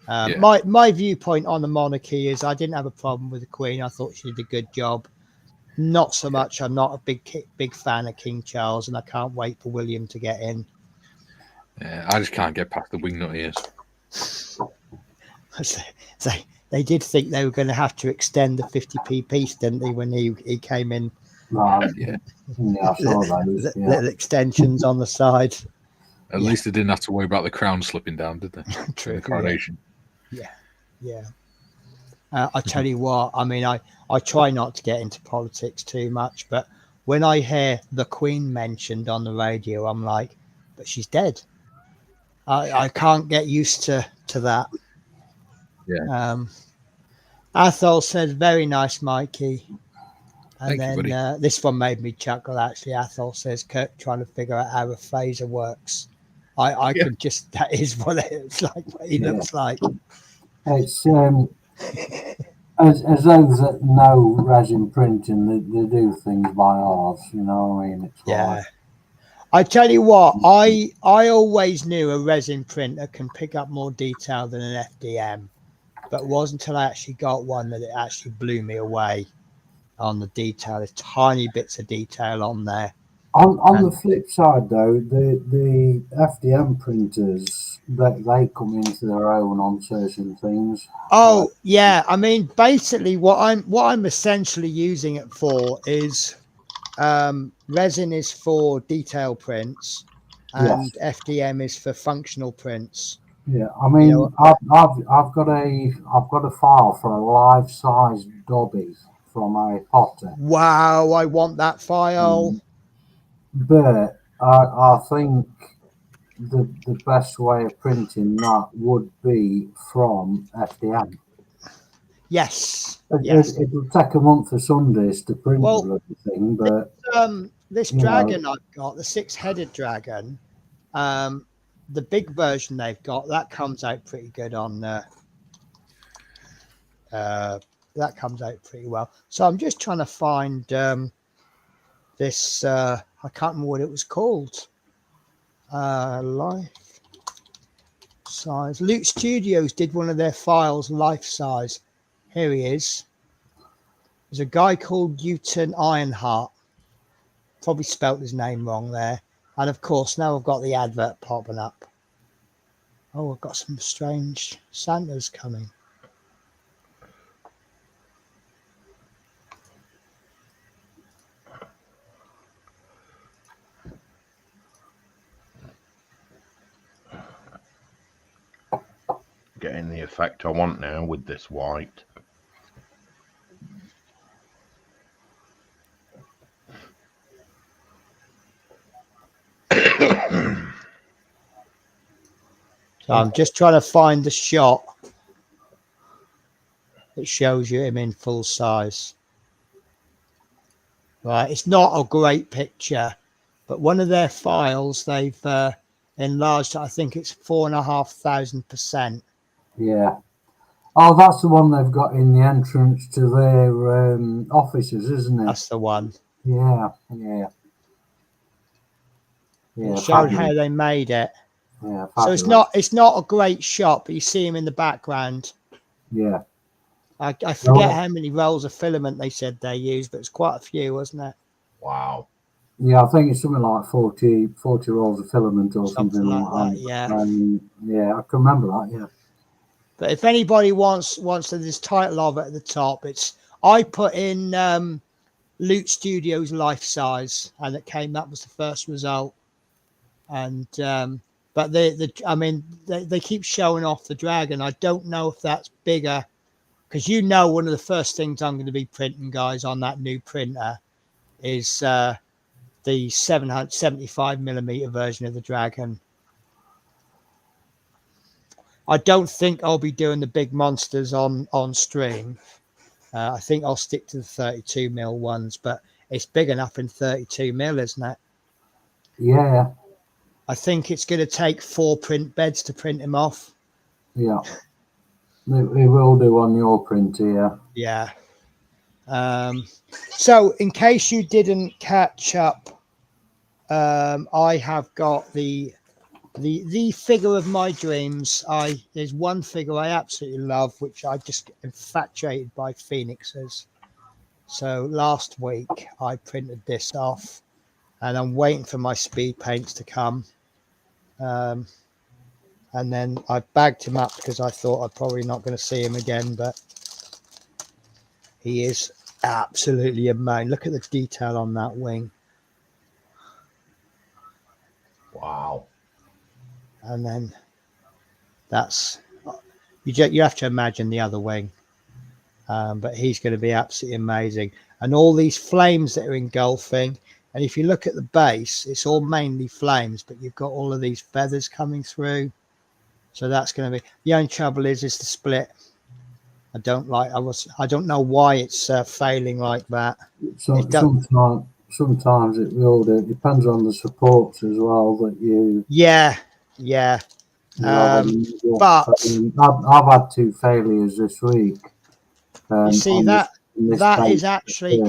Yeah. My viewpoint on the monarchy is I didn't have a problem with the Queen. I thought she did a good job. Not so much. I'm not a big fan of King Charles, and I can't wait for William to get in. Yeah, I just can't get past the wingnut ears. They did think they were going to have to extend the 50p piece, didn't they, when he came in? Right. Yeah. Yeah, I saw those. Yeah. Little extensions on the side. At least they didn't have to worry about the crown slipping down, did they? True. The coronation. Yeah. I tell you what, I mean, I try not to get into politics too much, but when I hear the Queen mentioned on the radio, I'm like, but she's dead. I can't get used to that. Yeah. Athol says, very nice, Mikey. And Thank you, then this one made me chuckle, actually. Athol says, Kirk trying to figure out how a phaser works. I could just, that is what it's like, what he looks like. It's as those that know resin printing, they do things by halves, you know what I mean? It's like, I tell you what, I always knew a resin printer can pick up more detail than an FDM, but it wasn't until I actually got one that it actually blew me away on the detail. There's tiny bits of detail on there. On the flip side, though, the FDM printers, they come into their own on certain things. Oh yeah, I mean, basically, what I'm essentially using it for is resin is for detail prints, and Yes. FDM is for functional prints. Yeah, I mean, You know, I've got a file for a life-size Dobby from Harry Potter. wow, I want that file. But I think the best way of printing that would be from FDM. Yes. It'll take a month of Sundays to print Well, the bloody thing, but this dragon I've got, the 6-headed dragon, the big version they've got, that comes out pretty good on that comes out pretty well. So I'm just trying to find this I can't remember what it was called. Life size. Loot Studios did one of their files life size. Here he is. There's a guy called Newton Ironheart. Probably spelt his name wrong there. And of course, now I've got the advert popping up. Oh, I've got some strange Santas coming. Getting the effect I want now with this white. So I'm just trying to find the shot that shows you him in full size. Right, it's not a great picture, but one of their files they've enlarged. I think it's 4,500%. yeah. Oh, that's the one they've got in the entrance to their offices, isn't it? That's the one. Yeah. It showed how they made it. Yeah, so it's not a great shot, but you see him in the background. Yeah. I forget how many rolls of filament they said they used, but it's quite a few, wasn't it? Wow. Yeah, I think it's something like 40 rolls of filament or something like that. Yeah. Yeah, I can remember that. Yeah. But if anybody wants this title of it at the top, I put in Loot Studios life size, and it came up was the first result. And but they keep showing off the dragon. I don't know if that's bigger, because one of the first things I'm going to be printing, guys, on that new printer is the 775mm version of the dragon. I don't think I'll be doing the big monsters on stream. I think I'll stick to the 32mm ones, but it's big enough in 32mm, isn't it? Yeah. I think it's going to take 4 print beds to print him off. Yeah. It will do on your printer, yeah. So in case you didn't catch up, I have got the the figure of my dreams. There's one figure I absolutely love, which I just get infatuated by phoenixes. So last week I printed this off, and I'm waiting for my speed paints to come. And then I bagged him up because I thought I'm probably not going to see him again, but he is absolutely amazing. Look at the detail on that wing. Wow. And then that's you have to imagine the other wing, but he's going to be absolutely amazing. And all these flames that are engulfing, and if you look at the base, it's all mainly flames, but you've got all of these feathers coming through, so that's going to be the only trouble is the split. I don't know why it's failing like that. So sometimes it will do. It depends on the supports as well that you. Yeah. But I've had 2 failures this week. You see that page is actually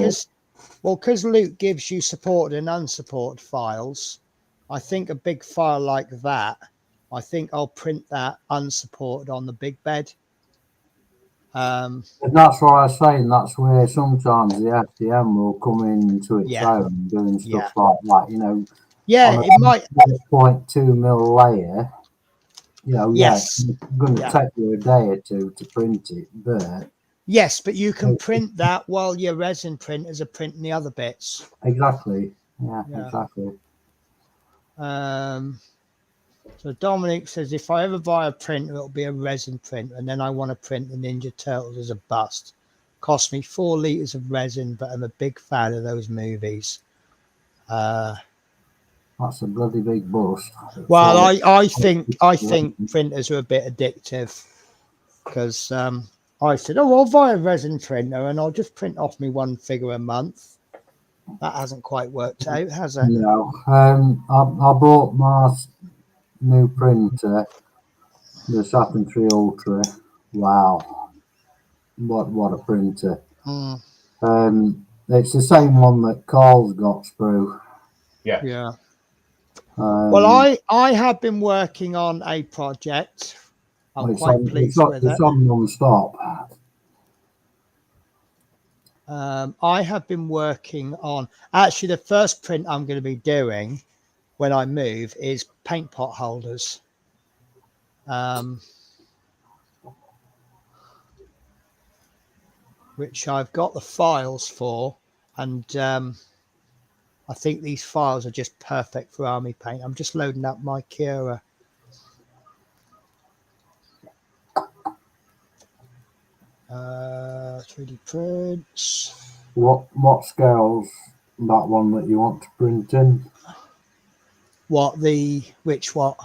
because Luke gives you supported and unsupported files. I think a big file like that, I think I'll print that unsupported on the big bed. And that's what I was saying. That's where sometimes the FDM will come into its own, doing stuff like that. You know, yeah, it might 0.2 mil layer. You know, yes, it's going to take you a day or two to print it, but yes, but you can print that while your resin printers are printing the other bits. Exactly. Yeah. Exactly. So Dominic says, if I ever buy a printer, it'll be a resin print, and then I want to print the Ninja Turtles as a bust. Cost me 4 liters of resin, but I'm a big fan of those movies. That's a bloody big bust. Well, I think printers are a bit addictive because I said, I'll buy a resin printer and I'll just print off me 1 figure a month. That hasn't quite worked out, has it? No. I bought my new printer, the Saturn 3 Ultra. Wow, what a printer! It's the same one that Carl's got, Sprue. Yeah. Well, I have been working on a project. I'm quite pleased with it. It's on non-stop. I have been working on actually the first print I'm going to be doing when I move is paint pot holders. Which I've got the files for, and I think these files are just perfect for army paint. I'm just loading up my Cura. Uh, 3D prints. What scale's that one that you want to print in? Which what?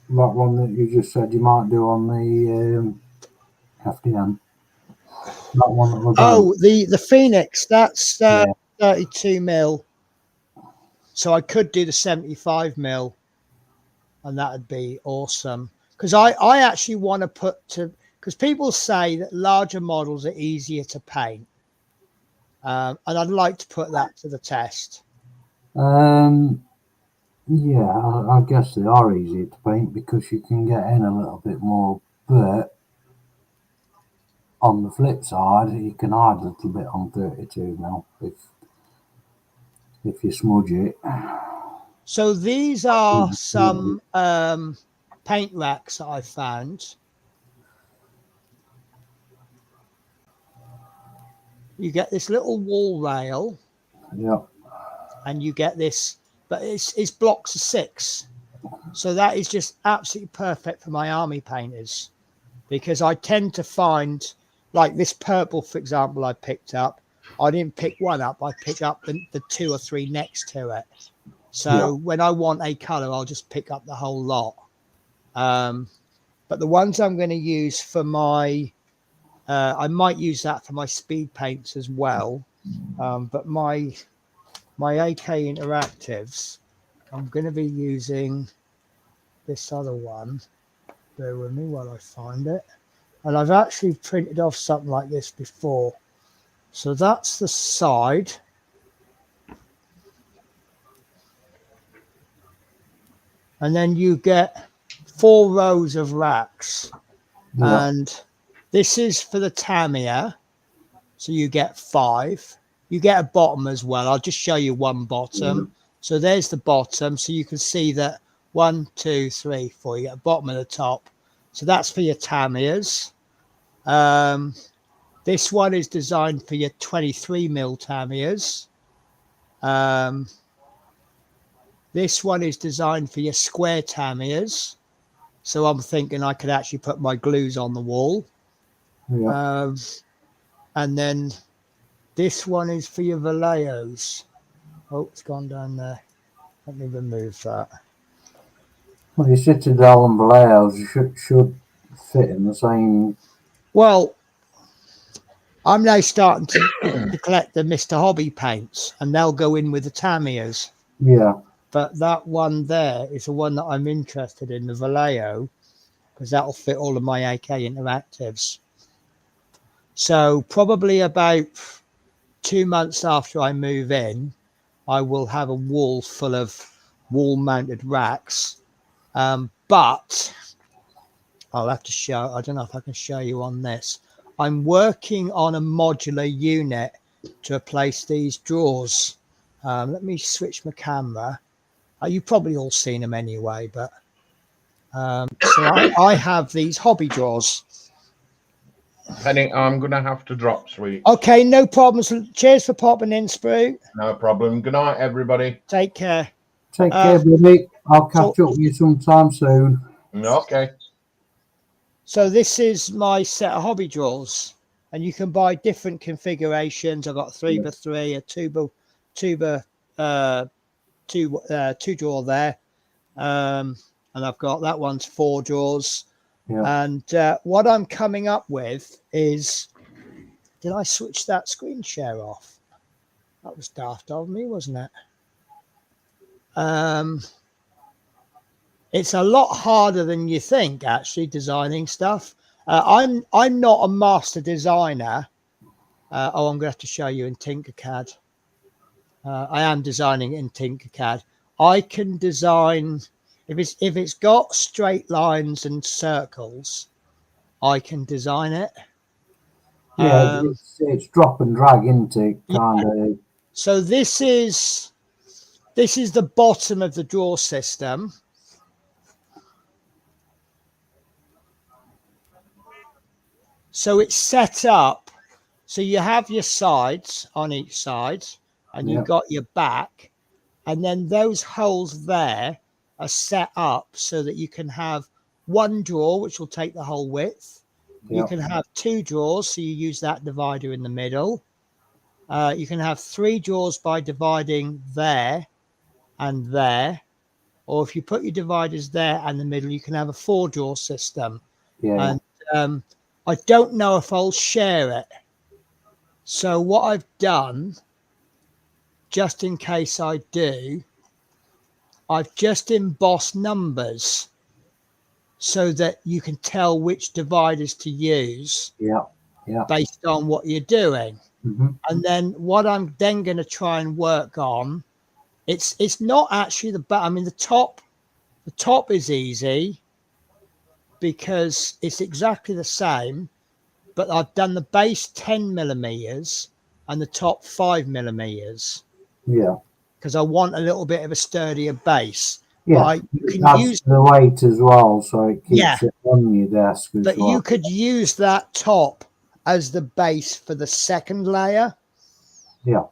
That one that you just said you might do on the FDM. That one that the Phoenix, that's 32 mil. So I could do the 75 mil, and that would be awesome. Because I actually want to because people say that larger models are easier to paint. And I'd like to put that to the test. Yeah, I guess they are easier to paint because you can get in a little bit more, but on the flip side, you can hide a little bit on 32 mil if you smudge it. So these are some paint racks that I found. You get this little wall rail. Yeah. And you get this, but it's blocks of 6. So that is just absolutely perfect for my army painters, because I tend to find, like this purple, for example, I picked up. I didn't pick one up. I picked up the 2 or 3 next to it. So when I want a color, I'll just pick up the whole lot. But the ones I'm going to use for my, I might use that for my speed paints as well. But my AK Interactives, I'm going to be using this other one. Bear with me while I find it. And I've actually printed off something like this before. So that's the side. And then you get 4 rows of racks, Yeah. and this is for the Tamiya. So you get 5. You get a bottom as well. I'll just show you one bottom. So there's the bottom. So you can see that 1, 2, 3, 4. You get a bottom and a top. So that's for your Tamiyas. This one is designed for your 23mm Tamiyas. This one is designed for your square Tamiyas. So I'm thinking I could actually put my glues on the wall. Yeah. And then this one is for your Vallejos. Oh, it's gone down there. Let me remove that. Well, your Citadel and Vallejo's should fit in the same. Well, I'm now starting to collect the Mr. Hobby paints, and they'll go in with the Tamiyas. Yeah. But that one there is the one that I'm interested in, the Vallejo, because that'll fit all of my AK interactives. So probably about 2 months after I move in, I will have a wall full of wall-mounted racks. But I'll have to show, I don't know if I can show you on this. I'm working on a modular unit to replace these drawers. Let me switch my camera. You've probably all seen them anyway, but so I have these hobby drawers. Penny, I'm going to have to drop, sweet. Okay, no problems. Cheers for popping in, Sprue. No problem. Good night, everybody. Take care. Take care, buddy. I'll catch up with you sometime soon. Okay. So this is my set of hobby drawers, and you can buy different configurations. I've got 3x3, a two drawer there, and I've got that one's 4 drawers. Yeah. And what I'm coming up with is, did I switch that screen share off? That was daft of me, wasn't it? It's a lot harder than you think, actually, designing stuff. I'm not a master designer. I'm going to have to show you in Tinkercad. I am designing in Tinkercad. I can design, if it's got straight lines and circles, I can design it. Yeah, it's drop and drag, isn't it? Kind of. So this is the bottom of the drawer system. So it's set up. So you have your sides on each side, and you've got your back, and then those holes there are set up so that you can have one drawer, which will take the whole width. You can have 2 drawers, so you use that divider in the middle. You can have 3 drawers by dividing there and there, or if you put your dividers there and the middle, you can have a 4 drawer system. Yeah. And I don't know if I'll share it. So what I've done, just in case I do, I've just embossed numbers so that you can tell which dividers to use. Yeah. Based on what you're doing. Mm-hmm. And then what I'm then going to try and work on, it's not actually the top is easy because it's exactly the same, but I've done the base 10mm and the top 5mm. Yeah. Because I want a little bit of a sturdier base. Yeah. But you can use the weight as well, so it keeps it on your desk as well. You could use that top as the base for the second layer. Yeah.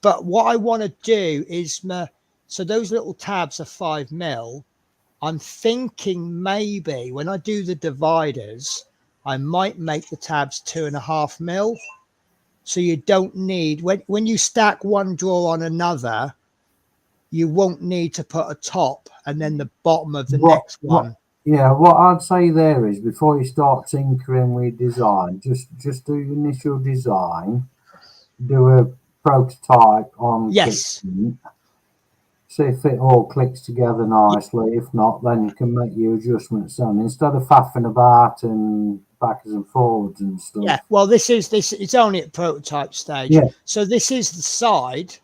But what I want to do is, so those little tabs are 5mm. I'm thinking maybe when I do the dividers, I might make the tabs 2.5mm. So you don't need, when you stack one drawer on another, you won't need to put a top and then the bottom of the next one. What I'd say there is, before you start tinkering with design, just do your initial design, do a prototype on Kitchen, see if it all clicks together nicely. If not, then you can make your adjustments on instead of faffing about and backwards and forwards and stuff. Yeah, well, this it's only at prototype stage. Yeah. So this is the side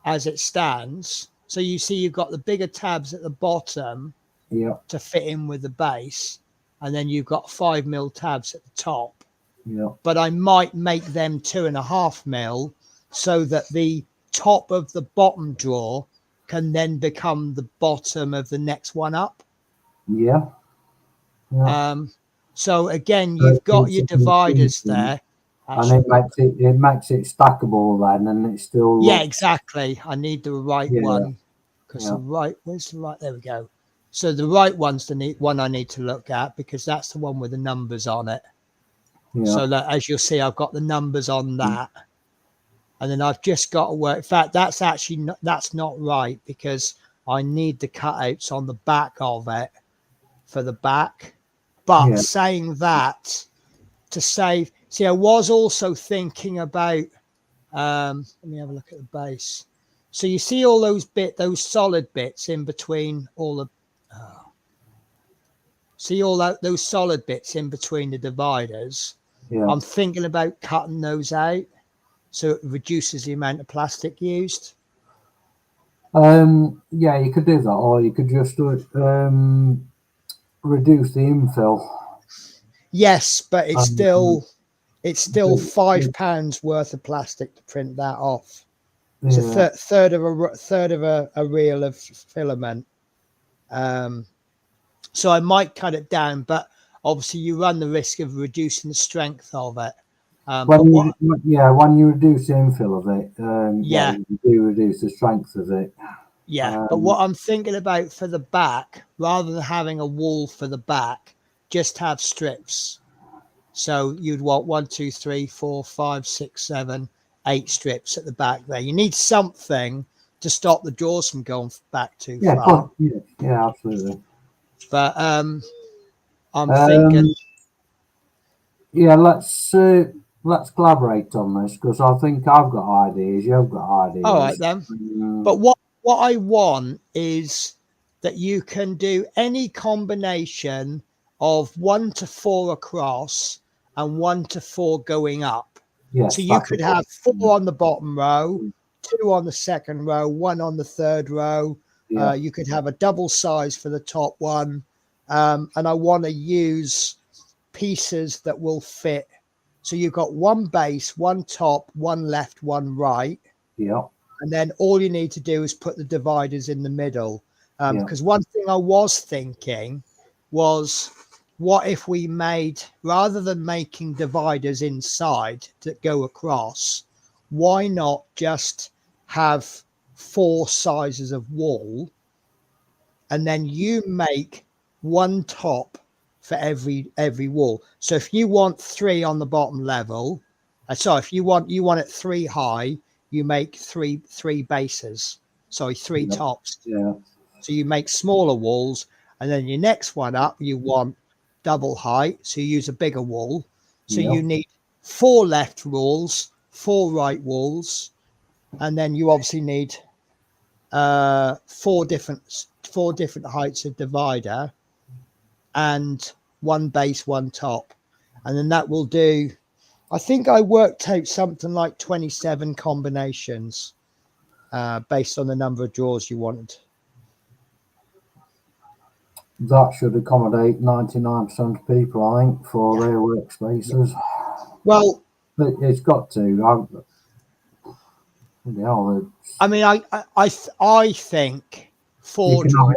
as it stands. So you see you've got the bigger tabs at the bottom Yeah. to fit in with the base, and then you've got 5mm tabs at the top. Yeah. But I might make them 2.5mm so that the top of the bottom drawer can then become the bottom of the next one up. Yeah. Yeah. So again, So you've got it's your a dividers thinking, there. and it makes it stackable then, and it still Yeah, looks, exactly. I need the right yeah, one because yeah, where's the right? There we go. So the right one's the one I need to look at because that's the one with the numbers on it. yeah, So that, as you'll see, I've got the numbers on that. And then I've just got to work. In fact, that's actually that's not right because I need the cutouts on the back of it for the back. But yeah, saying that, to save, see, I was also thinking about. Let me have a look at the base. So you see all those those solid bits in between all the. See all those solid bits in between the dividers. yeah. I'm thinking about cutting those out so it reduces the amount of plastic used. Yeah, you could do that, or you could just reduce the infill. Yes, but it's Um, still £5 worth of plastic to print that off. It's a yeah, third of a reel of filament. So I might cut it down, but obviously you run the risk of reducing the strength of it. But what? when you reduce the infill of it, yeah, Yeah, you do reduce the strength of it. yeah. But Um, what I'm thinking about for the back, rather than having a wall for the back, just have strips. So you'd want 1, 2, 3, 4, 5, 6, 7, 8 strips at the back there. You need something to stop the drawers from going back too yeah, far. yeah, yeah, absolutely. But I'm thinking, Um, yeah, let's collaborate on this because I think I've got ideas, you've got all right ideas. then. But what I want is that you can do any combination of 1 to 4 across and 1 to 4 going up. So Yes, you that's could it. have 4 on the bottom row, 2 on the second row, 1 on the third row. Yeah, You could have a double size for the top one. And I want to use pieces that will fit. So you've got one base, one top, one left, one right. yeah, And then all you need to do is put the dividers in the middle. yeah, Because one thing I was thinking was, what if we made, rather than making dividers inside that go across, why not just have 4 sizes of wall, and then you make one top for every wall. So if you want 3 on the bottom level, if you want it 3 high, you make three bases. Sorry, 3 yeah, tops. yeah, So you make smaller walls, and then your next one up, you want double height. So you use a bigger wall. So yeah, you need 4 left walls, 4 right walls, and then you obviously need 4 different heights of divider and 1 base, 1 top, and then that will do. I think I worked out something like 27 combinations based on the number of drawers you wanted. that should accommodate 99% of people, I think, for Yeah. their workspaces. Well, But it's got to. Yeah, I mean, I think you 4 can have it. drawers.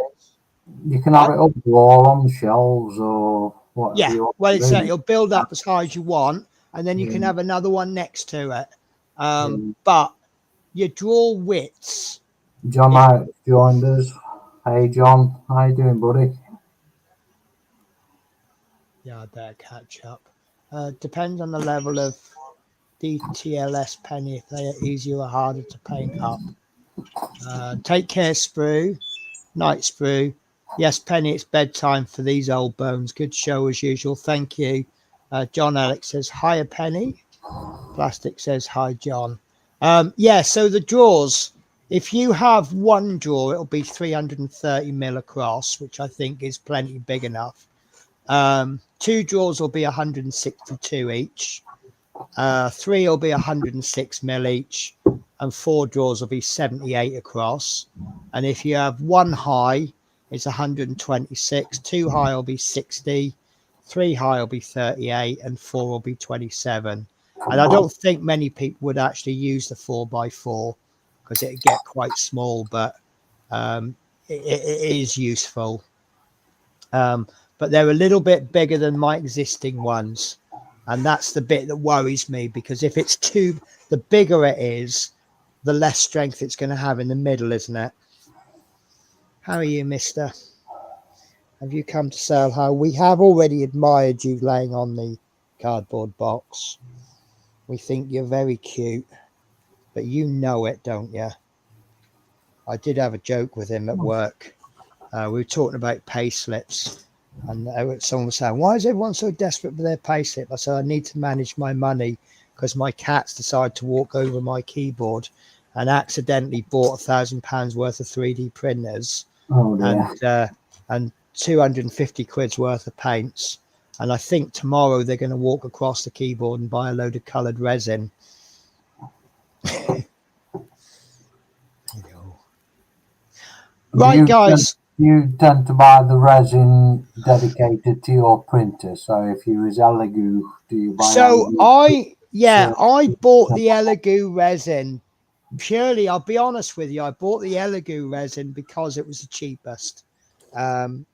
You can have What? it up the wall on shelves or whatever Yeah. you want Well, to do. it'll build up as high as you want, and then you can Yeah, have another one next to it. yeah. But your drawer widths. John If Marriott joined us. Hey, John, how you doing, buddy? Yeah, I better catch up. Depends on the level of DTLS penny, if they are easier or harder to paint up. Take care, Sprue. Night, Sprue. Yes, Penny, it's bedtime for these old bones. Good show as usual. Thank you. John Alex says, hiya, Penny. Plastic says, hi, John. Yeah, so the drawers, if you have one drawer, it'll be 330mm across, which I think is plenty big enough. 2 drawers will be 162 each. 3 will be 106mm each, and 4 drawers will be 78 across. And if you have 1 high, is 126. 2 high will be 60. 3 high will be 38, and 4 will be 27. And I don't think many people would actually use the 4x4 because it'd get quite small, but it is useful. But they're a little bit bigger than my existing ones. And that's the bit that worries me, because if it's the bigger it is, the less strength it's going to have in the middle, isn't it? How are you, mister? Have you come to say hello? We have already admired you laying on the cardboard box. We think you're very cute, but you know it, don't you? I did have a joke with him at work. We were talking about pay slips, and someone was saying, why is everyone so desperate for their pay slip? I said, I need to manage my money because my cats decided to walk over my keyboard and accidentally bought £1,000 worth of 3D printers. Oh, dear. And 250 quid's worth of paints. And I think tomorrow they're going to walk across the keyboard and buy a load of coloured resin. Right, guys. You tend to buy the resin dedicated to your printer. So if you use Elegoo, do you buy? So Elegoo? I bought the Elegoo resin purely. I'll be honest with you. I bought the Elegoo resin because it was the cheapest. I'm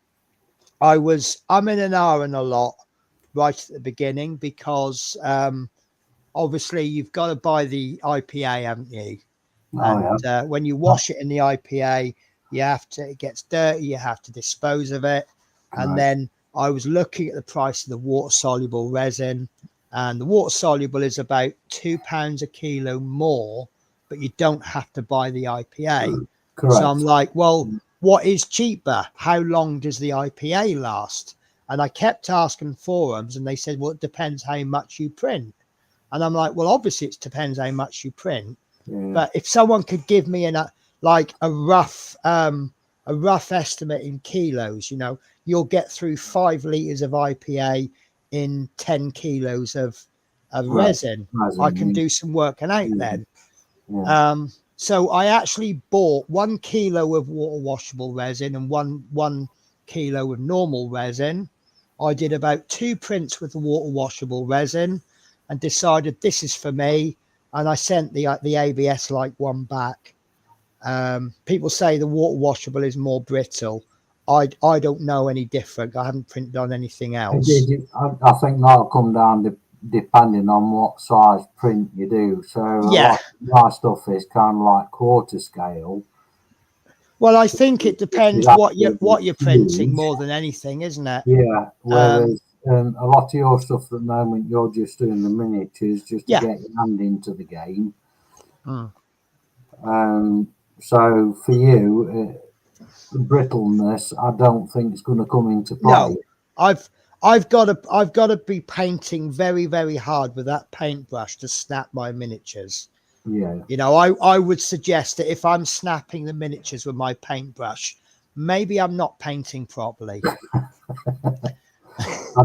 in an and a lot right at the beginning because obviously you've got to buy the IPA, haven't you? And when you wash it in the IPA, it gets dirty, you have to dispose of it. And then I was looking at the price of the water soluble resin, and the water soluble is about £2 a kilo more, but you don't have to buy the IPA. Correct. So I'm like, well, what is cheaper? How long does the IPA last? And I kept asking forums, and they said, well, it depends how much you print. And I'm like, well, obviously it depends how much you print. But if someone could give me a rough estimate in kilos, you'll get through 5 litres of IPA in 10 kilos of resin. I can do some working out then. So I actually bought 1 kilo of water washable resin and one kilo of normal resin. I did about 2 prints with the water washable resin and decided this is for me. And I sent the ABS like one back. People say the water washable is more brittle. I don't know any different. I haven't printed on anything else. I think that'll come down depending on what size print you do. So a lot of my stuff is kind of like quarter scale. Well, I think it depends what you're printing more than anything, isn't it? Yeah. Whereas a lot of your stuff at the moment, you're just doing the miniatures just to get your hand into the game. So for you, the brittleness, I don't think it's going to come into play. No, I've got to be painting very, very hard with that paintbrush to snap my miniatures. Yeah. I would suggest that if I'm snapping the miniatures with my paintbrush, maybe I'm not painting properly. I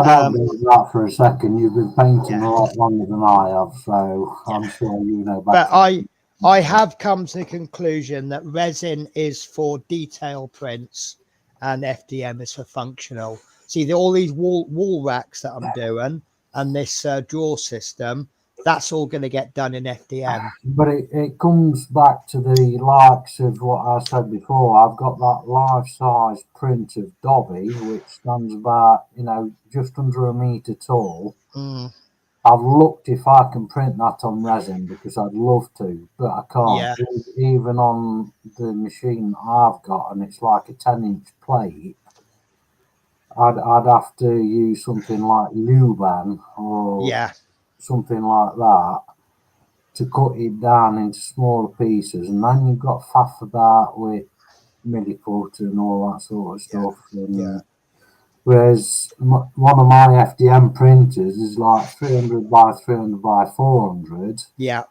don't believe that for a second. You've been painting a lot longer than I have, so I'm sure you know better. But I have come to the conclusion that resin is for detail prints and FDM is for functional. See, all these wall racks that I'm doing and this drawer system, that's all going to get done in FDM. But it comes back to the likes of what I said before. I've got that life-size print of Dobby, which stands about, just under a metre tall. I've looked if I can print that on resin because I'd love to, but I can't. Even on the machine I've got, and it's like a 10-inch plate, I'd have to use something like Luban or something like that to cut it down into smaller pieces, and then you've got faff about with millifoot and all that sort of stuff. Whereas one of my FDM printers is like 300 by 300 by 400. Yeah.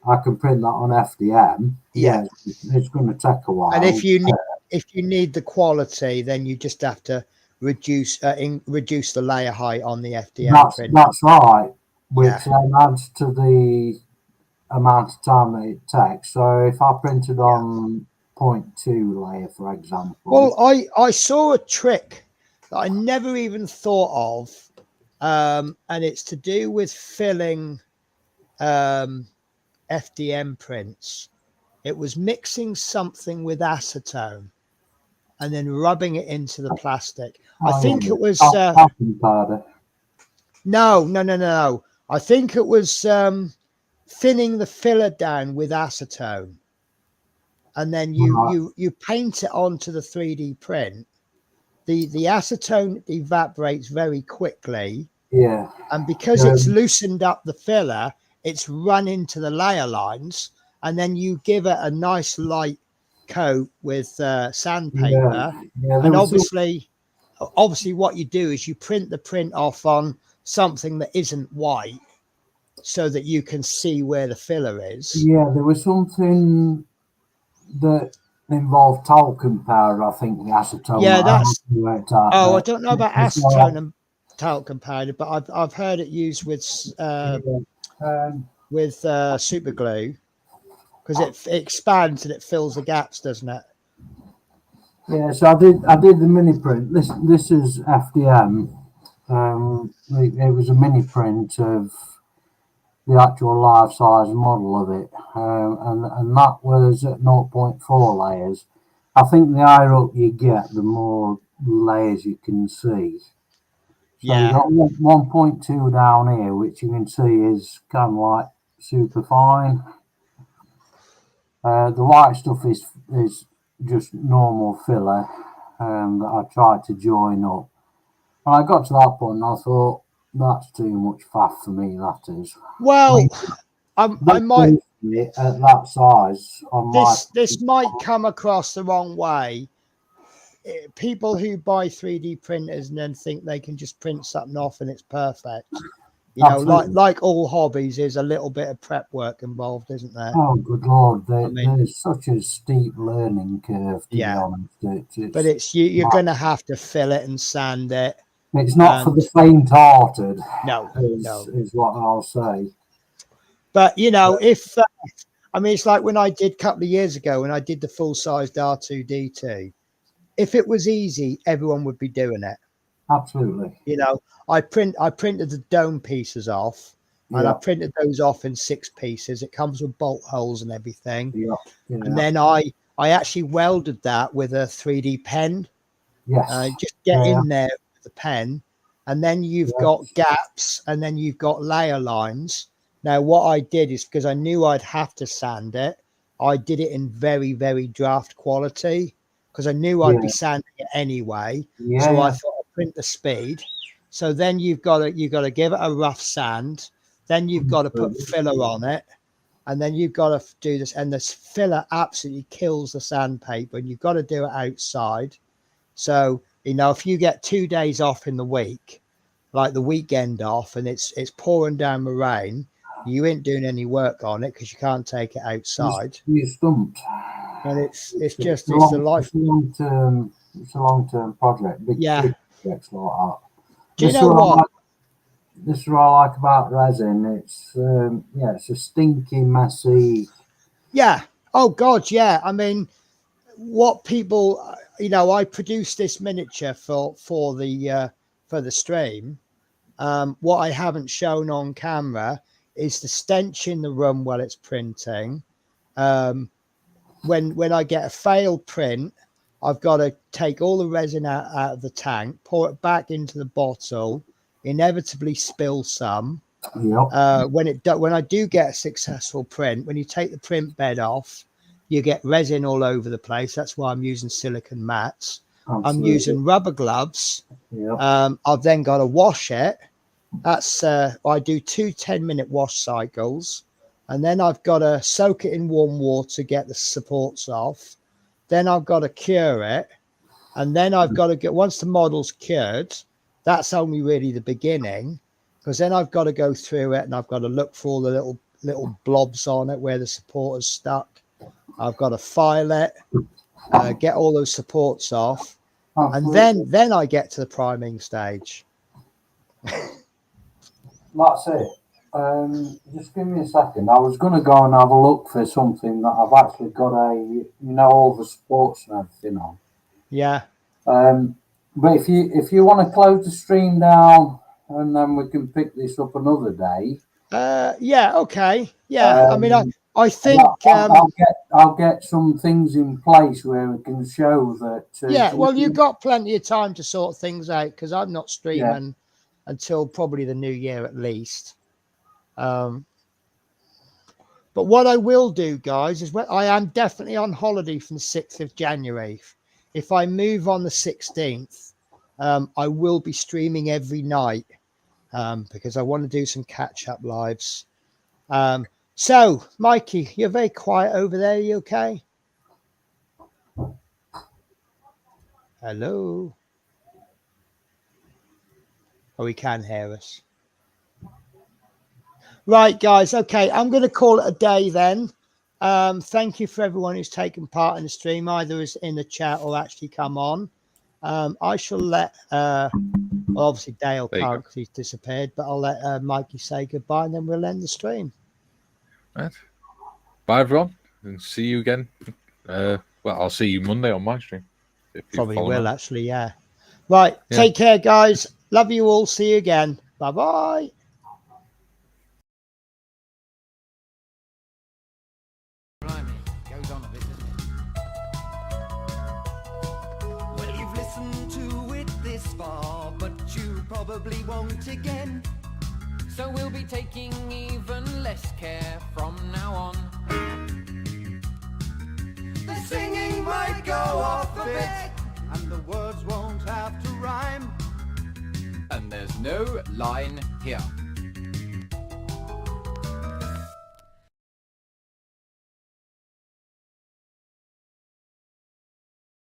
I can print that on FDM. It's going to take a while. And if you need the quality, then you just have to reduce the layer height on the FDM print. That's right, which then adds to the amount of time that it takes. So if I printed on 0.2 layer, for example. Well, I saw a trick that I never even thought of, and it's to do with filling FDM prints. It was mixing something with acetone and then rubbing it into the plastic. I think it was talcum powder. no. I think it was thinning the filler down with acetone, and then you paint it onto the 3D print. The acetone evaporates very quickly, Yeah, and because it's loosened up the filler, it's run into the layer lines, and then you give it a nice light coat with sandpaper. And obviously what you do is you print the print off on something that isn't white, so that you can see where the filler is. Yeah, there was something that involved talcum powder, I think, the acetone. Yeah, that's. I don't know about it's acetone and talcum powder, but I've heard it used with super glue, because it expands and it fills the gaps, doesn't it? Yeah, so I did the mini print. This is FDM. It was a mini print of the actual life size model of it, and that was at 0.4 layers. I think the higher up you get, the more layers you can see. So Yeah. you've got 1.2 down here, which you can see is kind of like super fine. The white stuff is just normal filler that I tried to join up. And I got to that point and I thought, that's too much faff for me, that is. Well, I might at that size. This might come across the wrong way. People who buy 3D printers and then think they can just print something off and it's perfect. You know, like all hobbies, there's a little bit of prep work involved, isn't there? Oh, good Lord. There's such a steep learning curve, to be honest. But you're going to have to fill it and sand it. It's not for the faint-hearted. No. Is what I'll say. But, you know, it's like when I did a couple of years ago, when I did the full-sized R2-D2, if it was easy, everyone would be doing it. Absolutely. You know, I printed the dome pieces off, and I printed those off in 6 pieces. It comes with bolt holes and everything. And then I actually welded that with a 3D pen. Yes. Just get in there with the pen, and then you've got gaps, and then you've got layer lines. Now, what I did is, because I knew I'd have to sand it, I did it in very, very draft quality, because I knew I'd be sanding it anyway. So I thought I'd print the speed. So then you've got to give it a rough sand. Then you've got to put filler on it, and then you've got to do this. And this filler absolutely kills the sandpaper, and you've got to do it outside. So, you know, if you get 2 days off in the week, like the weekend off, and it's pouring down the rain, you ain't doing any work on it because you can't take it outside. You're stumped. And it's a long-term project. Big projects like that. Do you know what? This is what I like about resin. It's it's a stinky, messy. Yeah. Oh God, yeah. I mean, what people, you know, I produced this miniature for the stream. What I haven't shown on camera is the stench in the room while it's printing. When I get a failed print, I've got to take all the resin out of the tank, pour it back into the bottle, inevitably spill some. When I do get a successful print, when you take the print bed off, you get resin all over the place. That's why I'm using silicone mats. Absolutely. I'm using rubber gloves. I've then got to wash it. That's I do 2 10-minute wash cycles, and then I've got to soak it in warm water to get the supports off. Then I've got to cure it, and then I've got to get, once the model's cured, that's only really the beginning, because then I've got to go through it and I've got to look for all the little blobs on it where the support is stuck. I've got to file it, get all those supports off, and then I get to the priming stage. That's it. Just give me a second. I was going to go and have a look for something that I've actually got all the sports and everything on. Yeah. But if you want to close the stream down and then we can pick this up another day. Yeah. Okay. Yeah. I mean, I think I'll get some things in place where we can show that. Yeah. Well, you've got plenty of time to sort things out because I'm not streaming until probably the new year at least. But what I will do, guys, is I am definitely on holiday from the 6th of January. If I move on the 16th, I will be streaming every night because I want to do some catch-up lives. So, Mikey, you're very quiet over there. Are you okay? Hello? Oh, he can hear us. Right, guys. Okay, I'm going to call it a day then. Thank you for everyone who's taken part in the stream, either as in the chat or actually come on. I shall let, well, obviously Dale can't because he's disappeared, but I'll let Mikey say goodbye and then we'll end the stream. Right. Bye, everyone, and see you again. Well, I'll see you Monday on my stream. Probably will, actually, yeah. Right, take care, guys. Love you all. See you again. Bye-bye. Probably won't again, so we'll be taking even less care from now on. The singing might go off a bit, and the words won't have to rhyme, and there's no line here.